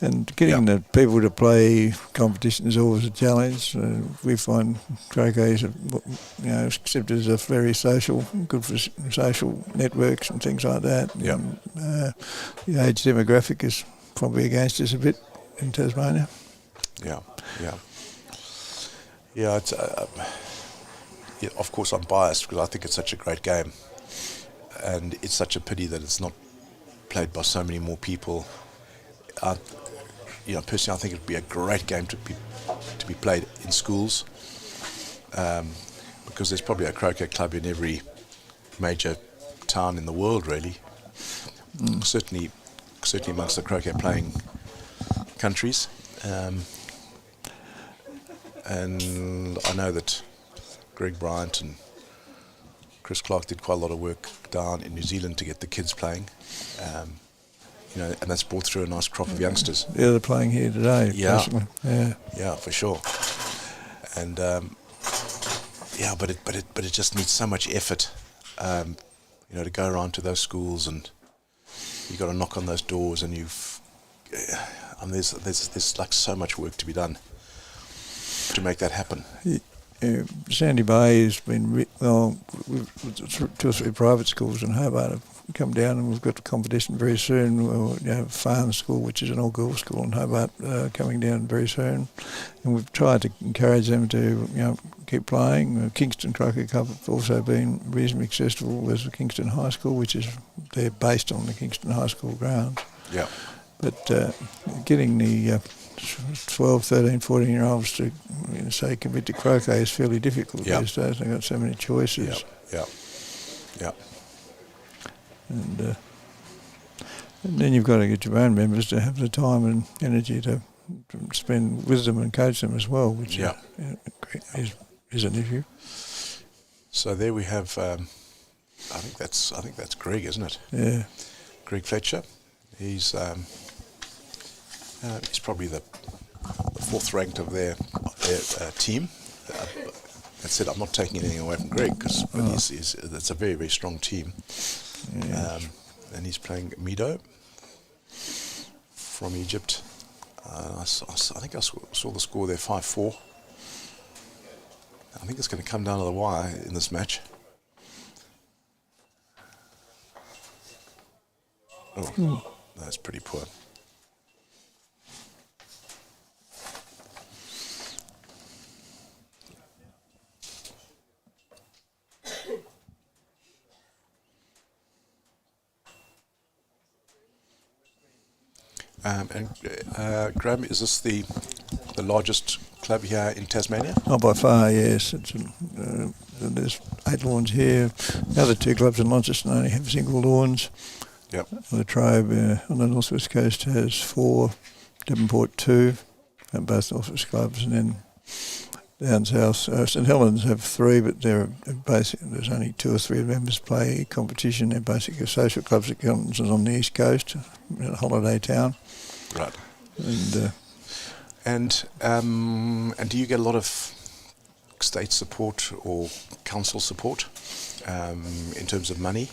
S4: and getting the people to play competition is always a challenge. We find croquet is, accepted as a very social, good for social networks and things like that.
S6: Yeah.
S4: The age demographic is probably against us a bit in Tasmania.
S6: Yeah. It's, of course, I'm biased because I think it's such a great game, and it's such a pity that it's not played by so many more people. Personally, I think it'd be a great game to be played in schools, because there's probably a croquet club in every major town in the world, really. Certainly amongst the croquet playing countries. And I know that Greg Bryant and Chris Clark did quite a lot of work down in New Zealand to get the kids playing. And that's brought through a nice crop of youngsters.
S4: Yeah, they're playing here today.
S6: Yeah,
S4: basically.
S6: yeah, for sure. And but it just needs so much effort, to go around to those schools, and you've got to knock on those doors, and there's like so much work to be done to make that happen.
S4: Sandy Bay has been with 2 or 3 private schools in Hobart have come down, and we've got a competition very soon. We'll have Farm School, which is an all-girls school in Hobart, coming down very soon, and we've tried to encourage them to keep playing. Kingston Croquet Club have also been reasonably successful as the Kingston High School, which is they're based on the Kingston High School grounds.
S6: Yeah.
S4: But getting the 12, 13, 14-year-olds to say commit to croquet is fairly difficult these days. They've got so many choices.
S6: Yeah.
S4: And then you've got to get your own members to have the time and energy to spend with them and coach them as well, which is an issue.
S6: So there we have. I think that's Greg, isn't it?
S4: Yeah.
S6: Greg Fletcher. He's probably the 4th ranked of their team. That said, I'm not taking anything away from Greg, but it's a very, very strong team. And he's playing Mido from Egypt. I think I saw the score there, 5-4. I think it's going to come down to the wire in this match. Oh, that's pretty poor. Graham, is this the largest club here in Tasmania?
S4: Not by far, yes. It's there's 8 lawns here. The other 2 clubs in Launceston only have single lawns.
S6: Yep.
S4: The Trove on the North West Coast has 4, Devonport 2, both North West clubs, and then down south. St Helens have 3, but they're basic. There's only 2 or 3 members play competition. They're basically social clubs that comes on the east coast, a holiday town.
S6: Right.
S4: And
S6: And do you get a lot of state support or council support in terms of money?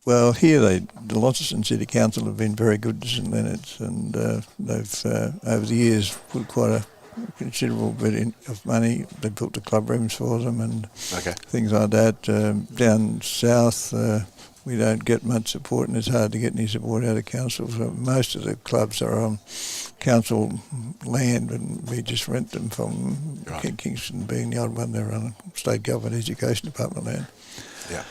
S4: well, here the Launceston City Council have been very good to St Leonards, and they've over the years put quite a considerable bit of money. They built the club rooms for them and things like that. Down south, we don't get much support, and it's hard to get any support out of council. So most of the clubs are on council land, and we just rent them from Kingston, being the odd one. They're on state government education department land.
S6: Yeah.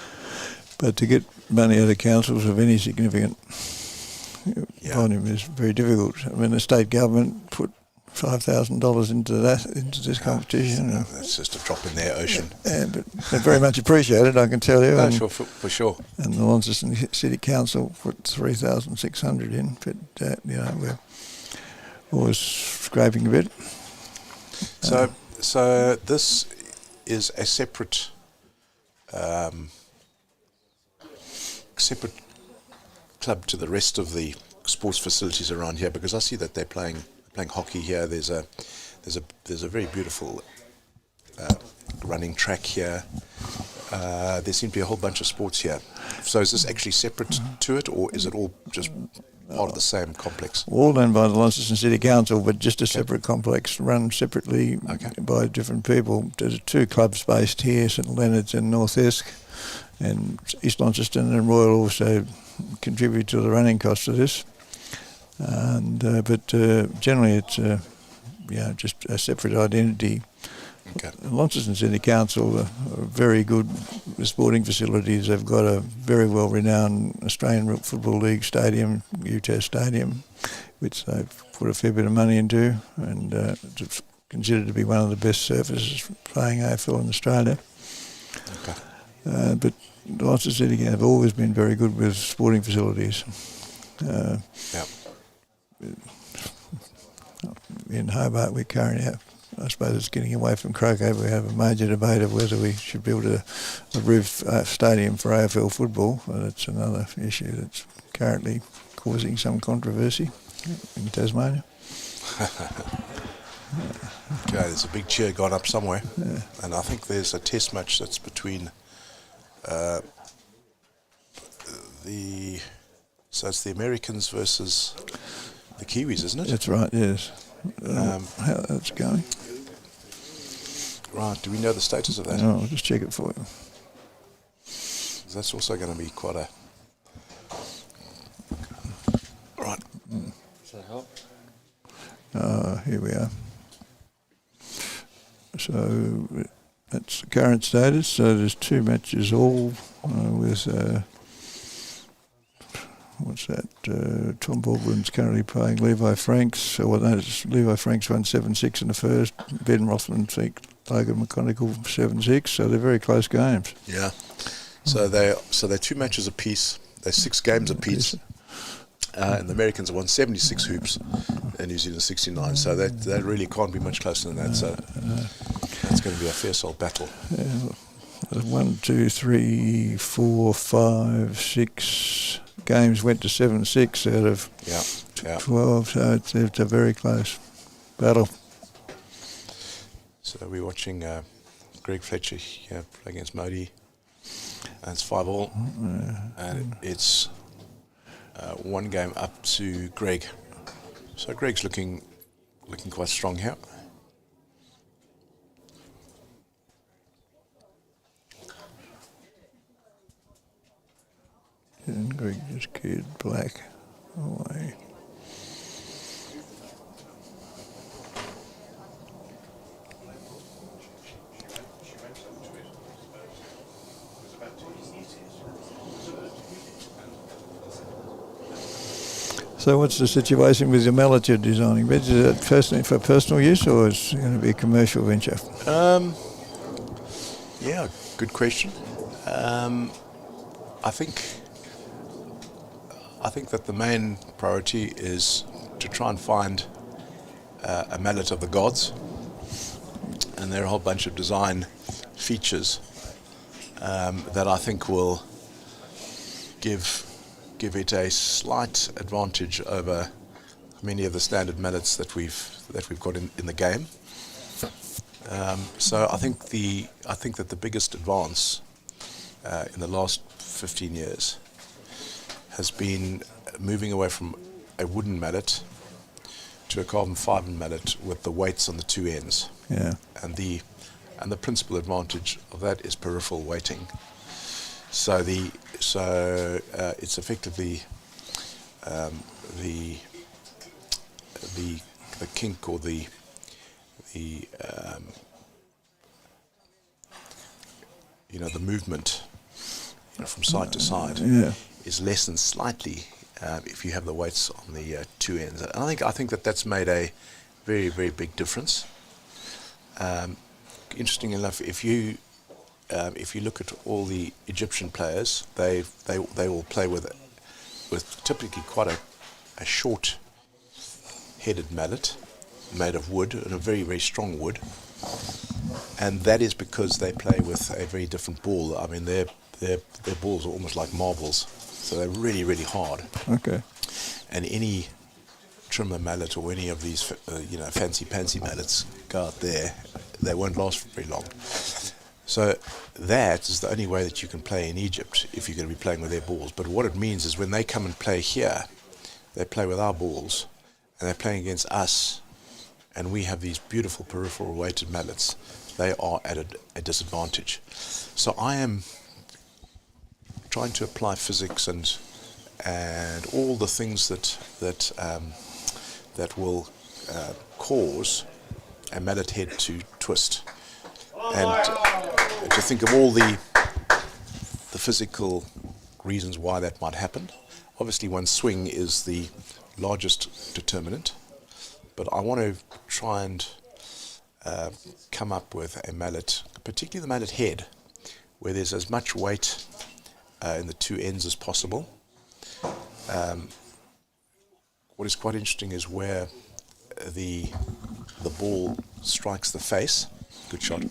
S4: But to get money out of councils of any significant volume is very difficult. I mean, the state government put $5,000 into this competition.
S6: No, that's just a drop in their ocean.
S4: But they're very much appreciated, I can tell you.
S6: No, for sure.
S4: And the Launceston City Council put $3,600 in, but we're always scraping a bit.
S6: So this is a separate club to the rest of the sports facilities around here, because I see that they're playing hockey here. There's a very beautiful running track here. There seem to be a whole bunch of sports here. So is this actually separate to it, or is it all just part of the same complex?
S4: All done by the Launceston City Council, but just a separate complex run separately by different people. There's 2 clubs based here, St Leonards and North Esk, and East Launceston and Royal also contribute to the running costs of this. And but generally it's just a separate identity. Launceston City Council are very good with sporting facilities. They've got a very well-renowned Australian Football League stadium, UTES Stadium, which they've put a fair bit of money into, and it's considered to be one of the best surfaces playing AFL in Australia. But Launceston City have always been very good with sporting facilities. In Hobart, we're currently out. I suppose it's getting away from Croquet. We have a major debate of whether we should build a roof stadium for AFL football. But it's another issue that's currently causing some controversy in Tasmania.
S6: There's a big cheer gone up somewhere, and I think there's a test match that's between so it's the Americans versus the Kiwis, isn't it?
S4: That's right, yes. How that's going?
S6: Right, do we know the status of that?
S4: No, I'll just check it for you.
S6: That's also going to be quite a... Right.
S1: Does that help?
S4: Here we are. So that's the current status. So there's 2 matches all with... what's that? Tom Baldwin's currently playing Levi Franks. So Levi Franks won 7-6 in the first. Ben Rothman beat Logan McConaughey 7-6. So they're very close games.
S6: Yeah. So they're 2 matches apiece. They're 6 games apiece. And the Americans won 76 hoops, and New Zealand 69. So that really can't be much closer than that. So that's going to be a fierce old battle.
S4: 1, 2, 3, 4, 5, 6 games went to 7-6 out of 12, so it's a very close battle.
S6: So we're watching Greg Fletcher here play against Modi, and it's 5-all, and it's 1 game up to Greg. So Greg's looking quite strong here.
S4: And Greg just kid black away. So what's the situation with the mallet you're designing? Is it for personal use, or is it going to be a commercial venture?
S6: Yeah, good question. I think that the main priority is to try and find a mallet of the gods, and there are a whole bunch of design features that I think will give it a slight advantage over many of the standard mallets that we've got in the game. So I think that the biggest advance in the last 15 years has been moving away from a wooden mallet to a carbon fibre mallet with the weights on the two ends.
S4: Yeah.
S6: And the principal advantage of that is peripheral weighting. So it's effectively the kink or the movement from side to side is lessened slightly if you have the weights on the two ends. And I think that's made a very, very big difference. Interesting enough, if you look at all the Egyptian players, they all play with typically quite a short headed mallet made of wood, and a very, very strong wood. And that is because they play with a very different ball. I mean, their balls are almost like marbles, so they're really, really hard.
S4: Okay.
S6: And any trimmer mallet or any of these, fancy pansy mallets go out there, they won't last very long. So that is the only way that you can play in Egypt if you're going to be playing with their balls. But what it means is when they come and play here, they play with our balls, and they're playing against us, and we have these beautiful peripheral weighted mallets. They are at a disadvantage. So I am trying to apply physics and all the things that will cause a mallet head to twist, and to think of all the physical reasons why that might happen. Obviously, one swing is the largest determinant, but I want to try and come up with a mallet, particularly the mallet head, where there's as much weight in the two ends as possible. What is quite interesting is where the ball strikes the face. Good shot.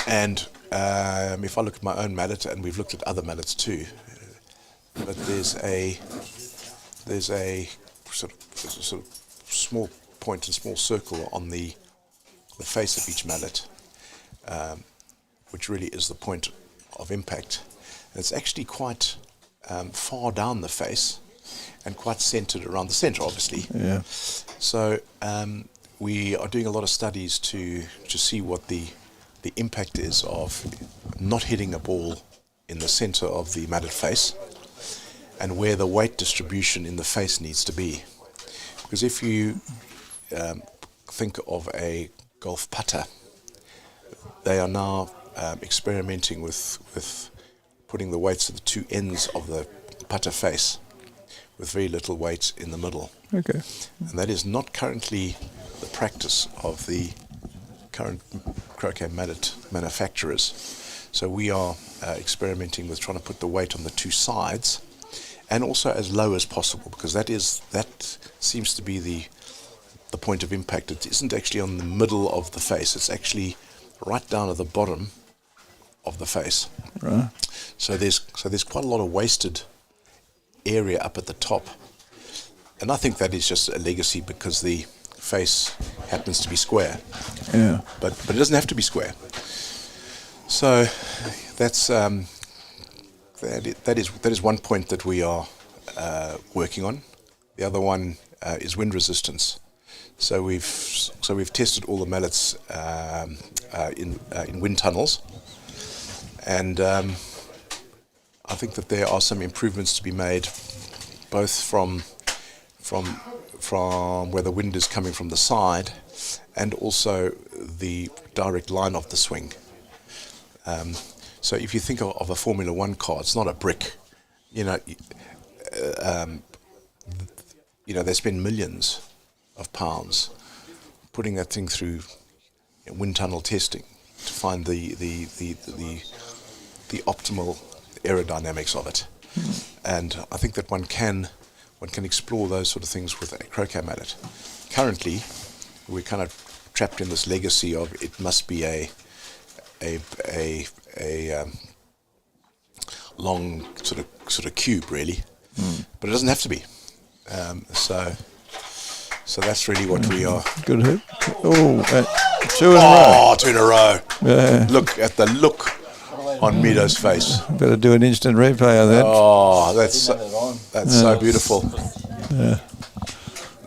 S6: And if I look at my own mallet, and we've looked at other mallets too, but there's a sort of small point and small circle on the face of each mallet, which really is the point of impact. And it's actually quite far down the face and quite centered around the center, obviously.
S4: Yeah.
S6: So we are doing a lot of studies to see what the impact is of not hitting a ball in the center of the mallet face, and where the weight distribution in the face needs to be. Because if you think of a golf putter, they are now experimenting with putting the weights at the two ends of the putter face with very little weight in the middle.
S4: Okay.
S6: And that is not currently the practice of the current croquet mallet manufacturers. So we are experimenting with trying to put the weight on the two sides, and also as low as possible, because that seems to be the point of impact. It isn't actually on the middle of the face, it's actually right down at the bottom of the face.
S4: Right.
S6: So there's quite a lot of wasted area up at the top, and I think that is just a legacy because the face happens to be square.
S4: Yeah.
S6: But it doesn't have to be square. So that's that is one point that we are working on. The other one is wind resistance. So we've tested all the mallets in wind tunnels, and I think that there are some improvements to be made, both from where the wind is coming from the side, and also the direct line of the swing. So if you think of a Formula One car, it's not a brick. They spend millions of pounds putting that thing through wind tunnel testing to find the optimal aerodynamics of it. And I think that one can explore those sort of things with a croquet mallet. Currently, we're kind of trapped in this legacy of it must be a long sort of cube, really, but it doesn't have to be. So that's really what we are.
S4: Good hoop. Oh, 2 in a row.
S6: Oh, 2 in a row.
S4: Yeah.
S6: Look at the look on Mido's face.
S4: Better do an instant replay of that.
S6: Oh, that's so beautiful.
S4: Yeah.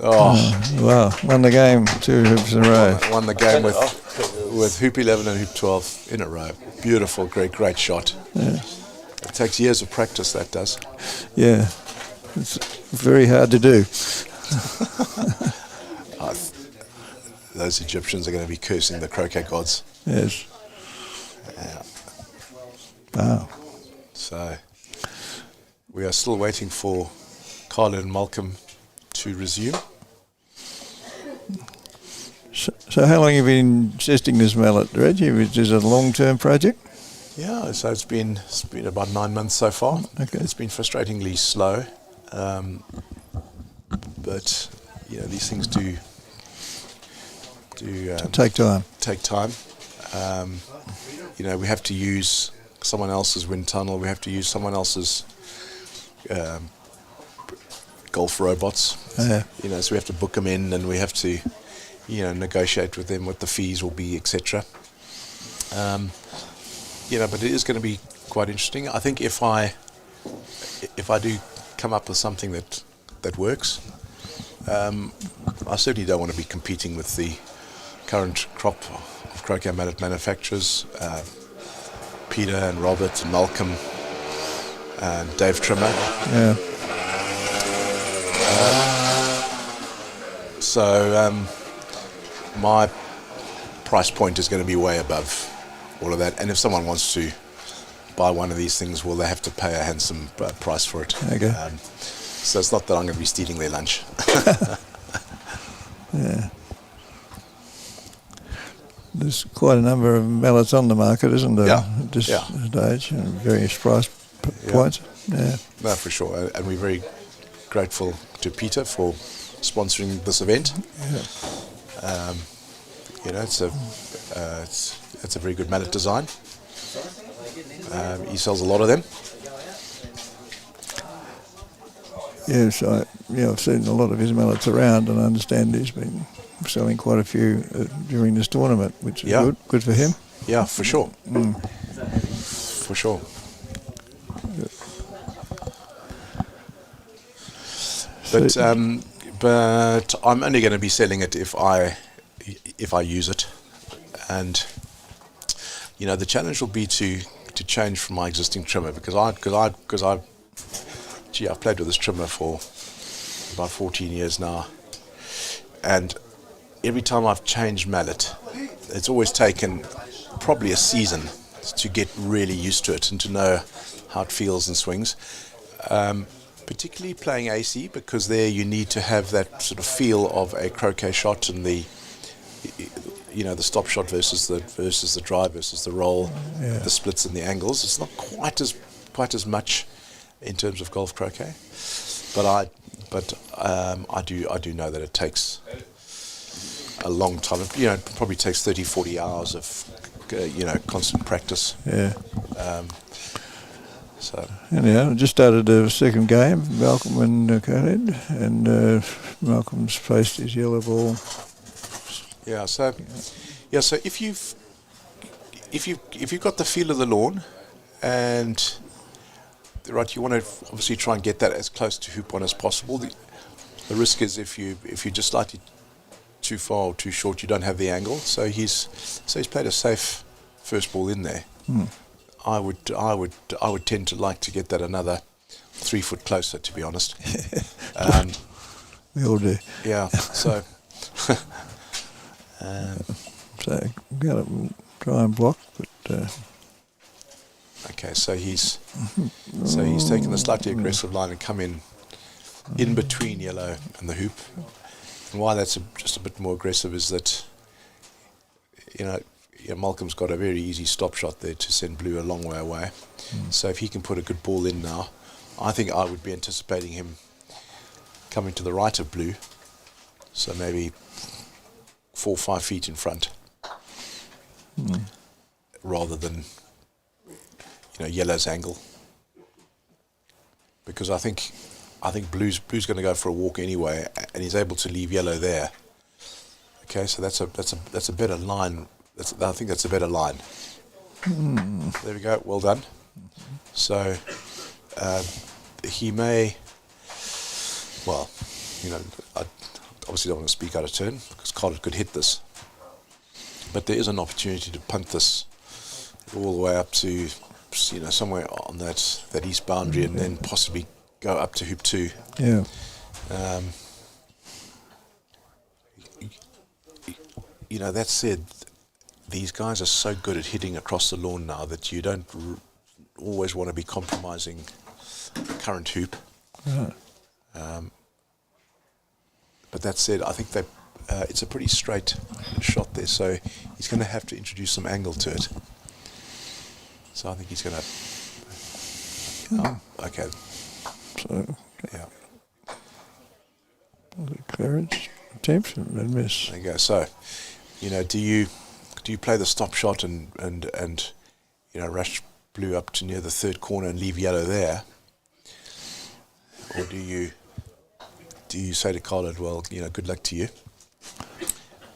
S6: Oh,
S4: Wow, won the game 2 hoops in a row.
S6: won the game with hoop 11 and hoop 12 in a row. Beautiful, great shot.
S4: Yeah.
S6: It takes years of practice, that does.
S4: Yeah, it's very hard to do.
S6: Those Egyptians are going to be cursing the croquet gods.
S4: Yes.
S6: Yeah.
S4: Wow.
S6: So we are still waiting for Carla and Malcolm to resume.
S4: So how long have you been testing this mallet, Reggie? Is it a long-term project?
S6: Yeah, so it's been about 9 months so far.
S4: Okay.
S6: It's been frustratingly slow, but these things do
S4: Take time.
S6: take time. We have to use someone else's wind tunnel. We have to use someone else's golf robots.
S4: Yeah.
S6: So we have to book them in, and we have to, negotiate with them what the fees will be, etc. But it is going to be quite interesting. I think if I do come up with something that works, I certainly don't want to be competing with the current crop of croquet mallet manufacturers, Peter and Robert and Malcolm and Dave Trimmer.
S4: Yeah.
S6: So my price point is going to be way above all of that. And if someone wants to buy one of these things, well, they have to pay a handsome price for it.
S4: Okay.
S6: So it's not that I'm going to be stealing their lunch.
S4: Yeah. There's quite a number of mallets on the market, isn't there?
S6: Yeah.
S4: At this
S6: Yeah.
S4: stage, and various price points. Yeah.
S6: No, for sure. And we're very grateful to Peter for sponsoring this event.
S4: Yeah.
S6: It's a very good mallet design. He sells a lot of them.
S4: Yes, I've seen a lot of his mallets around, and I understand he's been selling quite a few during this tournament, which is good for him.
S6: Yeah, for sure. For sure. But I'm only going to be selling it if I use it, and the challenge will be to change from my existing trimmer because I've played with this trimmer for about 14 years now, and every time I've changed mallet, it's always taken probably a season to get really used to it and to know how it feels and swings. Particularly playing AC, because there you need to have that sort of feel of a croquet shot and the stop shot versus the drive versus the roll, the splits and the angles. It's not quite as much in terms of golf croquet, but I do know that it takes a long time. It probably takes 30-40 hours of constant practice.
S4: Yeah.
S6: So.
S4: Anyhow, I just started the second game, Malcolm and Khaled, and Malcolm's placed his yellow ball.
S6: Yeah. So if you've got the feel of the lawn, and you want to obviously try and get that as close to hoop one as possible. The risk is if you're just slightly too far or too short, you don't have the angle. So he's played a safe first ball in there. I would tend to like to get that another 3 foot closer, to be honest.
S4: We all do.
S6: Yeah. So.
S4: So we've got to try and block, but.
S6: Okay, so he's taken the slightly aggressive line and come in between yellow and the hoop. And why that's just a bit more aggressive is that Malcolm's got a very easy stop shot there to send blue a long way away. So if he can put a good ball in now, I think I would be anticipating him coming to the right of blue. So maybe 4 or 5 feet in front, rather than yellow's angle. Because I think blue's going to go for a walk anyway, and he's able to leave yellow there. Okay, so that's a better line. I think that's a better line. There we go. Well done. So he may. Well, I obviously don't want to speak out of turn because Carter could hit this, but there is an opportunity to punt this all the way up to somewhere on that east boundary, and then possibly go up to hoop 2.
S4: Yeah.
S6: That said, these guys are so good at hitting across the lawn now that you don't always want to be compromising the current hoop.
S4: Right.
S6: But that said, I think that it's a pretty straight shot there, so he's going to have to introduce some angle to it. So I think he's going to. Okay.
S4: So,
S6: Yeah.
S4: clearance, attempt, and miss.
S6: There you go. So, do you play the stop shot and rush blue up to near the third corner and leave yellow there, or do you say to Collard, well, good luck to you,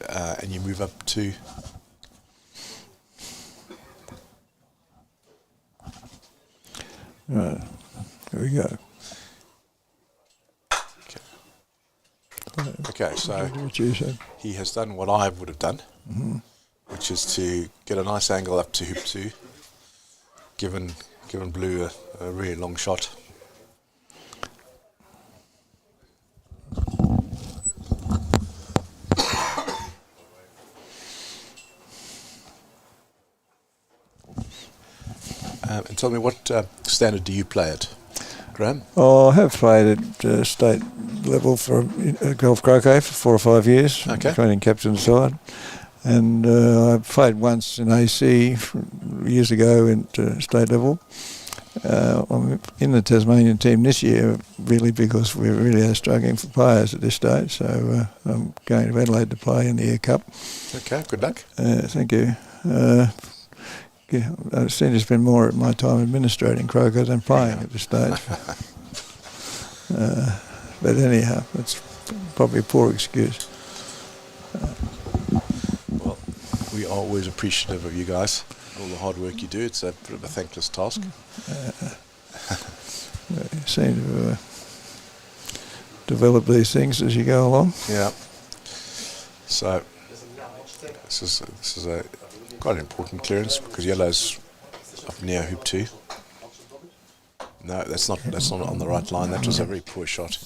S6: and you move up to.
S4: Right, here we go.
S6: Okay, so
S4: What you said.
S6: he has done what I would have done, which is to get a nice angle up to hoop 2, given blue a really long shot. And tell me, what standard do you play at, Graham?
S4: Oh, I have played at state level for golf croquet for 4 or 5 years,
S6: Okay.
S4: training captain side. And I played once in AC years ago at state level. I'm in the Tasmanian team this year, really, because we really are struggling for players at this stage. So I'm going to Adelaide to play in the Air Cup.
S6: Okay, good luck.
S4: Thank you. I seem to spend more of my time administrating croquet than playing at this stage. But anyhow, that's probably a poor excuse.
S6: Well, we are always appreciative of you guys, all the hard work you do. It's a bit of a thankless task.
S4: You seem to develop these things as you go along.
S6: Yeah. So this is a quite an important clearance because yellow's up near hoop 2. No, that's not on the right line. That was a very poor shot.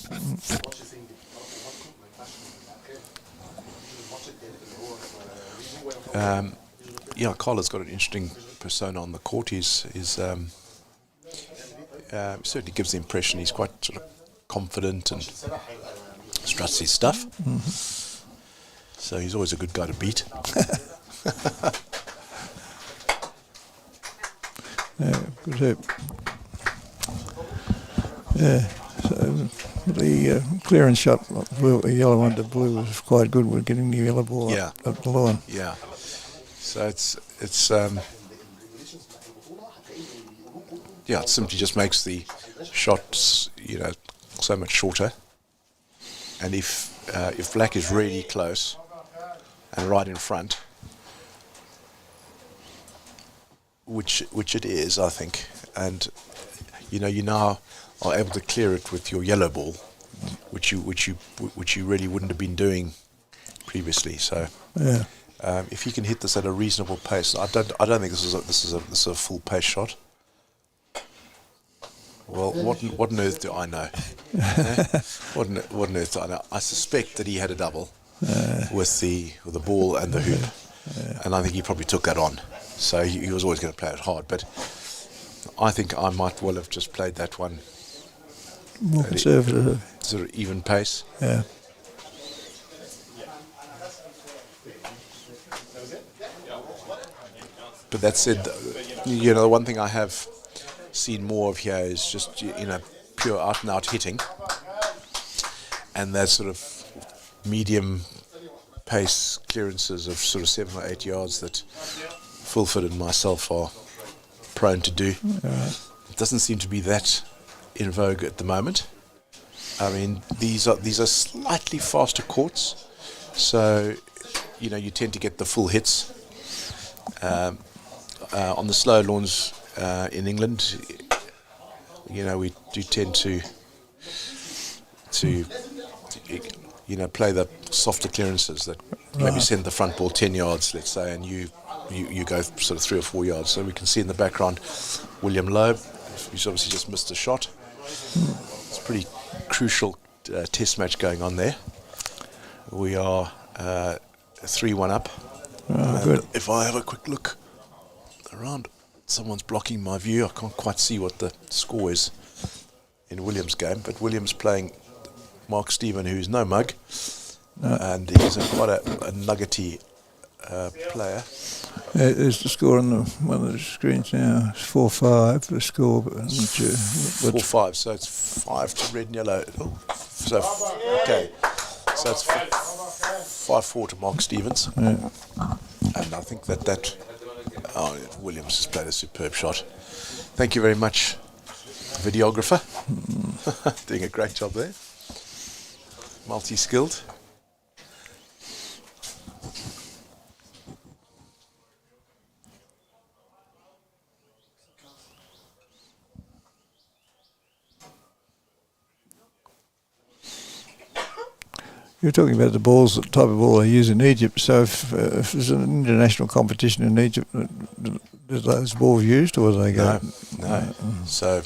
S6: Carla's got an interesting persona on the court. He's certainly gives the impression he's quite sort of confident and struts his stuff. So he's always a good guy to beat.
S4: Yeah, good hoop. Yeah, so the clearance shot, the yellow one to blue, was quite good with getting the yellow ball up the line.
S6: Yeah. So it simply just makes the shots, so much shorter. And if black is really close and right in front, which it is, I think, and you now are able to clear it with your yellow ball, which you really wouldn't have been doing previously. So
S4: Yeah.
S6: if you can hit this at a reasonable pace, I don't think this is a full pace shot. Well, what on earth do I know? What on earth do I know? I suspect that he had a double with the ball and the hoop, and I think he probably took that on. So he was always going to play it hard, but I think I might well have just played that one
S4: More conservative.
S6: sort of even pace.
S4: Yeah.
S6: But that said, the one thing I have seen more of here is just pure out and out hitting, and that sort of medium pace clearances of sort of 7 or 8 yards that Fulford and myself are prone to do. It doesn't seem to be that in vogue at the moment. I mean, these are slightly faster courts, so you know you tend to get the full hits. On the slow lawns in England, you know, we do tend to you know, play the softer clearances that maybe send the front ball 10 yards, let's say, and you go sort of 3 or 4 yards. So we can see in the background William Loeb, who's obviously just missed a shot. It's a pretty crucial test match going on there. We are 3-1 up.
S4: Good.
S6: If I have a quick look around, someone's blocking my view. I can't quite see what the score is in Williams' game, but Williams playing Mark Stephen, who's no mug, and he's quite a nuggety player.
S4: There's the score on one of the screens now. It's 4-5, the score. But
S6: 4-5, so it's 5 to red and yellow. So, okay. So it's 5-4 to Mark Stevens.
S4: Yeah.
S6: And I think that Williams has played a superb shot. Thank you very much, videographer. Doing a great job there. Multi-skilled.
S4: You're talking about the balls, the type of ball they use in Egypt. So if there's an international competition in Egypt, are those balls used, or do they go?
S6: No. So,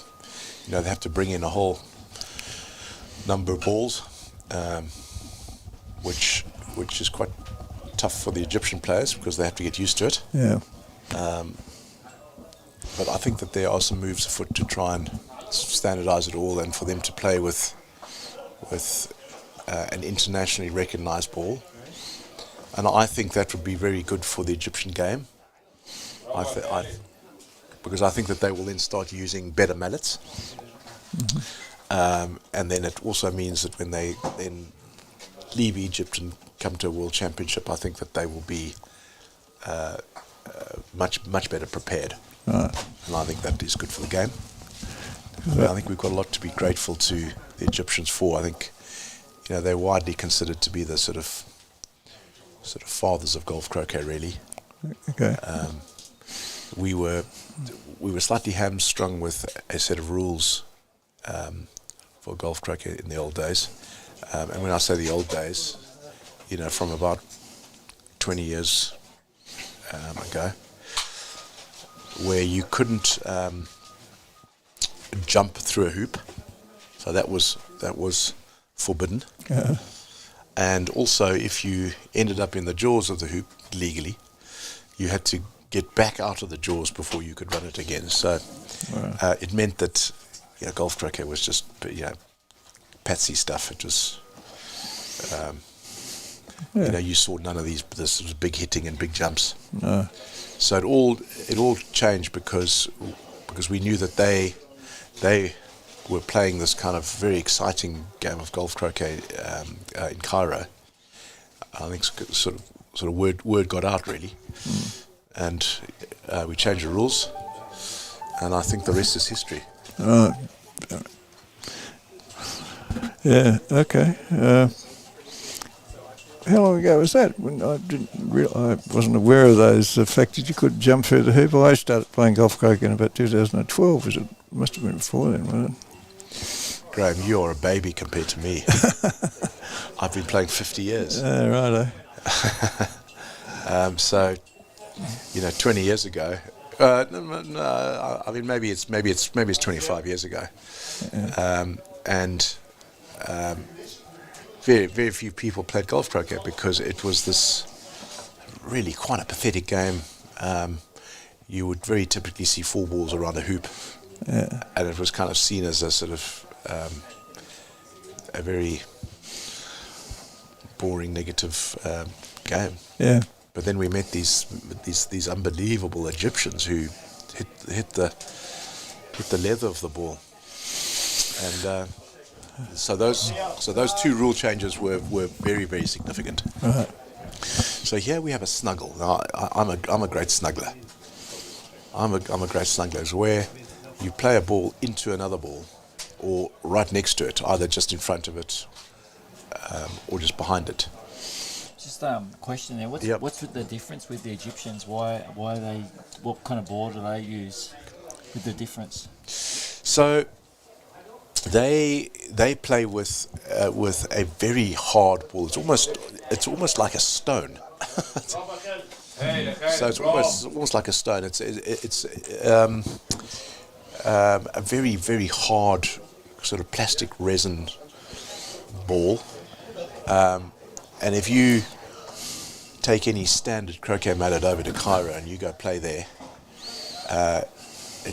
S6: you know, they have to bring in a whole number of balls, which is quite tough for the Egyptian players because they have to get used to it.
S4: Yeah.
S6: But I think that there are some moves afoot to try and standardise it all, and for them to play with an internationally recognised ball. And I think that would be very good for the Egyptian game. Because I think that they will then start using better mallets. And then it also means that when they then leave Egypt and come to a World Championship, I think that they will be much better prepared.
S4: Right.
S6: And I think that is good for the game. I think we've got a lot to be grateful to the Egyptians for. I think, you know, they're widely considered to be the sort of fathers of golf croquet, really.
S4: Okay.
S6: We were slightly hamstrung with a set of rules for golf croquet in the old days. And when I say the old days, you know, from about 20 years ago, where you couldn't jump through a hoop, so that was forbidden. And also, if you ended up in the jaws of the hoop legally, you had to get back out of the jaws before you could run it again. So it meant that, you know, golf croquet was just, you know, patsy stuff. It was, you know, you saw none of this sort of big hitting and big jumps.
S4: No.
S6: So it all changed because we knew that they were playing this kind of very exciting game of golf croquet in Cairo. I think sort of word got out, really, and we changed the rules, and I think the rest is history.
S4: Yeah. Okay. How long ago was that? When I wasn't aware of those. The fact that you could jump through the hoop. I started playing golf croquet in about 2012. Must have been before then, wasn't it?
S6: Graham, you're a baby compared to me. I've been playing 50 years.
S4: Righto.
S6: So, you know, 20 years ago. No, I mean, maybe it's 25 years ago. Very, very few people played golf croquet because it was this really quite a pathetic game. You would very typically see 4 balls around a hoop, and it was kind of seen as a sort of a very boring, negative game. Yeah. But then we met these unbelievable Egyptians who hit the leather of the ball, and. So those 2 rule changes were very, very significant. So here we have a snuggle. Now, I'm a great snuggler. I'm a great snuggler. It's where you play a ball into another ball, or right next to it, either just in front of it, or just behind it.
S1: Just question there. What's
S6: Yep.
S1: what's the difference with the Egyptians? Why they? What kind of ball do they use? With the difference.
S6: So they play with a very hard ball. It's almost like a stone. So it's almost like a stone. It's a very, very hard sort of plastic resin ball. And if you take any standard croquet mallet over to Cairo and you go play there,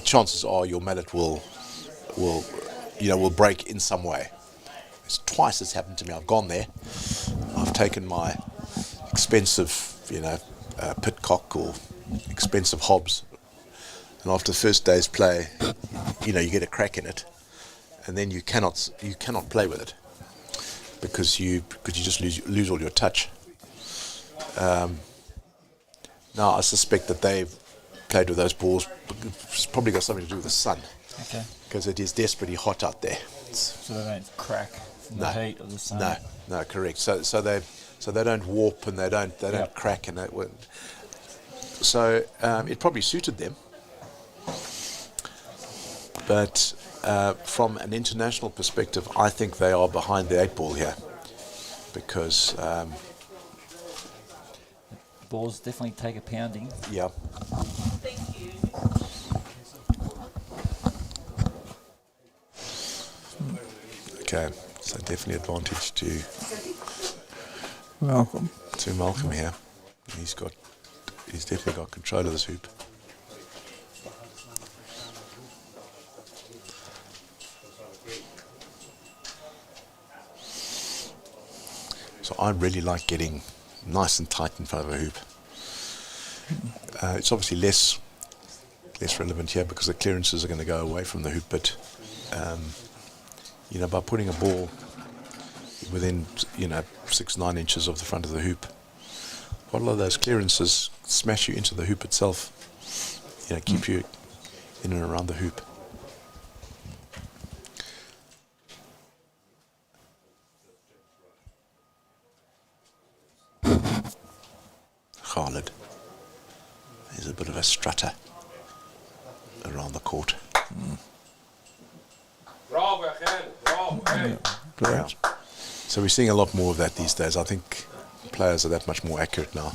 S6: chances are your mallet will break in some way. It's twice it's happened to me. I've gone there. I've taken my expensive, pitcock or expensive hobs, and after the first day's play, you get a crack in it, and then you cannot play with it because you just lose all your touch. Now I suspect that they've played with those balls. It's probably got something to do with the sun.
S1: Okay.
S6: Because it is desperately hot out there.
S1: So they don't crack from the heat of the sun.
S6: No, correct. So they don't warp and they don't
S1: Yep.
S6: crack and that. So it probably suited them. But from an international perspective, I think they are behind the 8 ball here, because
S1: Balls definitely take a pounding.
S6: yeah. Okay, so definitely advantage to
S4: Malcolm.
S6: Malcolm here. He's definitely got control of this hoop. So I really like getting nice and tight in front of a hoop. It's obviously less relevant here because the clearances are going to go away from the hoop, but by putting a ball within 6-9 inches of the front of the hoop, quite a lot of those clearances smash you into the hoop itself, keep you in and around the hoop. Khalid is a bit of a strutter around the court.
S7: Bravo, Khalid. Bravo. Hey.
S6: Yeah. So we're seeing a lot more of that these days. I think players are that much more accurate now.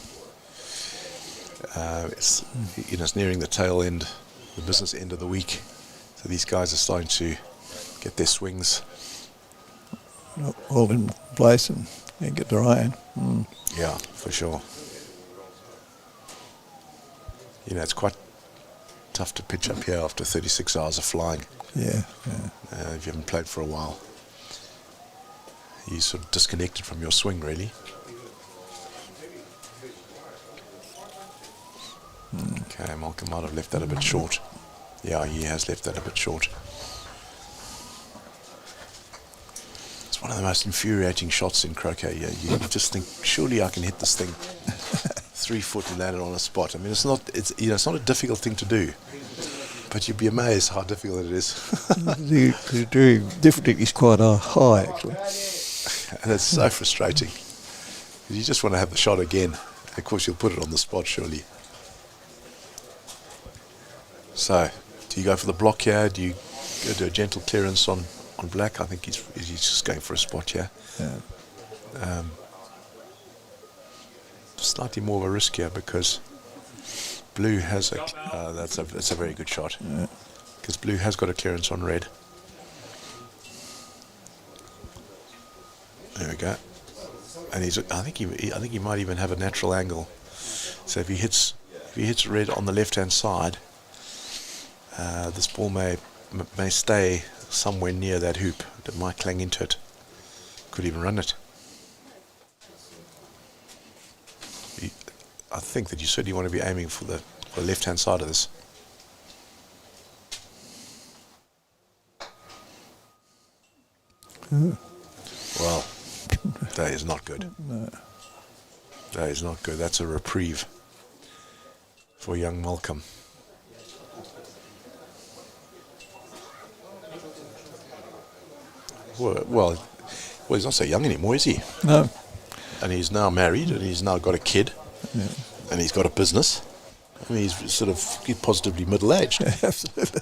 S6: It's nearing the tail end, the business end of the week. So these guys are starting to get their swings.
S4: All in place and get their iron.
S6: Yeah, for sure. It's quite tough to pitch up here after 36 hours of flying.
S4: Yeah.
S6: If you haven't played for a while. You're sort of disconnected from your swing, really. Okay, Malcolm might have left that a bit short. Yeah, he has left that a bit short. It's one of the most infuriating shots in croquet. Yeah, you just think, surely I can hit this thing 3 foot and land it on a spot. I mean, it's not a difficult thing to do, but you'd be amazed how difficult it is.
S4: The difficulty is quite high, actually.
S6: And it's so frustrating. You just want to have the shot again. Of course, you'll put it on the spot, surely. So, do you go for the block here? Do you go do a gentle clearance on black? I think he's just going for a spot here.
S4: Yeah.
S6: Slightly more of a risk here because blue has that's a very good shot. Because blue has got a clearance on red. There we go. And I think he might even have a natural angle. So if he hits red on the left-hand side, this ball may stay somewhere near that hoop. It might clang into it. Could even run it. I think that you certainly want to be aiming for the left-hand side of this. Well, that is not good.
S4: No.
S6: That is not good. That's a reprieve for young Malcolm. Well, he's not so young anymore, is he?
S4: No.
S6: And he's now married, and he's now got a kid, and he's got a business. I mean, he's positively middle-aged.
S4: Absolutely.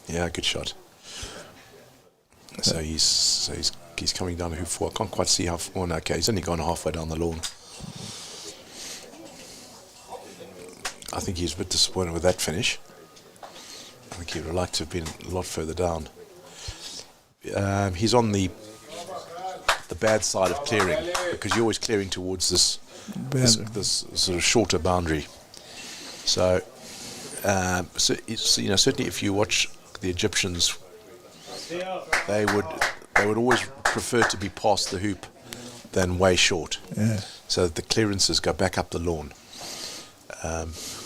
S6: Yeah, good shot. So he's coming down to hoop 4. I can't quite see how far. No, okay, he's only gone halfway down the lawn. I think he's a bit disappointed with that finish. I think he would have liked to have been a lot further down. He's on the bad side of clearing, because you're always clearing towards this sort of shorter boundary. So, certainly if you watch the Egyptians, they would always prefer to be past the hoop than way short.
S4: Yeah.
S6: So that the clearances go back up the lawn.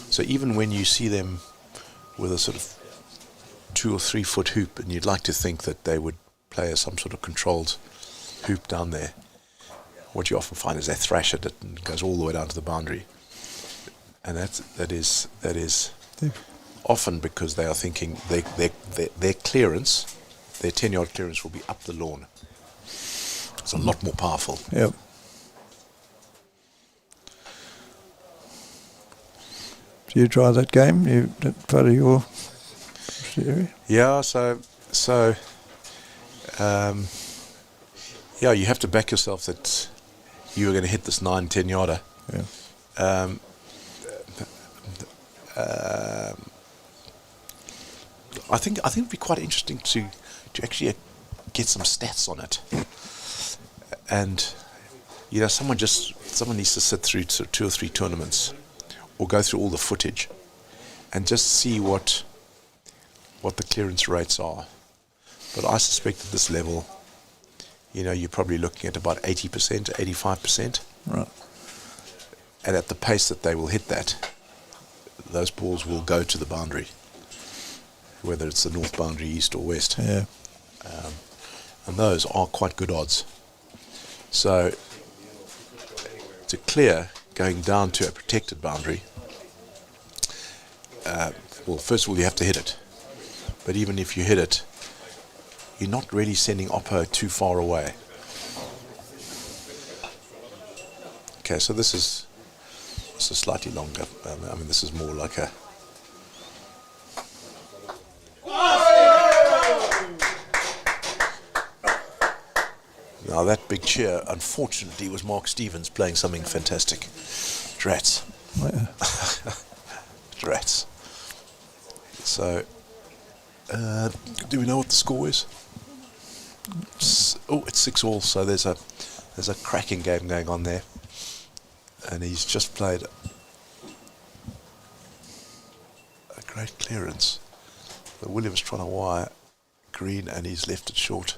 S6: So even when you see them with a sort of 2 or 3 foot hoop, and you'd like to think that they would play some sort of controlled hoop down there, what you often find is they thrash at it and it goes all the way down to the boundary. And that is often because they are thinking their clearance, their 10-yard clearance will be up the lawn. It's a lot more powerful.
S4: Yep. Do you try that game? That part of your theory?
S6: Yeah, so you have to back yourself that you are going to hit this 9-10 yarder.
S4: Yeah.
S6: I think it'd be quite interesting to actually get some stats on it. And someone needs to sit through 2 or 3 tournaments, or go through all the footage, and just see what the clearance rates are. But I suspect at this level, you're probably looking at about 80%, 85%.
S4: Right.
S6: And at the pace that they will hit that, those balls will go to the boundary, whether it's the north boundary, east or west.
S4: Yeah.
S6: And those are quite good odds. So to clear going down to a protected boundary, well, first of all, you have to hit it. But even if you hit it, you're not really sending Oppo too far away. Okay, so this is slightly longer. This is more like a... Now that big cheer, unfortunately, was Mark Stevens playing something fantastic. Drats.
S4: Yeah.
S6: Drats. So, do we know what the score is? It's 6-all, so there's a cracking game going on there. And he's just played a great clearance. But William's trying to wire green, and he's left it short.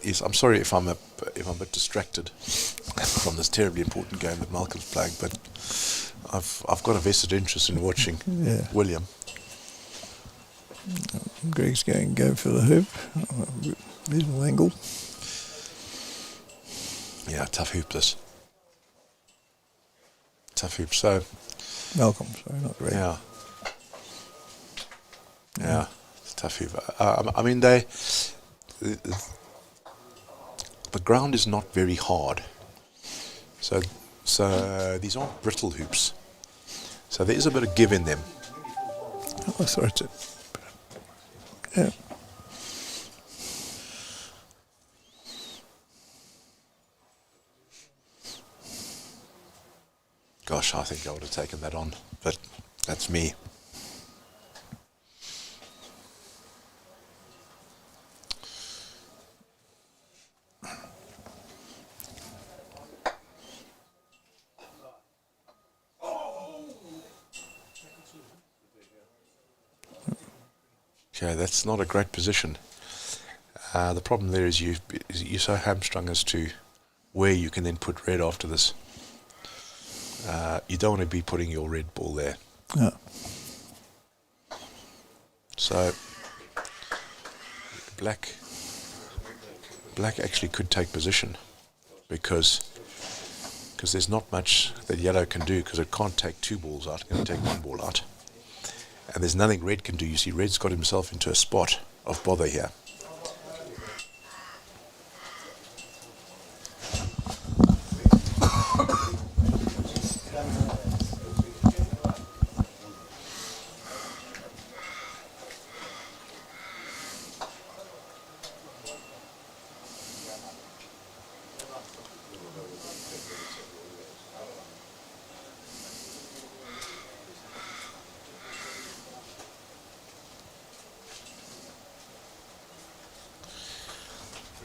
S6: Yes, I'm sorry if I'm a bit distracted from this terribly important game that Malcolm's playing, but I've got a vested interest in watching William.
S4: Greg's going to go for the hoop. Reasonable angle.
S6: Yeah, tough hoop this. Tough hoop. So
S4: Malcolm, sorry, not Greg.
S6: Yeah, it's a tough hoop. The ground is not very hard. So these aren't brittle hoops. So there is a bit of give in them.
S4: Oh, sorry. Yeah.
S6: Gosh, I think I would have taken that on, but that's me. Okay, that's not a great position. The problem there is you're so hamstrung as to where you can then put red after this. You don't want to be putting your red ball there.
S4: No.
S6: So black actually could take position because there's not much that yellow can do because it can't take 2 balls out, it can take 1 ball out. And there's nothing red can do. You see, red's got himself into a spot of bother here.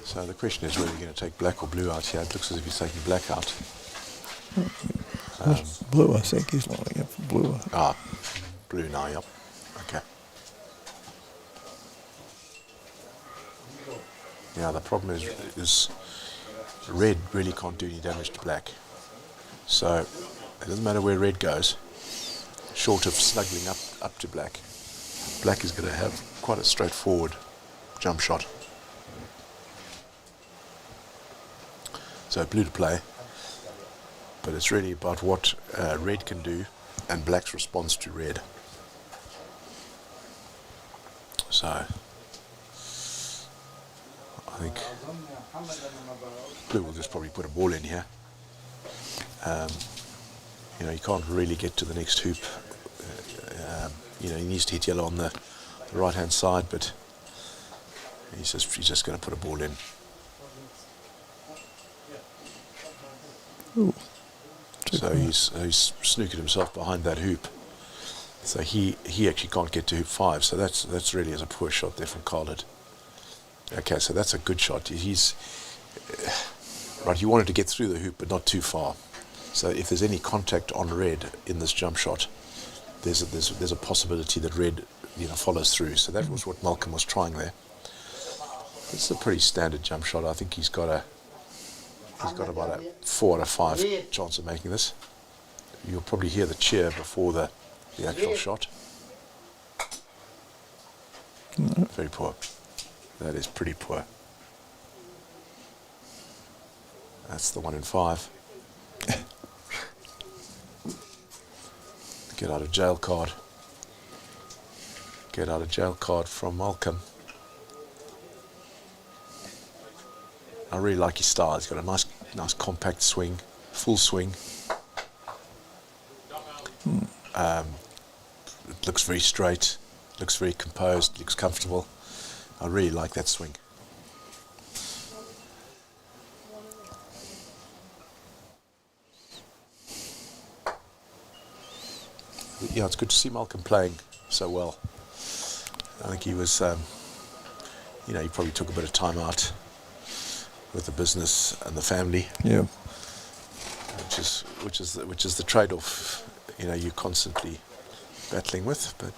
S6: So the question is whether you're going to take black or blue out here. It looks as if he's taking black out.
S4: Blue, I think he's lining up for blue.
S6: Blue now, yep. Okay. Yeah, the problem is red really can't do any damage to black. So it doesn't matter where red goes, short of snuggling up to black. Black is going to have quite a straightforward jump shot. So blue to play, but it's really about what red can do and black's response to red. So I think blue will just probably put a ball in here. You know, you can't really get to the next hoop. You know, he needs to hit yellow on the right hand side, but he's just going to put a ball in.
S4: Ooh.
S6: So he's snookered himself behind that hoop. So he actually can't get to hoop 5. So that's really as a poor shot there from Khalid. Okay, so that's a good shot. He's right. He wanted to get through the hoop, but not too far. So if there's any contact on red in this jump shot, there's a possibility that red, you know, follows through. So that was what Malcolm was trying there. It's a pretty standard jump shot. I think he's got about a 4 out of 5 chance of making this. You'll probably hear the cheer before the actual shot. Very poor. That is pretty poor. That's the 1 in 5. Get out of jail card. Get out of jail card from Malcolm. I really like his style. He's got a nice compact swing, full swing. It looks very straight, looks very composed, looks comfortable. I really like that swing. Yeah, it's good to see Malcolm playing so well. I think he was, you know, he probably took a bit of time out with the business and the family.
S4: Yeah.
S6: Which is the trade-off, you know, you're constantly battling with. But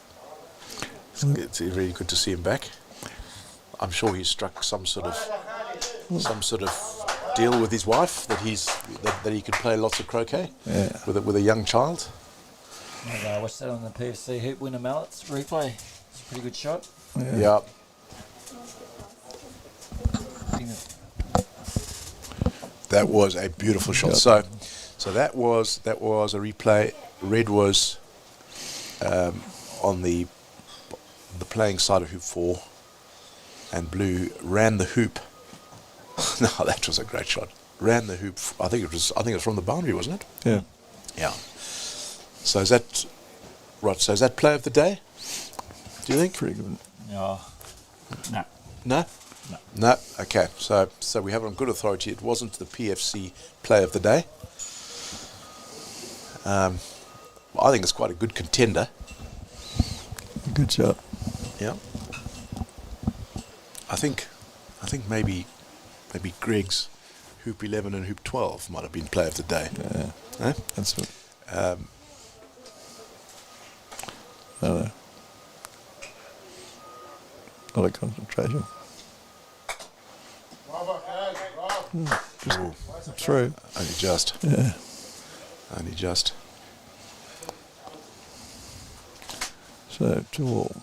S6: it's really good to see him back. I'm sure he struck some sort of deal with his wife that he could play lots of croquet with a young child.
S1: I watched that on the PFC Hoop Winner Mallets replay. It's a pretty good shot.
S6: Yeah. That was a beautiful shot.
S4: Yep.
S6: So that was a replay. Red was on the playing side of hoop 4, and blue ran the hoop. No, that was a great shot. Ran the hoop. I think it was from the boundary, wasn't it?
S4: Yeah.
S6: Yeah. So is that right? So is that play of the day? Do you think?
S4: Pretty good.
S1: No. No.
S6: No.
S1: No.
S6: No. Okay. So we have it on good authority. It wasn't the PFC play of the day. I think it's quite a good contender.
S4: Good shot.
S6: Yeah. I think maybe Greg's hoop 11 and hoop 12 might have been play of the day.
S4: Yeah.
S6: Eh?
S4: That's what. No. Not a concentration. Just through.
S6: Only just.
S4: Yeah.
S6: Only just.
S4: So 2 all.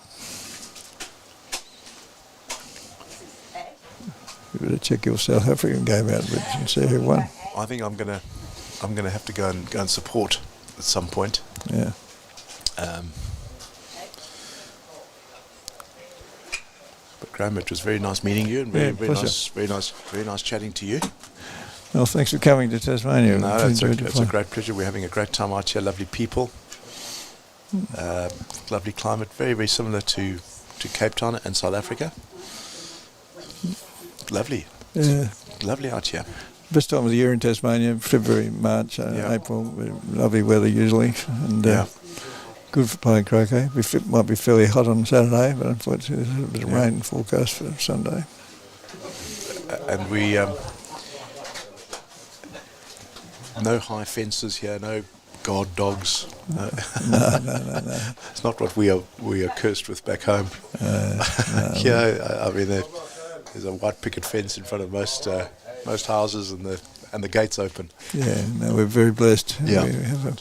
S4: better check your South African game out and see who won.
S6: I think I'm gonna have to go and support at some point.
S4: Yeah.
S6: But Graham, it was very nice meeting you, and very nice chatting to you.
S4: Well, thanks for coming to Tasmania.
S6: No, it's a great pleasure. We're having a great time out here. Lovely people, lovely climate. Very, very similar to Cape Town and South Africa. Lovely.
S4: Yeah.
S6: Lovely out here.
S4: Best time of the year in Tasmania, February, March, April. Lovely weather usually, and good for playing croquet. Might be fairly hot on Saturday, but unfortunately there's a bit of rain forecast for Sunday.
S6: And we no high fences here, no guard dogs. No. It's not what we are cursed with back home. I mean, there's a white picket fence in front of most houses, and the gates open.
S4: Yeah, no, we're very blessed.
S6: Yeah,
S4: we have a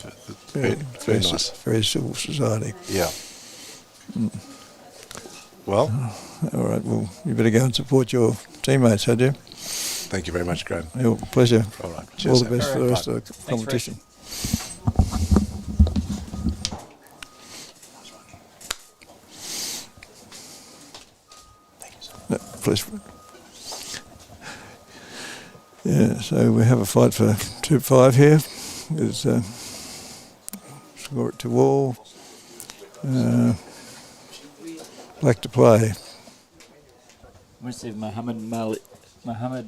S6: very nice,
S4: very civil society.
S6: Yeah. Well,
S4: all right. Well, you better go and support your teammates, had you?
S6: Thank you very much, Graham.
S4: Your pleasure.
S6: All right.
S4: All
S6: Cheers,
S4: the best for the rest of the
S1: Thanks,
S4: competition. No, please. Yeah, so we have a fight for 2-5 here. There's score it to all. Black to play.
S1: Let's see if Mohamed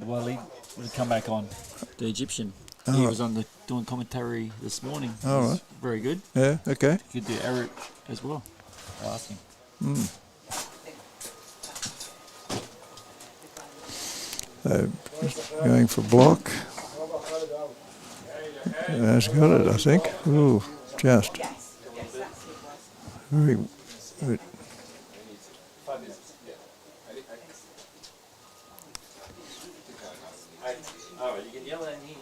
S1: Walid would come back on, the Egyptian.
S4: Oh,
S1: he
S4: right.
S1: was on doing commentary this morning.
S4: Oh,
S1: He was
S4: right.
S1: very good.
S4: Yeah, okay.
S1: He could do Arabic as well. I'll ask him.
S4: So going for block. Has got it, I think. Ooh, just. Very good.
S1: Oh, you can yell at me.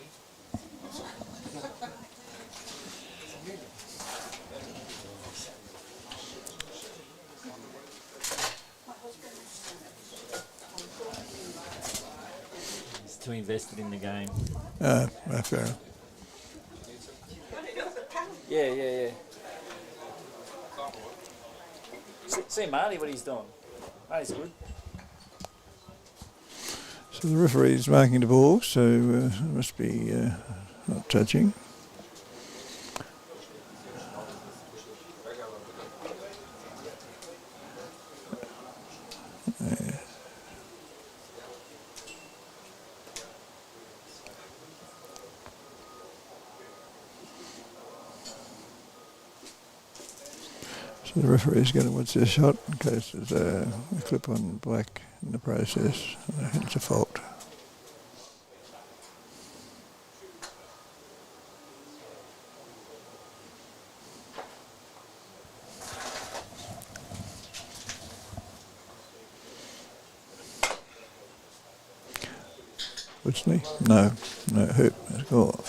S1: He's too invested in the game.
S4: Fair enough.
S1: Yeah. See Marty what he's doing. Marty's good.
S4: So the referee's marking the ball, so it must be not touching. So the referee's going to watch their shot in case there's a clip on black in the process. It's a fault. Whitney? No, hoop. Let's go.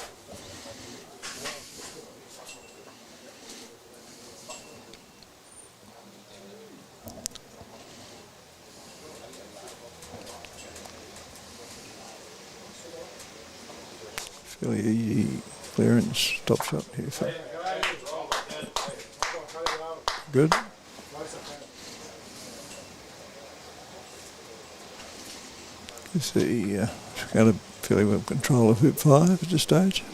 S4: Fairly easy clearance, top shot here. Good. You see, got a fairly well control of hoop 5 at this stage.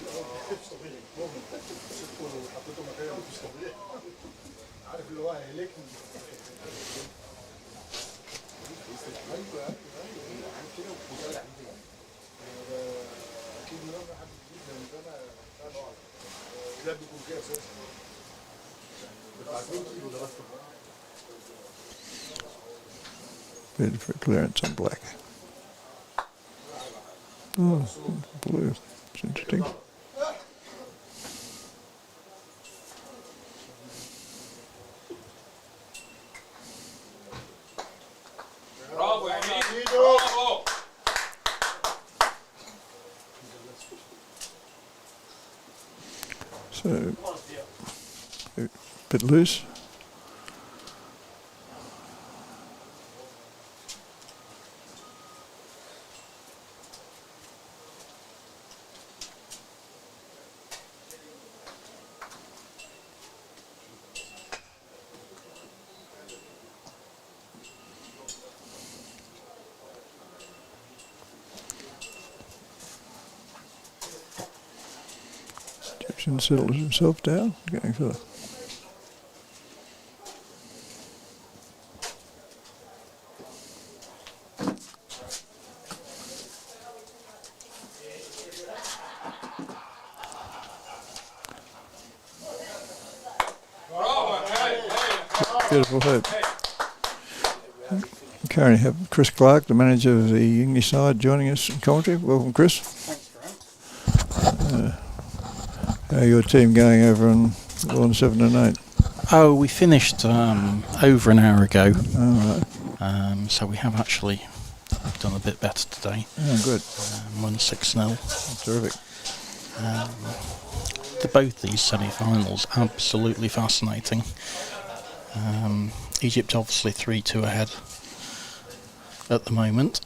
S4: Good for clearance on black. Oh, blue. It's interesting.
S7: Bravo, amigo. Bravo.
S4: So, a bit loose. Shouldn't settle himself down. Going for the beautiful hoop. Currently have Chris Clark, the manager of the English side, joining us in commentary. Welcome, Chris. Thanks, Graham. How your team going over on Lawn 7 and 8?
S8: Oh, we finished over an hour ago.
S4: Oh, right.
S8: So we have actually done a bit better today.
S4: Oh, good.
S8: Won 6-0.
S4: Terrific.
S8: Both these semi-finals, absolutely fascinating. Egypt obviously 3-2 ahead at the moment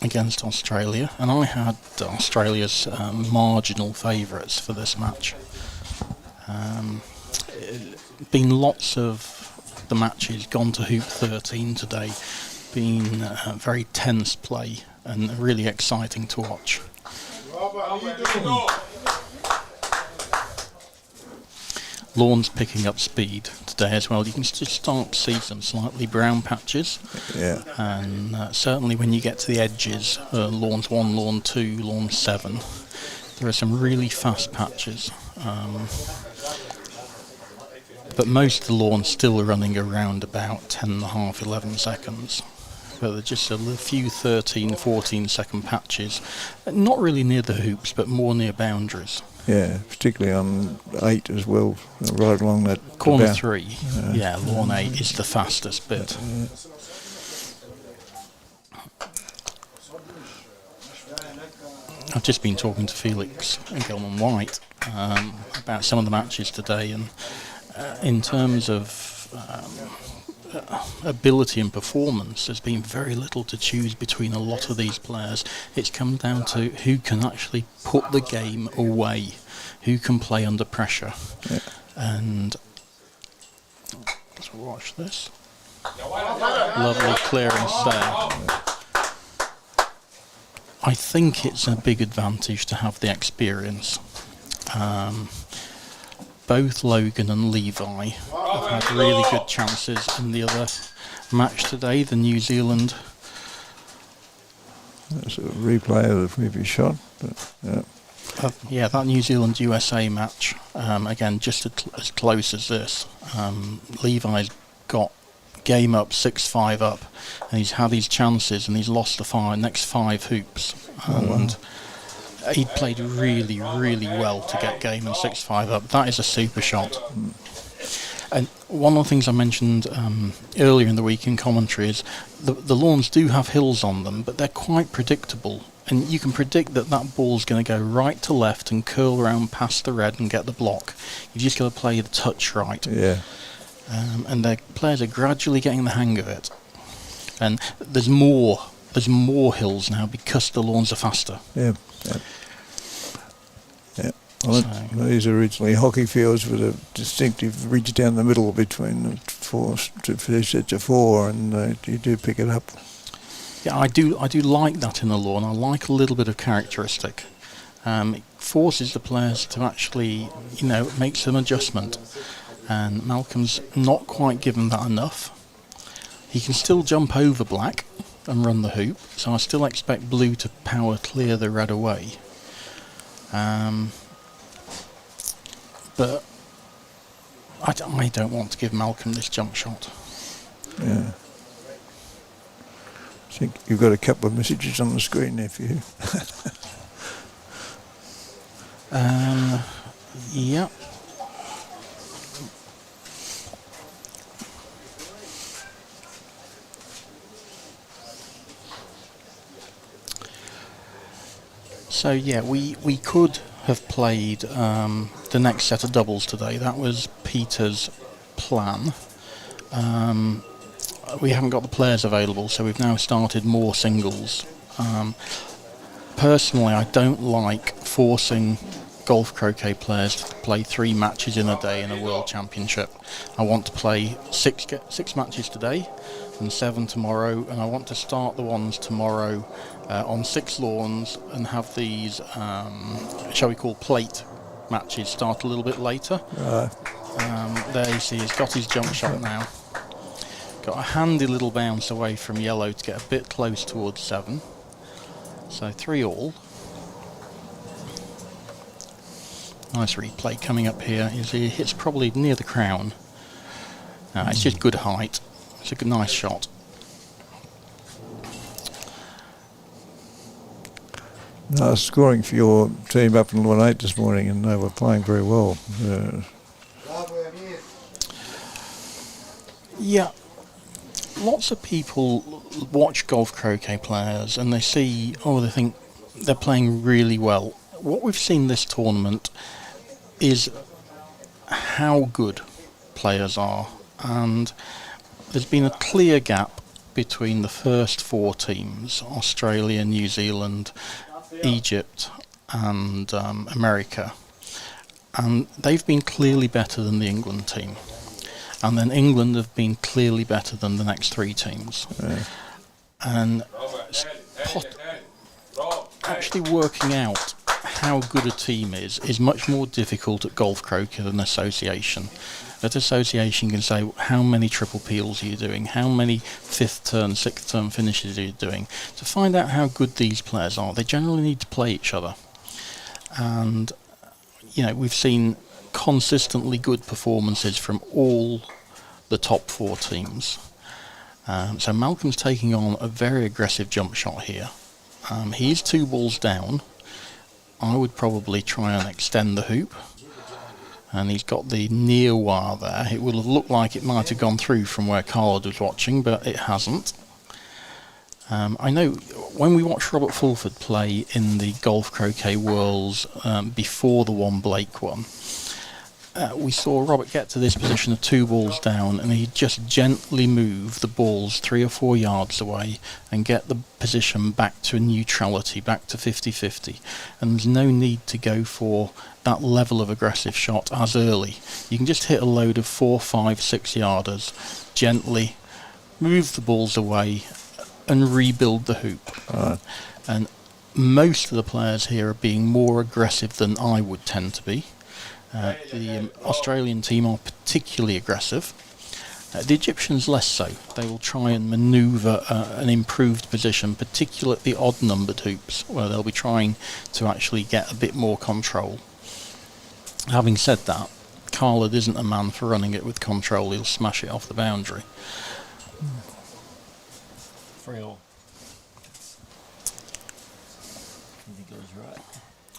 S8: against Australia, and I had Australia's marginal favourites for this match. Been lots of the matches gone to hoop 13 today, been very tense play and really exciting to watch. Lawn's picking up speed today as well. You can just start to see some slightly brown patches.
S4: Yeah.
S8: And certainly when you get to the edges, Lawn's 1, Lawn 2, Lawn 7, there are some really fast patches. But most of the Lawn's still running around about 10.5, 11 seconds. But there's just a few 13, 14 second patches, not really near the hoops, but more near boundaries.
S4: Yeah, particularly on 8 as well, right along that
S8: corner 3. Yeah, Lawn 8 is the fastest bit. I've just been talking to Felix and Gilman White about some of the matches today, and in terms of ability and performance, there's been very little to choose between a lot of these players. It's come down to who can actually put the game away, who can play under pressure. Yeah. And let's watch this. Lovely clearance there. I think it's a big advantage to have the experience. Both Logan and Levi have had really good chances in the other match today, the New Zealand.
S4: That's a replay of the previous shot. But,
S8: yeah, that New Zealand USA match, again, just as close as this. Levi's got game up, 6-5 up, and he's had his chances and he's lost the next 5 hoops. And he played really, really well to get game and 6-5 up. That is a super shot. And one of the things I mentioned earlier in the week in commentary is the lawns do have hills on them, but they're quite predictable. And you can predict that ball's going to go right to left and curl around past the red and get the block. You've just got to play the touch right.
S4: Yeah.
S8: And the players are gradually getting the hang of it. And there's more hills now because the lawns are faster.
S4: Yeah. Well, these are originally hockey fields with a distinctive ridge down the middle between the 4 sets of 4, and you do pick it up.
S8: Yeah, I do like that in the lawn. I like a little bit of characteristic. It forces the players to actually, make some adjustment. And Malcolm's not quite given that enough. He can still jump over black and run the hoop, so I still expect blue to power clear the red away. But I don't want to give Malcolm this jump shot.
S4: Yeah. I think you've got a couple of messages on the screen there for you.
S8: Yeah. So yeah, we could have played the next set of doubles today. That was Peter's plan. We haven't got the players available, so we've now started more singles. Personally, I don't like forcing golf croquet players to play 3 matches in a day in a world championship. I want to play 6 matches today and 7 tomorrow, and I want to start the ones tomorrow on 6 lawns and have these, shall we call, plate matches start a little bit later. There you see he's got his jump shot now. Got a handy little bounce away from yellow to get a bit close towards 7. So 3-all. Nice replay coming up here. You see he hits probably near the crown. It's just good height. It's a good, nice shot.
S4: Nice scoring for your team up in Lawn 8 this morning, and they were playing very well.
S8: Yeah, lots of people watch golf croquet players and they see, they think they're playing really well. What we've seen this tournament is how good players are, and there's been a clear gap between the first 4 teams, Australia, New Zealand, Egypt and America, and they've been clearly better than the England team. And then England have been clearly better than the next 3 teams. And actually working out how good a team is much more difficult at golf croquet than association. At association you can say how many triple peels are you doing, how many 5th turn, 6th turn finishes are you doing. To find out how good these players are, they generally need to play each other. And we've seen consistently good performances from all the top 4 teams. So Malcolm's taking on a very aggressive jump shot here. He's 2 balls down. I would probably try and extend the hoop. And he's got the near wire there. It would have looked like it might have gone through from where Carla was watching, but it hasn't. I know when we watched Robert Fulford play in the Golf Croquet Worlds before the one Blake won, we saw Robert get to this position of 2 balls down, and he'd just gently move the balls 3 or 4 yards away and get the position back to a neutrality, back to 50-50. And there's no need to go for that level of aggressive shot as early. You can just hit a load of 4, 5, 6 yarders, gently move the balls away and rebuild the hoop. And most of the players here are being more aggressive than I would tend to be. The Australian team are particularly aggressive. The Egyptians less so. They will try and manoeuvre an improved position, particularly at the odd numbered hoops, where they'll be trying to actually get a bit more control. Having said that, Khaled isn't a man for running it with control. He'll smash it off the boundary.
S1: 3-all. I think it was right.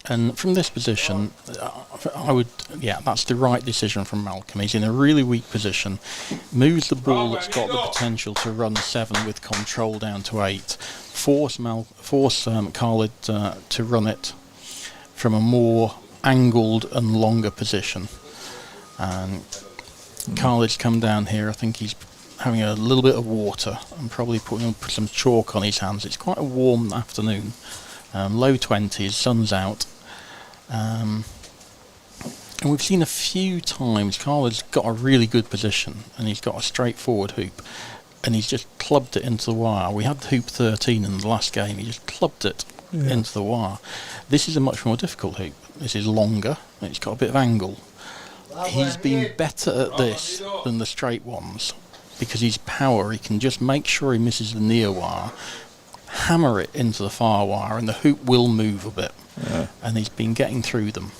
S8: And from this position, that's the right decision from Malcolm. He's in a really weak position, moves the ball that's got the potential to run 7 with control down to 8, force Khaled to run it from a more angled and longer position. And Khaled's come down here. I think he's having a little bit of water and probably put some chalk on his hands. It's quite a warm afternoon, low 20s, sun's out. And we've seen a few times Khaled's got a really good position and he's got a straightforward hoop and he's just clubbed it into the wire. We had hoop 13 in the last game. He just clubbed it into the wire. This is a much more difficult hoop. This is longer and it's got a bit of angle. He's been better at this than the straight ones because his power, he can just make sure he misses the near wire, hammer it into the far wire, and the hoop will move a bit. And he's been getting through them.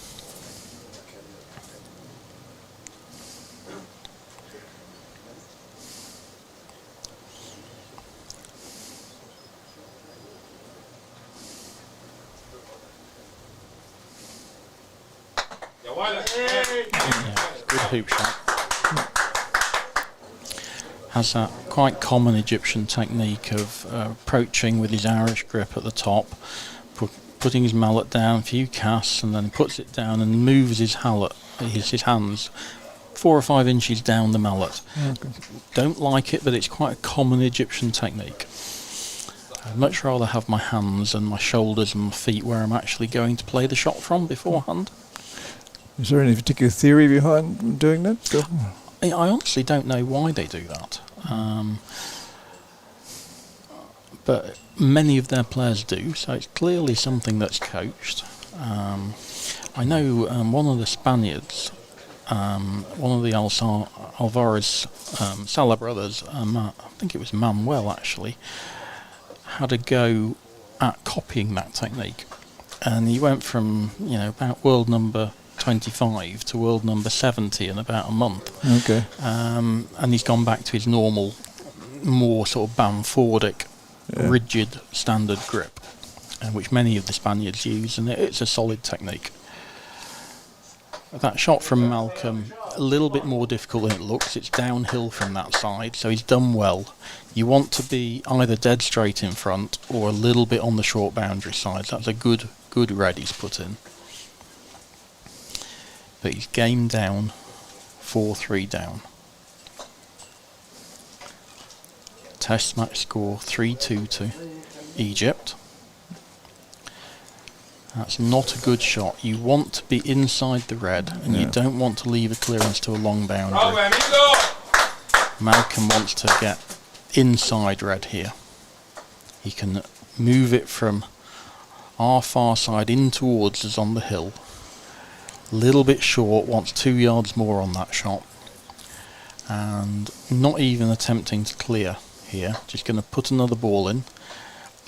S8: Good hoop shot. Has that quite common Egyptian technique of approaching with his Irish grip at the top, putting his mallet down, a few casts, and then puts it down and moves his hands 4 or 5 inches down the mallet. Don't like it, but it's quite a common Egyptian technique. I'd much rather have my hands and my shoulders and my feet where I'm actually going to play the shot from beforehand.
S4: Is there any particular theory behind doing that?
S8: I honestly don't know why they do that. But many of their players do, so it's clearly something that's coached. I know one of the Spaniards, one of the Alvarez Sala brothers, I think it was Manuel actually, had a go at copying that technique, and he went from about world number 25 to world number 70 in about a month.
S4: Okay.
S8: And he's gone back to his normal, more sort of Bamfordic, rigid standard grip, which many of the Spaniards use, and it's a solid technique. That shot from Malcolm, a little bit more difficult than it looks. It's downhill from that side, so he's done well. You want to be either dead straight in front or a little bit on the short boundary side. That's a good red he's put in. But he's game down, 4-3 down. Test match score 3-2 to Egypt. That's not a good shot. You want to be inside the red, and you don't want to leave a clearance to a long boundary. Malcolm wants to get inside red here. He can move it from our far side in towards us on the hill. Little bit short, wants 2 yards more on that shot. And not even attempting to clear here. Just going to put another ball in.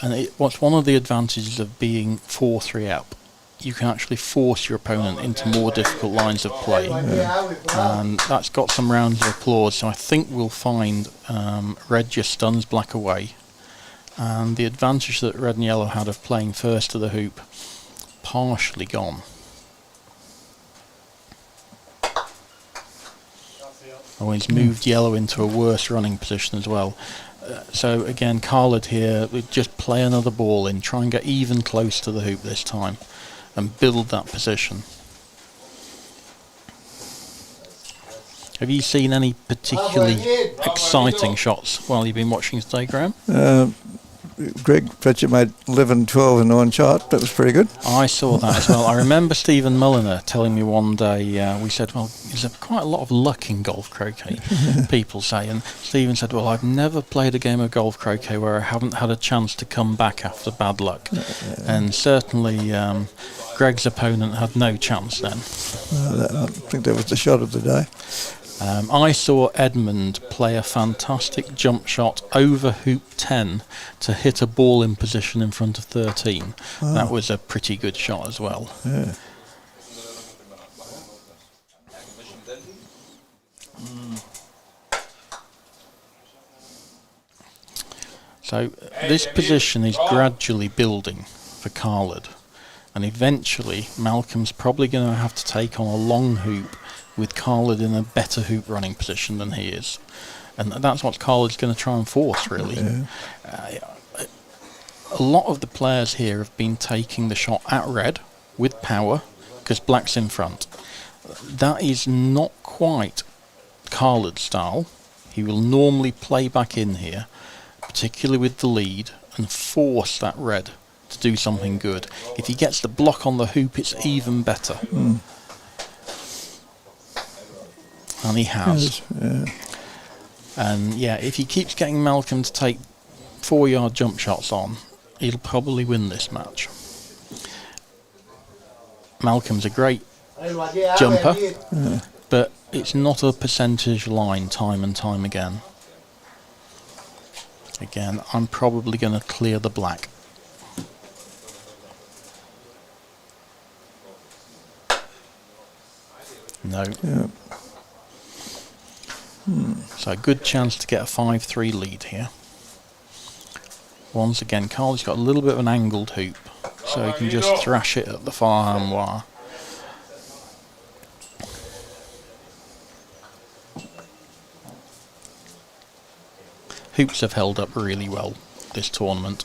S8: And what's one of the advantages of being 4-3 up, you can actually force your opponent into more difficult lines of play. And that's got some rounds of applause, so I think we'll find red just stuns black away. And the advantage that red and yellow had of playing first to the hoop, partially gone. Oh, he's moved yellow into a worse running position as well. So again, Khalid here, we just play another ball in, try and get even close to the hoop this time and build that position. Have you seen any particularly exciting shots while you've been watching today, Graham?
S4: Greg Fletcher made 11, 12 in one shot. That was pretty good.
S8: I saw that as well. I remember Stephen Mulliner telling me one day, we said, well, there's quite a lot of luck in golf croquet, people say. And Stephen said, well, I've never played a game of golf croquet where I haven't had a chance to come back after bad luck. And certainly Greg's opponent had no chance then.
S4: I think that was the shot of the day.
S8: I saw Edmund play a fantastic jump shot over hoop 10 to hit a ball in position in front of 13. Oh. That was a pretty good shot as well.
S4: Yeah.
S8: So this position is gradually building for Khalid, and eventually Malcolm's probably going to have to take on a long hoop with Khalid in a better hoop running position than he is. And that's what Khalid's going to try and force, really. Yeah. A lot of the players here have been taking the shot at red with power because black's in front. That is not quite Khalid's style. He will normally play back in here, particularly with the lead, and force that red to do something good. If he gets the block on the hoop, it's even better. And he has. And yeah, if he keeps getting Malcolm to take 4-yard jump shots on, he'll probably win this match. Malcolm's a great jumper, but it's not a percentage line time and time again. Again, I'm probably going to clear the black. No.
S4: Yeah.
S8: So a good chance to get a 5-3 lead here. Once again, Carl's got a little bit of an angled hoop, so he can just thrash it at the far armoire. Hoops have held up really well this tournament.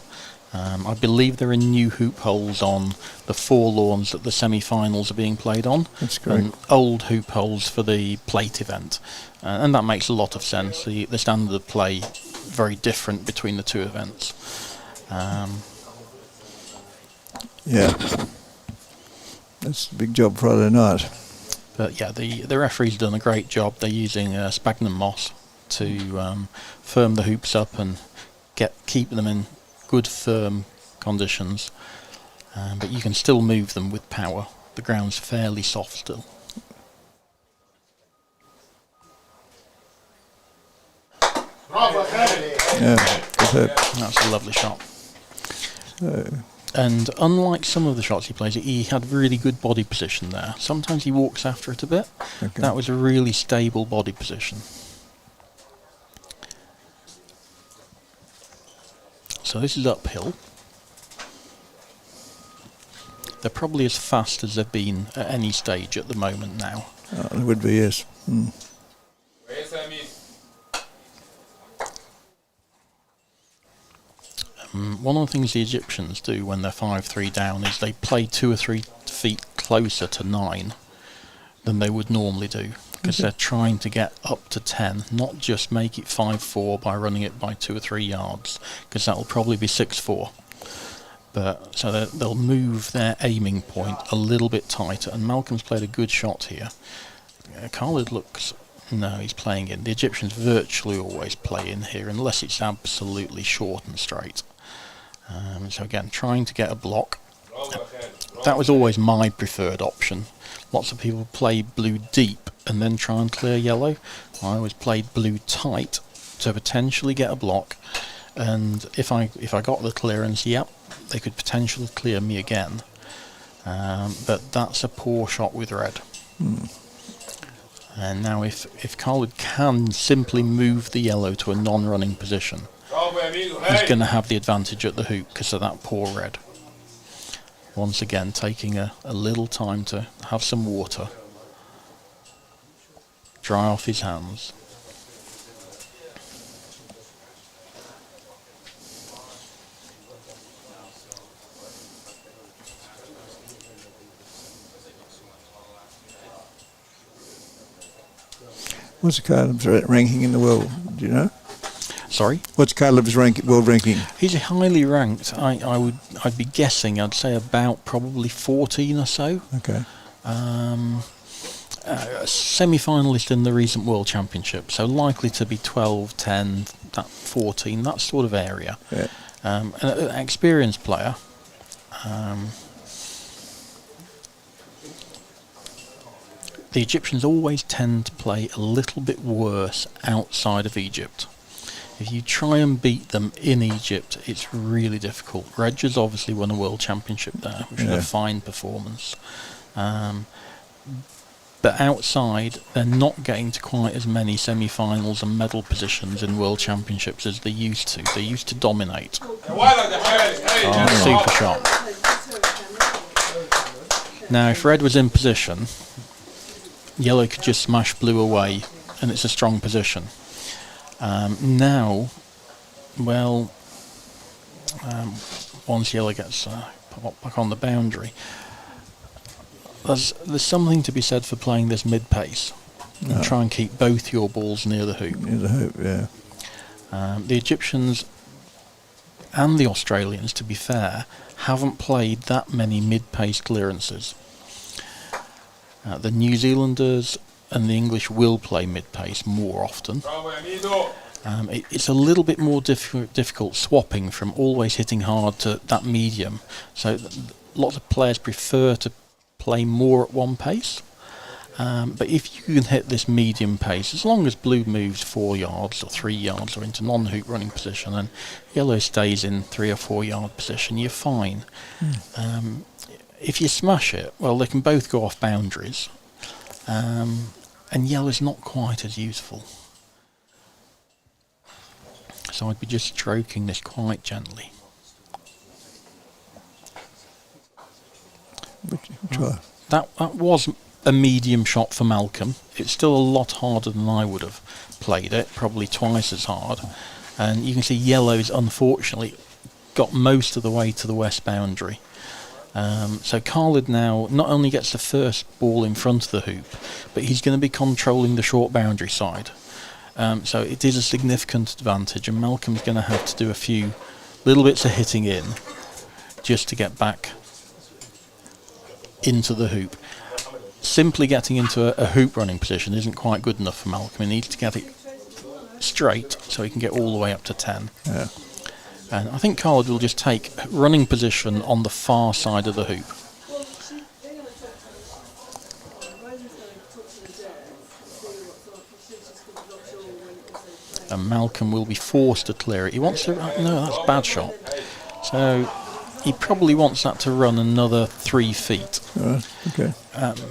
S8: I believe there are new hoop holes on the 4 lawns that the semi-finals are being played on.
S4: That's great.
S8: And old hoop holes for the plate event. And that makes a lot of sense. The standard of play very different between the two events.
S4: Yeah. That's a big job Friday night.
S8: But yeah, the referee's done a great job. They're using sphagnum moss to firm the hoops up and keep them in good firm conditions. But you can still move them with power. The ground's fairly soft still.
S4: Yeah, good hoop.
S8: That's a lovely shot. And unlike some of the shots he plays, he had really good body position there. Sometimes he walks after it a bit.
S4: Okay.
S8: That was a really stable body position. So this is uphill. They're probably as fast as they've been at any stage at the moment now.
S4: It would be, yes. Mm.
S8: One of the things the Egyptians do when they're 5-3 down is they play 2 or 3 feet closer to 9 than they would normally do, because they're trying to get up to 10, not just make it 5-4 by running it by 2 or 3 yards, because that will probably be 6-4. But so they'll move their aiming point a little bit tighter, and Malcolm's played a good shot here. Khalid looks... No, he's playing in. The Egyptians virtually always play in here, unless it's absolutely short and straight. So again, trying to get a block. That was always my preferred option. Lots of people play blue deep and then try and clear yellow. I always played blue tight to potentially get a block, and if I got the clearance, yep, they could potentially clear me again. But that's a poor shot with red. And now if Khalid can simply move the yellow to a non-running position, he's going to have the advantage at the hoop because of that poor red. Once again, taking a little time to have some water, dry off his hands.
S4: What's Caleb's ranking in the world? Do you know?
S8: Sorry?
S4: What's Caleb's world ranking?
S8: He's highly ranked. I'd be guessing. I'd say about probably 14 or so.
S4: Okay.
S8: Semi-finalist in the recent World Championship, so likely to be 12, 10, 14, that sort of area.
S4: Yeah.
S8: An experienced player. The Egyptians always tend to play a little bit worse outside of Egypt. If you try and beat them in Egypt, it's really difficult. Redger's obviously won a World Championship there, which is a fine performance. But outside, they're not getting to quite as many semi-finals and medal positions in World Championships as they used to. They used to dominate. Super shot. Now, if red was in position, yellow could just smash blue away, and it's a strong position. Now, well, once yellow gets back on the boundary, there's something to be said for playing this mid-pace and try and keep both your balls near the hoop.
S4: Near the hoop, yeah.
S8: The Egyptians and the Australians, to be fair, haven't played that many mid-pace clearances. The New Zealanders and the English will play mid-pace more often. It's a little bit more difficult swapping from always hitting hard to that medium. So lots of players prefer to play more at one pace. But if you can hit this medium pace, as long as blue moves 4 yards or 3 yards or into non-hoop running position and yellow stays in 3 or 4 yard position, you're fine. If you smash it, well, they can both go off boundaries, and yellow's not quite as useful. So I'd be just stroking this quite gently. That was a medium shot for Malcolm. It's still a lot harder than I would have played it, probably twice as hard. And you can see yellow's unfortunately got most of the way to the west boundary. So Khalid now not only gets the first ball in front of the hoop, but he's going to be controlling the short boundary side. So it is a significant advantage, and Malcolm's going to have to do a few little bits of hitting in just to get back into the hoop. Simply getting into a hoop running position isn't quite good enough for Malcolm. He needs to get it straight so he can get all the way up to 10.
S4: Yeah.
S8: And I think Khalid will just take running position on the far side of the hoop. And Malcolm will be forced to clear it. He wants to... No, that's a bad shot. So he probably wants that to run another 3 feet.
S4: Okay.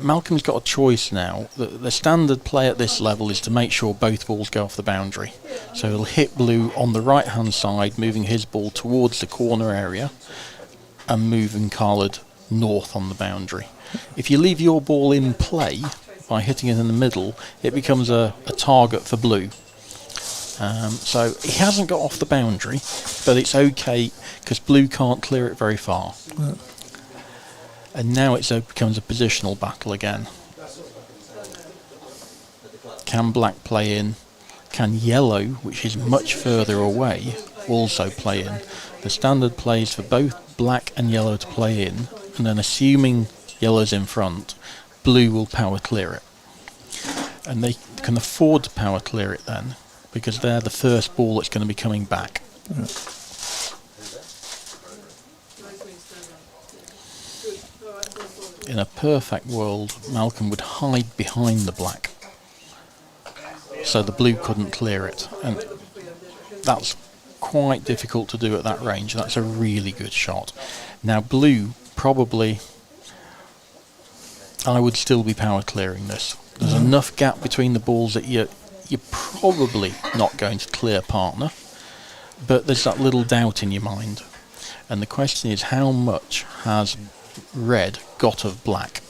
S8: Malcolm's got a choice now. The standard play at this level is to make sure both balls go off the boundary. So he'll hit blue on the right hand side, moving his ball towards the corner area and moving Khalid north on the boundary. If you leave your ball in play by hitting it in the middle, it becomes a target for blue. So he hasn't got off the boundary, but it's okay because blue can't clear it very far.
S4: Yeah.
S8: And now it becomes a positional battle again. Can black play in? Can yellow, which is much further away, also play in? The standard plays for both black and yellow to play in, and then assuming yellow's in front, blue will power clear it. And they can afford to power clear it then, because they're the first ball that's going to be coming back.
S4: Yeah.
S8: In a perfect world, Malcolm would hide behind the black, so the blue couldn't clear it. And that's quite difficult to do at that range. That's a really good shot. Now blue, probably, I would still be power clearing this. There's enough gap between the balls that you're probably not going to clear partner, but there's that little doubt in your mind. And the question is, how much has red got of black?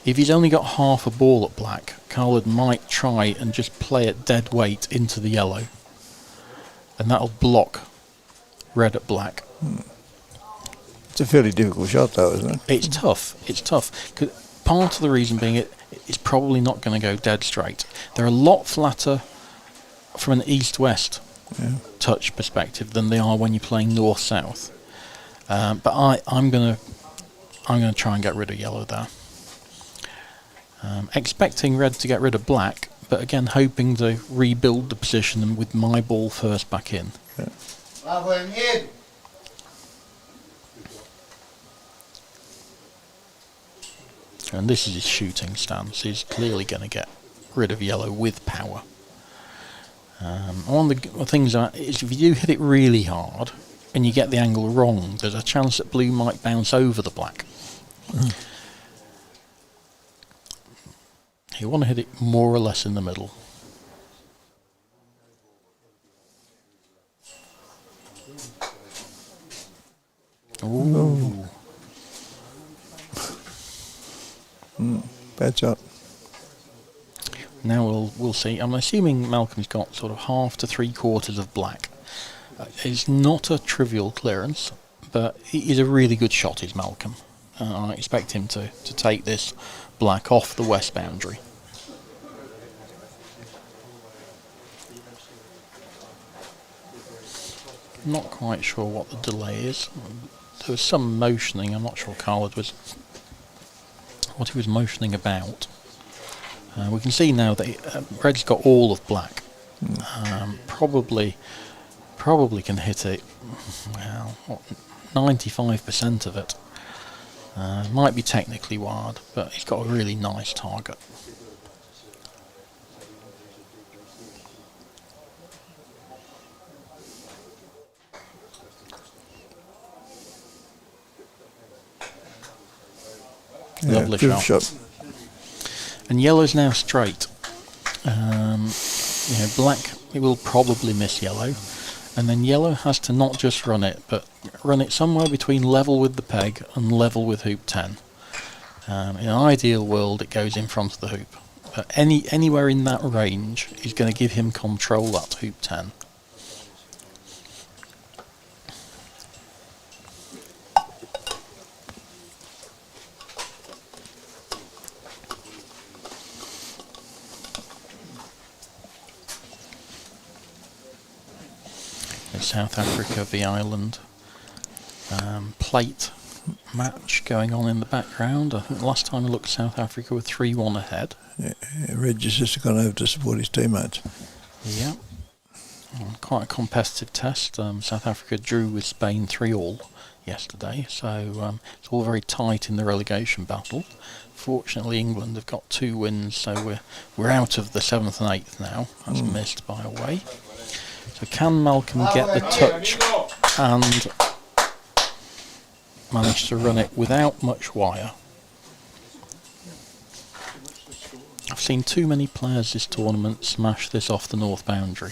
S8: If he's only got half a ball at black, Khalid might try and just play it dead weight into the yellow, and that'll block red at black.
S4: It's a fairly difficult shot though, isn't it?
S8: It's tough. It's tough. 'Cause part of the reason being it's probably not going to go dead straight. They're a lot flatter from an east-west touch perspective than they are when you're playing north-south. But I'm gonna try and get rid of yellow there. Expecting red to get rid of black, but again hoping to rebuild the position with my ball first back in.
S5: Yeah.
S8: And this is his shooting stance. He's clearly going to get rid of yellow with power. One of the things is if you do hit it really hard and you get the angle wrong, there's a chance that blue might bounce over the black. You want to hit it more or less in the middle. Ooh.
S4: Bad shot.
S8: Now we'll see. I'm assuming Malcolm's got sort of half to 3/4 of black. It's not a trivial clearance, but he's a really good shot, is Malcolm. I expect him to take this black off the west boundary. I'm not quite sure what the delay is. There was some motioning. I'm not sure Khalid was what he was motioning about. We can see now that red's got all of black. Probably can hit it. Well, 95% of it. Might be technically wired, but he's got a really nice target. Lovely shot. And yellow's now straight. Black, it will probably miss yellow, and then yellow has to not just run it, but run it somewhere between level with the peg and level with hoop 10. In an ideal world, it goes in front of the hoop, but anywhere in that range is going to give him control at hoop 10. South Africa v Ireland plate match going on in the background. I think last time I looked, South Africa were 3-1 ahead.
S4: Yeah, Reg has just gone over to support his teammates.
S8: Yeah. Quite a competitive test. South Africa drew with Spain 3-3 yesterday, so it's all very tight in the relegation battle. Fortunately, England have got 2 wins, so we're out of the 7th and 8th now. That's missed by a way. So can Malcolm get the touch and manage to run it without much wire? I've seen too many players this tournament smash this off the north boundary.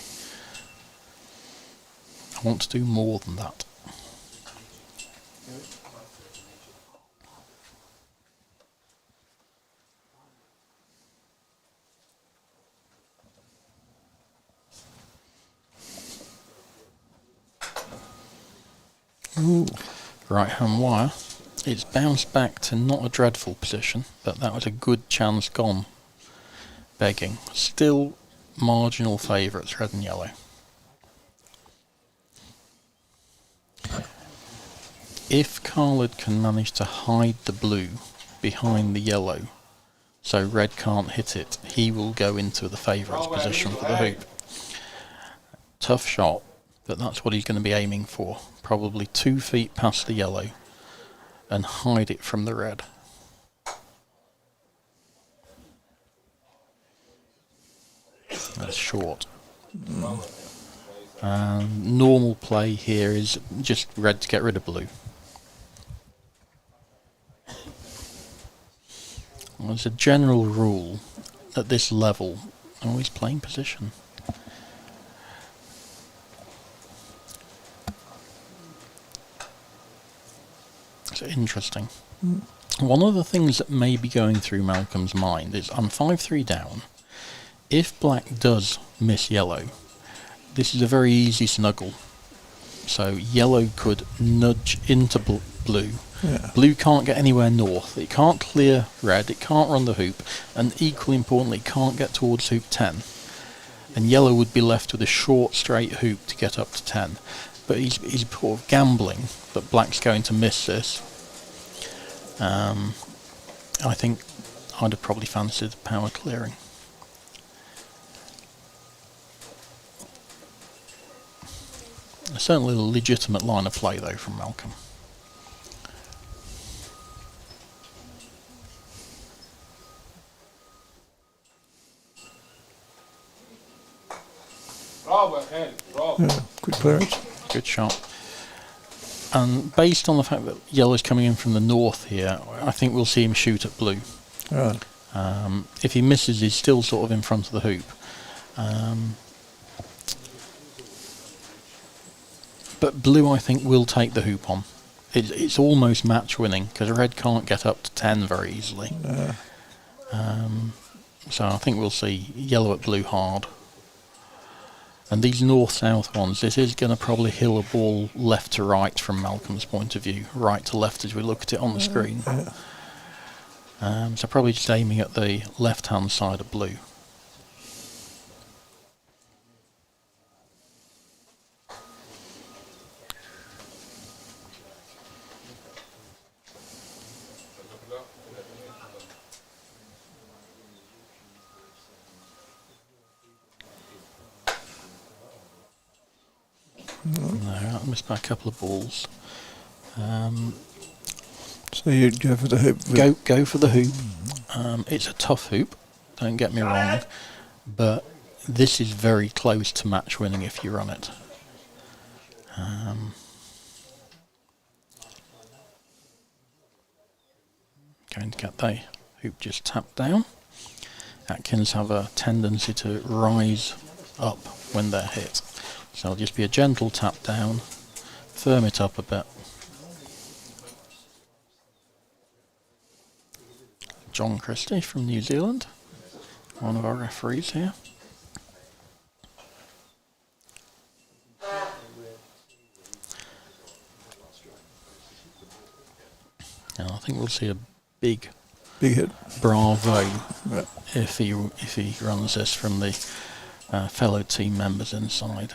S8: I want to do more than that. Ooh. Right hand wire. It's bounced back to not a dreadful position, but that was a good chance gone. Begging. Still marginal favourites, red and yellow. If Khalid can manage to hide the blue behind the yellow, so red can't hit it, he will go into the favourites position for the hoop. Tough shot, but that's what he's going to be aiming for. Probably 2 feet past the yellow and hide it from the red. That's short. Normal play here is just red to get rid of blue. Well, as a general rule, at this level, always playing position. It's interesting. One of the things that may be going through Malcolm's mind is, I'm 5-3 down. If black does miss yellow, this is a very easy snuggle. So yellow could nudge into blue.
S4: Yeah.
S8: Blue can't get anywhere north. It can't clear red. It can't run the hoop. And equally importantly, it can't get towards hoop 10. And yellow would be left with a short, straight hoop to get up to 10. But he's sort of gambling that black's going to miss this. I think I'd have probably fancied power clearing. Certainly a legitimate line of play though from Malcolm.
S7: Bravo, Hen, bravo.
S4: Yeah, good clearance.
S8: Good shot. And based on the fact that yellow's coming in from the north here, I think we'll see him shoot at blue.
S4: Right.
S8: If he misses, he's still sort of in front of the hoop. But blue, I think, will take the hoop on. It's almost match winning because red can't get up to 10 very easily. So I think we'll see yellow at blue hard. And these north-south ones, this is going to probably hill a ball left to right from Malcolm's point of view, right to left as we look at it on the screen. So probably just aiming at the left-hand side of blue. No, I missed by a couple of balls.
S4: So you'd go for the hoop?
S8: Go for the hoop. It's a tough hoop, don't get me wrong, but this is very close to match winning if you run it. Going to get the hoop just tapped down. Atkins have a tendency to rise up when they're hit. So it'll just be a gentle tap down, firm it up a bit. John Christie from New Zealand, one of our referees here. And I think we'll see a big
S4: hit.
S8: Bravo
S4: Right.
S8: if he runs this from the fellow team members inside.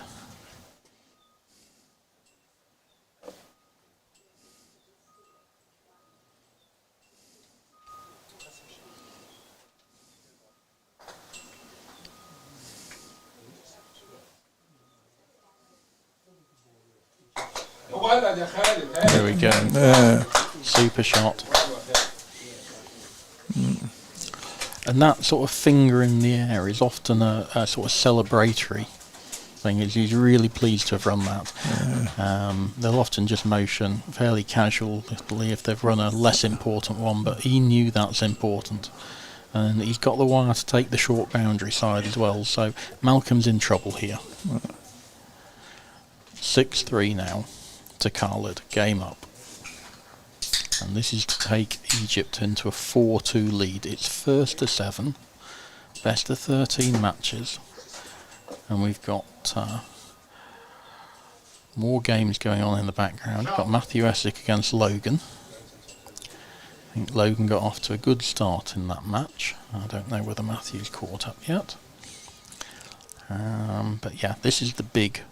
S7: ولد يا خالد.
S8: There we go. Super shot. And that sort of finger in the air is often a sort of celebratory thing. He's really pleased to have run that. They'll often just motion fairly casually if they've run a less important one, but he knew that's important. And he's got the wire to take the short boundary side as well, so Malcolm's in trouble here. 6-3 now to Khalid, game up. And this is to take Egypt into a 4-2 lead. It's first to 7, best of 13 matches, and we've got more games going on in the background. We've got Matthew Essick against Logan. I think Logan got off to a good start in that match. I don't know whether Matthew's caught up yet. But yeah, this is the big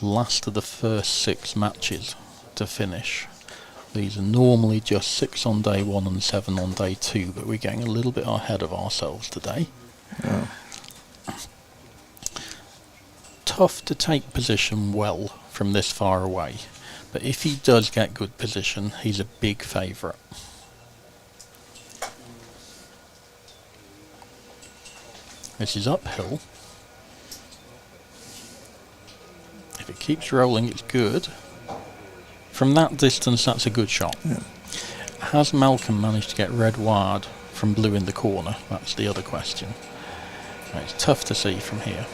S8: last of the first 6 matches to finish. These are normally just 6 on day 1 and 7 on day 2, but we're getting a little bit ahead of ourselves today.
S4: Yeah.
S8: Tough to take position well from this far away, but if he does get good position, he's a big favourite. This is uphill. If it keeps rolling, it's good. From that distance, that's a good shot.
S4: Yeah.
S8: Has Malcolm managed to get red wired from blue in the corner? That's the other question. It's tough to see from here.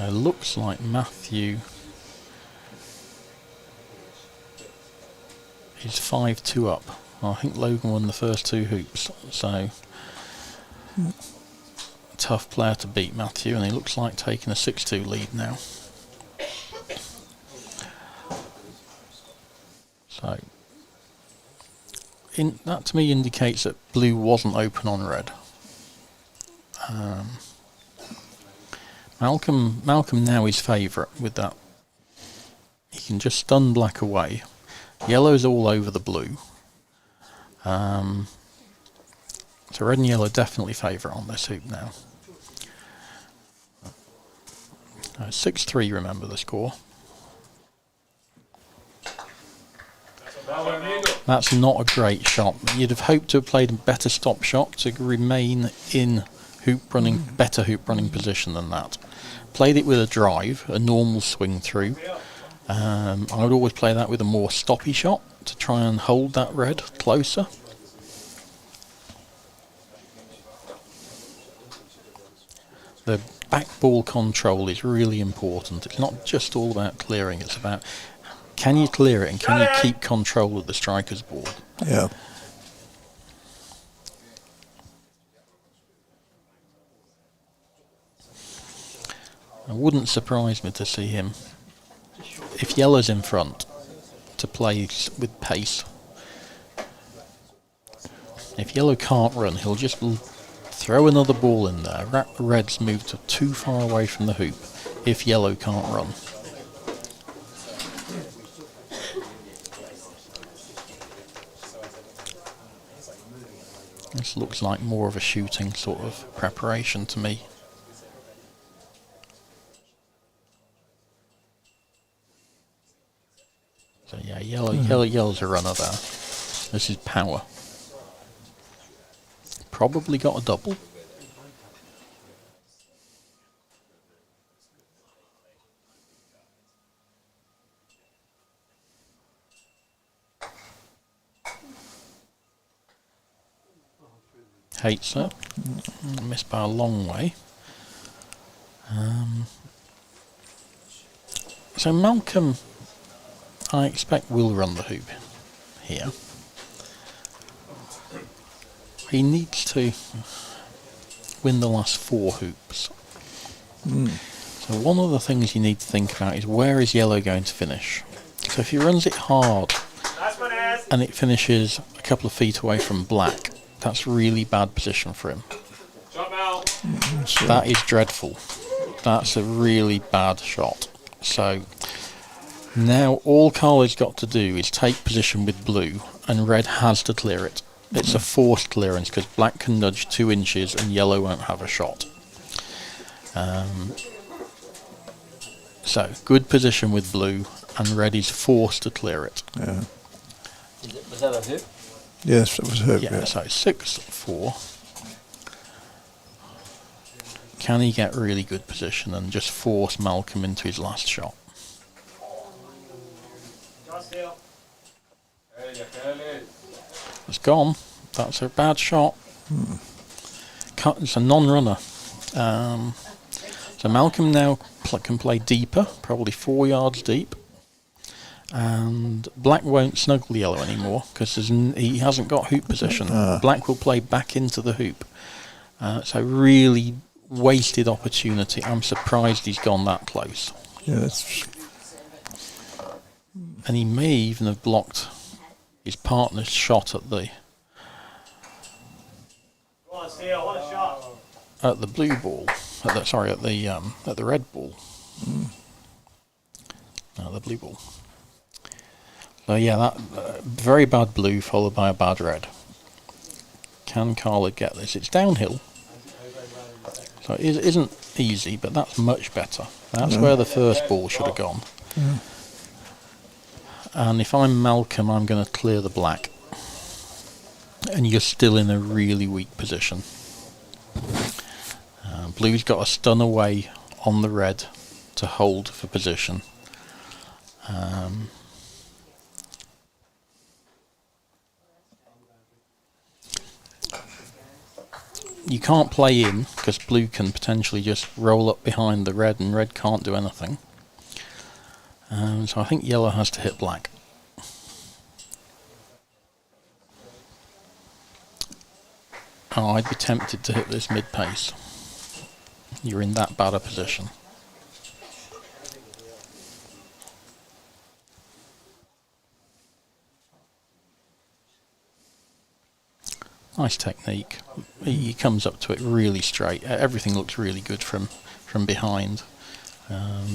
S8: Looks like Matthew is 5-2 up. I think Logan won the first 2 hoops, so tough player to beat, Matthew, and he looks like taking a 6-2 lead now. So that to me indicates that blue wasn't open on red. Malcolm now is favourite with that. He can just stun black away. Yellow's all over the blue. So red and yellow definitely favourite on this hoop now. 6-3, remember the score. That's not a great shot. You'd have hoped to have played a better stop shot to remain in better hoop running position than that. Played it with a drive, a normal swing through. I would always play that with a more stoppy shot to try and hold that red closer. The back ball control is really important. It's not just all about clearing, it's about can you clear it and can you keep control of the striker's ball.
S4: Yeah.
S8: It wouldn't surprise me to see him, if yellow's in front, to play with pace. If yellow can't run, he'll just throw another ball in there. Red's moved too far away from the hoop if yellow can't run. This looks like more of a shooting sort of preparation to me. So yeah, yellow's a runner there. This is power. Probably got a double. Hates it. Missed by a long way. So Malcolm, I expect, will run the hoop here. He needs to win the last 4 hoops. So one of the things you need to think about is where is yellow going to finish? So if he runs it hard and it finishes a couple of feet away from black, that's really bad position for him. That is dreadful. That's a really bad shot. So now all Carly's got to do is take position with blue, and red has to clear it. It's a forced clearance because black can nudge 2 inches and yellow won't have a shot. So good position with blue, and red is forced to clear it.
S4: Yeah.
S1: Was that a hoop?
S4: Yes, it was hoop.
S8: Yeah,
S4: Yeah.
S8: so 6-4. Can he get really good position and just force Malcolm into his last shot? It's gone. That's a bad shot. It's a non-runner. So Malcolm now can play deeper, probably 4 yards deep. And black won't snuggle yellow anymore because he hasn't got hoop position. Black will play back into the hoop. So really wasted opportunity. I'm surprised he's gone that close.
S4: Yeah, that's
S8: And he may even have blocked his partner's shot at the blue ball. At the red ball. No, the blue ball. So yeah, that very bad blue followed by a bad red. Can Khalid get this? It's downhill, so it isn't easy, but that's much better. That's where the first ball should have gone. And if I'm Malcolm, I'm going to clear the black. And you're still in a really weak position. Blue's got a stun away on the red to hold for position. You can't play in because blue can potentially just roll up behind the red and red can't do anything. So I think yellow has to hit black. Oh, I'd be tempted to hit this mid-pace. You're in that bad a position. Nice technique. He comes up to it really straight. Everything looks really good from behind.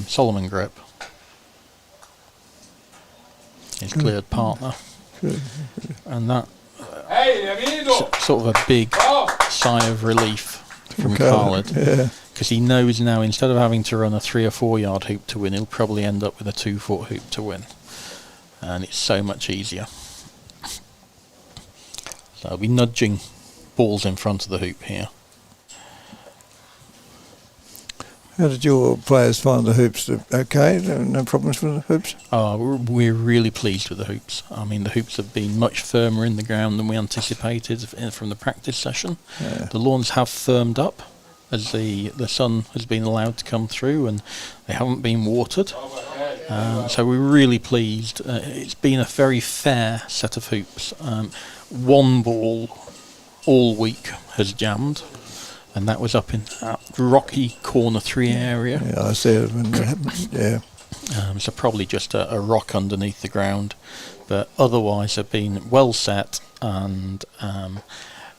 S8: Solomon grip. His cleared partner. And that sort of a big sigh of relief from Khalid. Because he knows now instead of having to run a 3 or 4 yard hoop to win, he'll probably end up with a 2-foot hoop to win. And it's so much easier. So I'll be nudging balls in front of the hoop here.
S4: How did your players find the hoops? Okay, no problems with the hoops?
S8: We're really pleased with the hoops. I mean, the hoops have been much firmer in the ground than we anticipated from the practice session.
S4: Yeah.
S8: The lawns have firmed up as the sun has been allowed to come through, and they haven't been watered. So we're really pleased. It's been a very fair set of hoops. One ball all week has jammed, and that was up in that rocky corner 3 area.
S4: Yeah, I see it when it happened. Yeah.
S8: So probably just a rock underneath the ground, but otherwise have been well set, and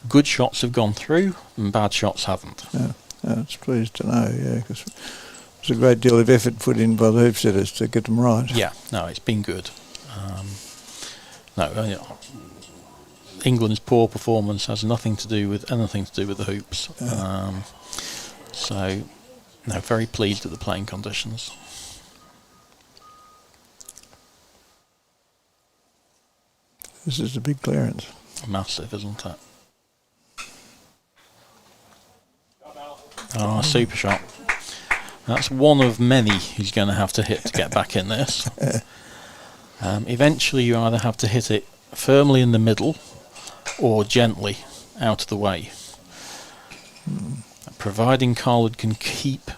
S8: good shots have gone through and bad shots haven't.
S4: Yeah, that's pleased to know, yeah, because there's a great deal of effort put in by the hoop setters to get them right.
S8: Yeah, no, it's been good. England's poor performance has nothing to do with anything to do with the hoops. So, no, very pleased with the playing conditions.
S4: This is a big clearance.
S8: Massive, isn't it? Oh, super shot. That's one of many he's going to have to hit to get back in this. Eventually you either have to hit it firmly in the middle or gently out of the way. Providing Khalid can keep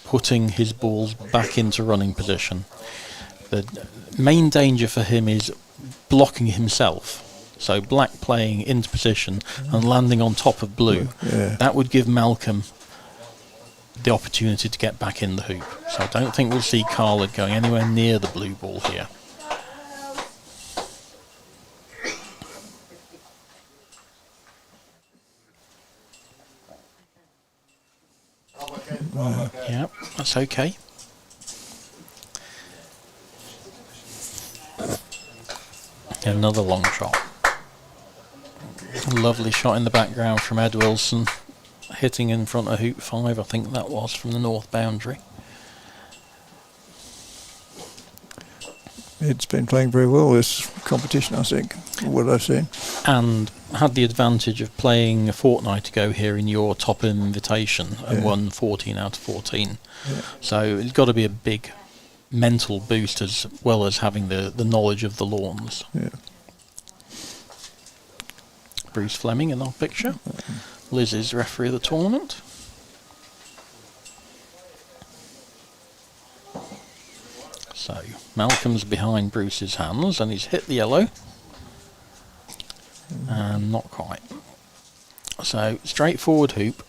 S8: putting his balls back into running position. The main danger for him is blocking himself. So black playing into position and landing on top of blue.
S4: Yeah.
S8: That would give Malcolm the opportunity to get back in the hoop. So I don't think we'll see Khalid going anywhere near the blue ball here. Yeah, that's okay. Another long shot. Lovely shot in the background from Ed Wilson, hitting in front of hoop 5, I think that was, from the north boundary.
S4: Ed's been playing very well this competition, I think, from what I've seen.
S8: And had the advantage of playing a fortnight ago here in your top invitation and won 14 out of 14.
S4: Yeah.
S8: So it's got to be a big mental boost as well as having the knowledge of the lawns.
S4: Yeah.
S8: Bruce Fleming in our picture. Liz is referee of the tournament. So Malcolm's behind Bruce's hands and he's hit the yellow. And not quite. So straightforward hoop.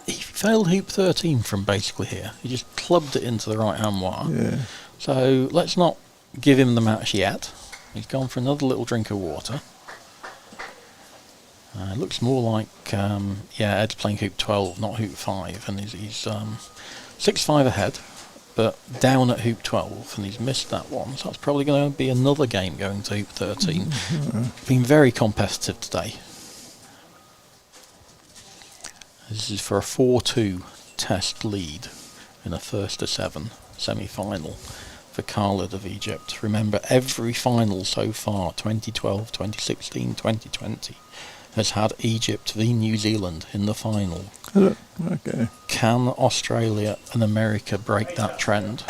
S8: He failed hoop 13 from basically here. He just clubbed it into the right hand wire.
S4: Yeah.
S8: So let's not give him the match yet. He's gone for another little drink of water. It looks more like, yeah, Ed's playing hoop 12, not hoop 5, and he's 6-5 ahead, but down at hoop 12, and he's missed that one, so that's probably going to be another game going to hoop 13. Been very competitive today. This is for a 4-2 test lead in a first to 7 semi-final for Khalid of Egypt. Remember, every final so far, 2012, 2016, 2020, has had Egypt v New Zealand in the final.
S4: Okay.
S8: Can Australia and America break that trend?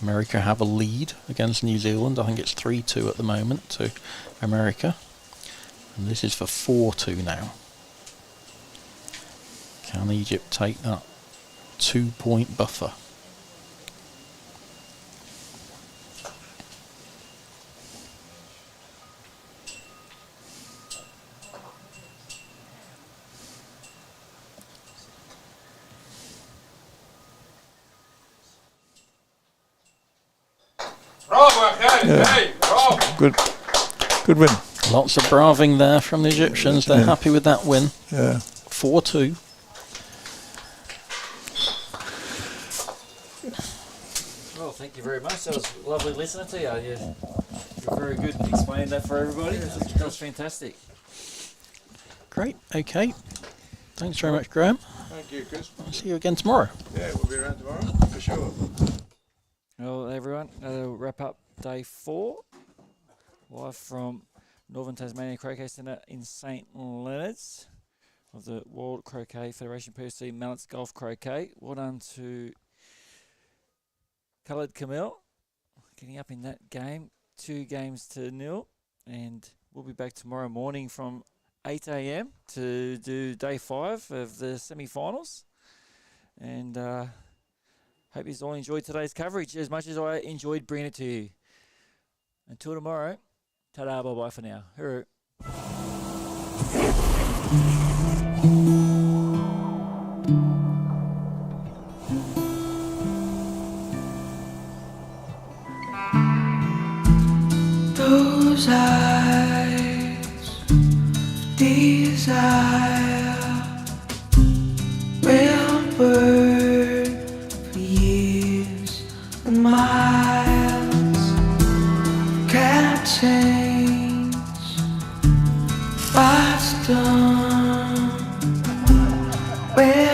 S8: America have a lead against New Zealand. I think it's 3-2 at the moment to America. And this is for 4-2 now. Can Egypt take that 2-point buffer?
S7: Bravo, Khalid. Hey, bravo.
S4: Good win.
S8: Lots of braving there from the Egyptians. They're happy with that win.
S4: Yeah.
S8: 4-2.
S1: Well, thank you very much. That was lovely listening to you. You're very good at explaining that for everybody. That was fantastic.
S8: Great. Okay. Thanks very much, Graham.
S6: Thank you, Chris.
S8: I'll see you again tomorrow.
S6: Yeah, we'll be around tomorrow, for sure.
S1: Well, everyone, that'll wrap up day 4. Live from Northern Tasmania Croquet Centre in St Leonards of the World Croquet Federation PFC Mallets Golf Croquet. Well done to Khalid Kamil getting up in that game, 2-0, and we'll be back tomorrow morning from 8 a.m. to do day 5 of the semi-finals. And hope you all enjoyed today's coverage as much as I enjoyed bringing it to you. Until tomorrow, ta-da, bye-bye for now. Hooroo.
S2: Those eyes, desire will burn for years and miles. Can't change what's done. Well,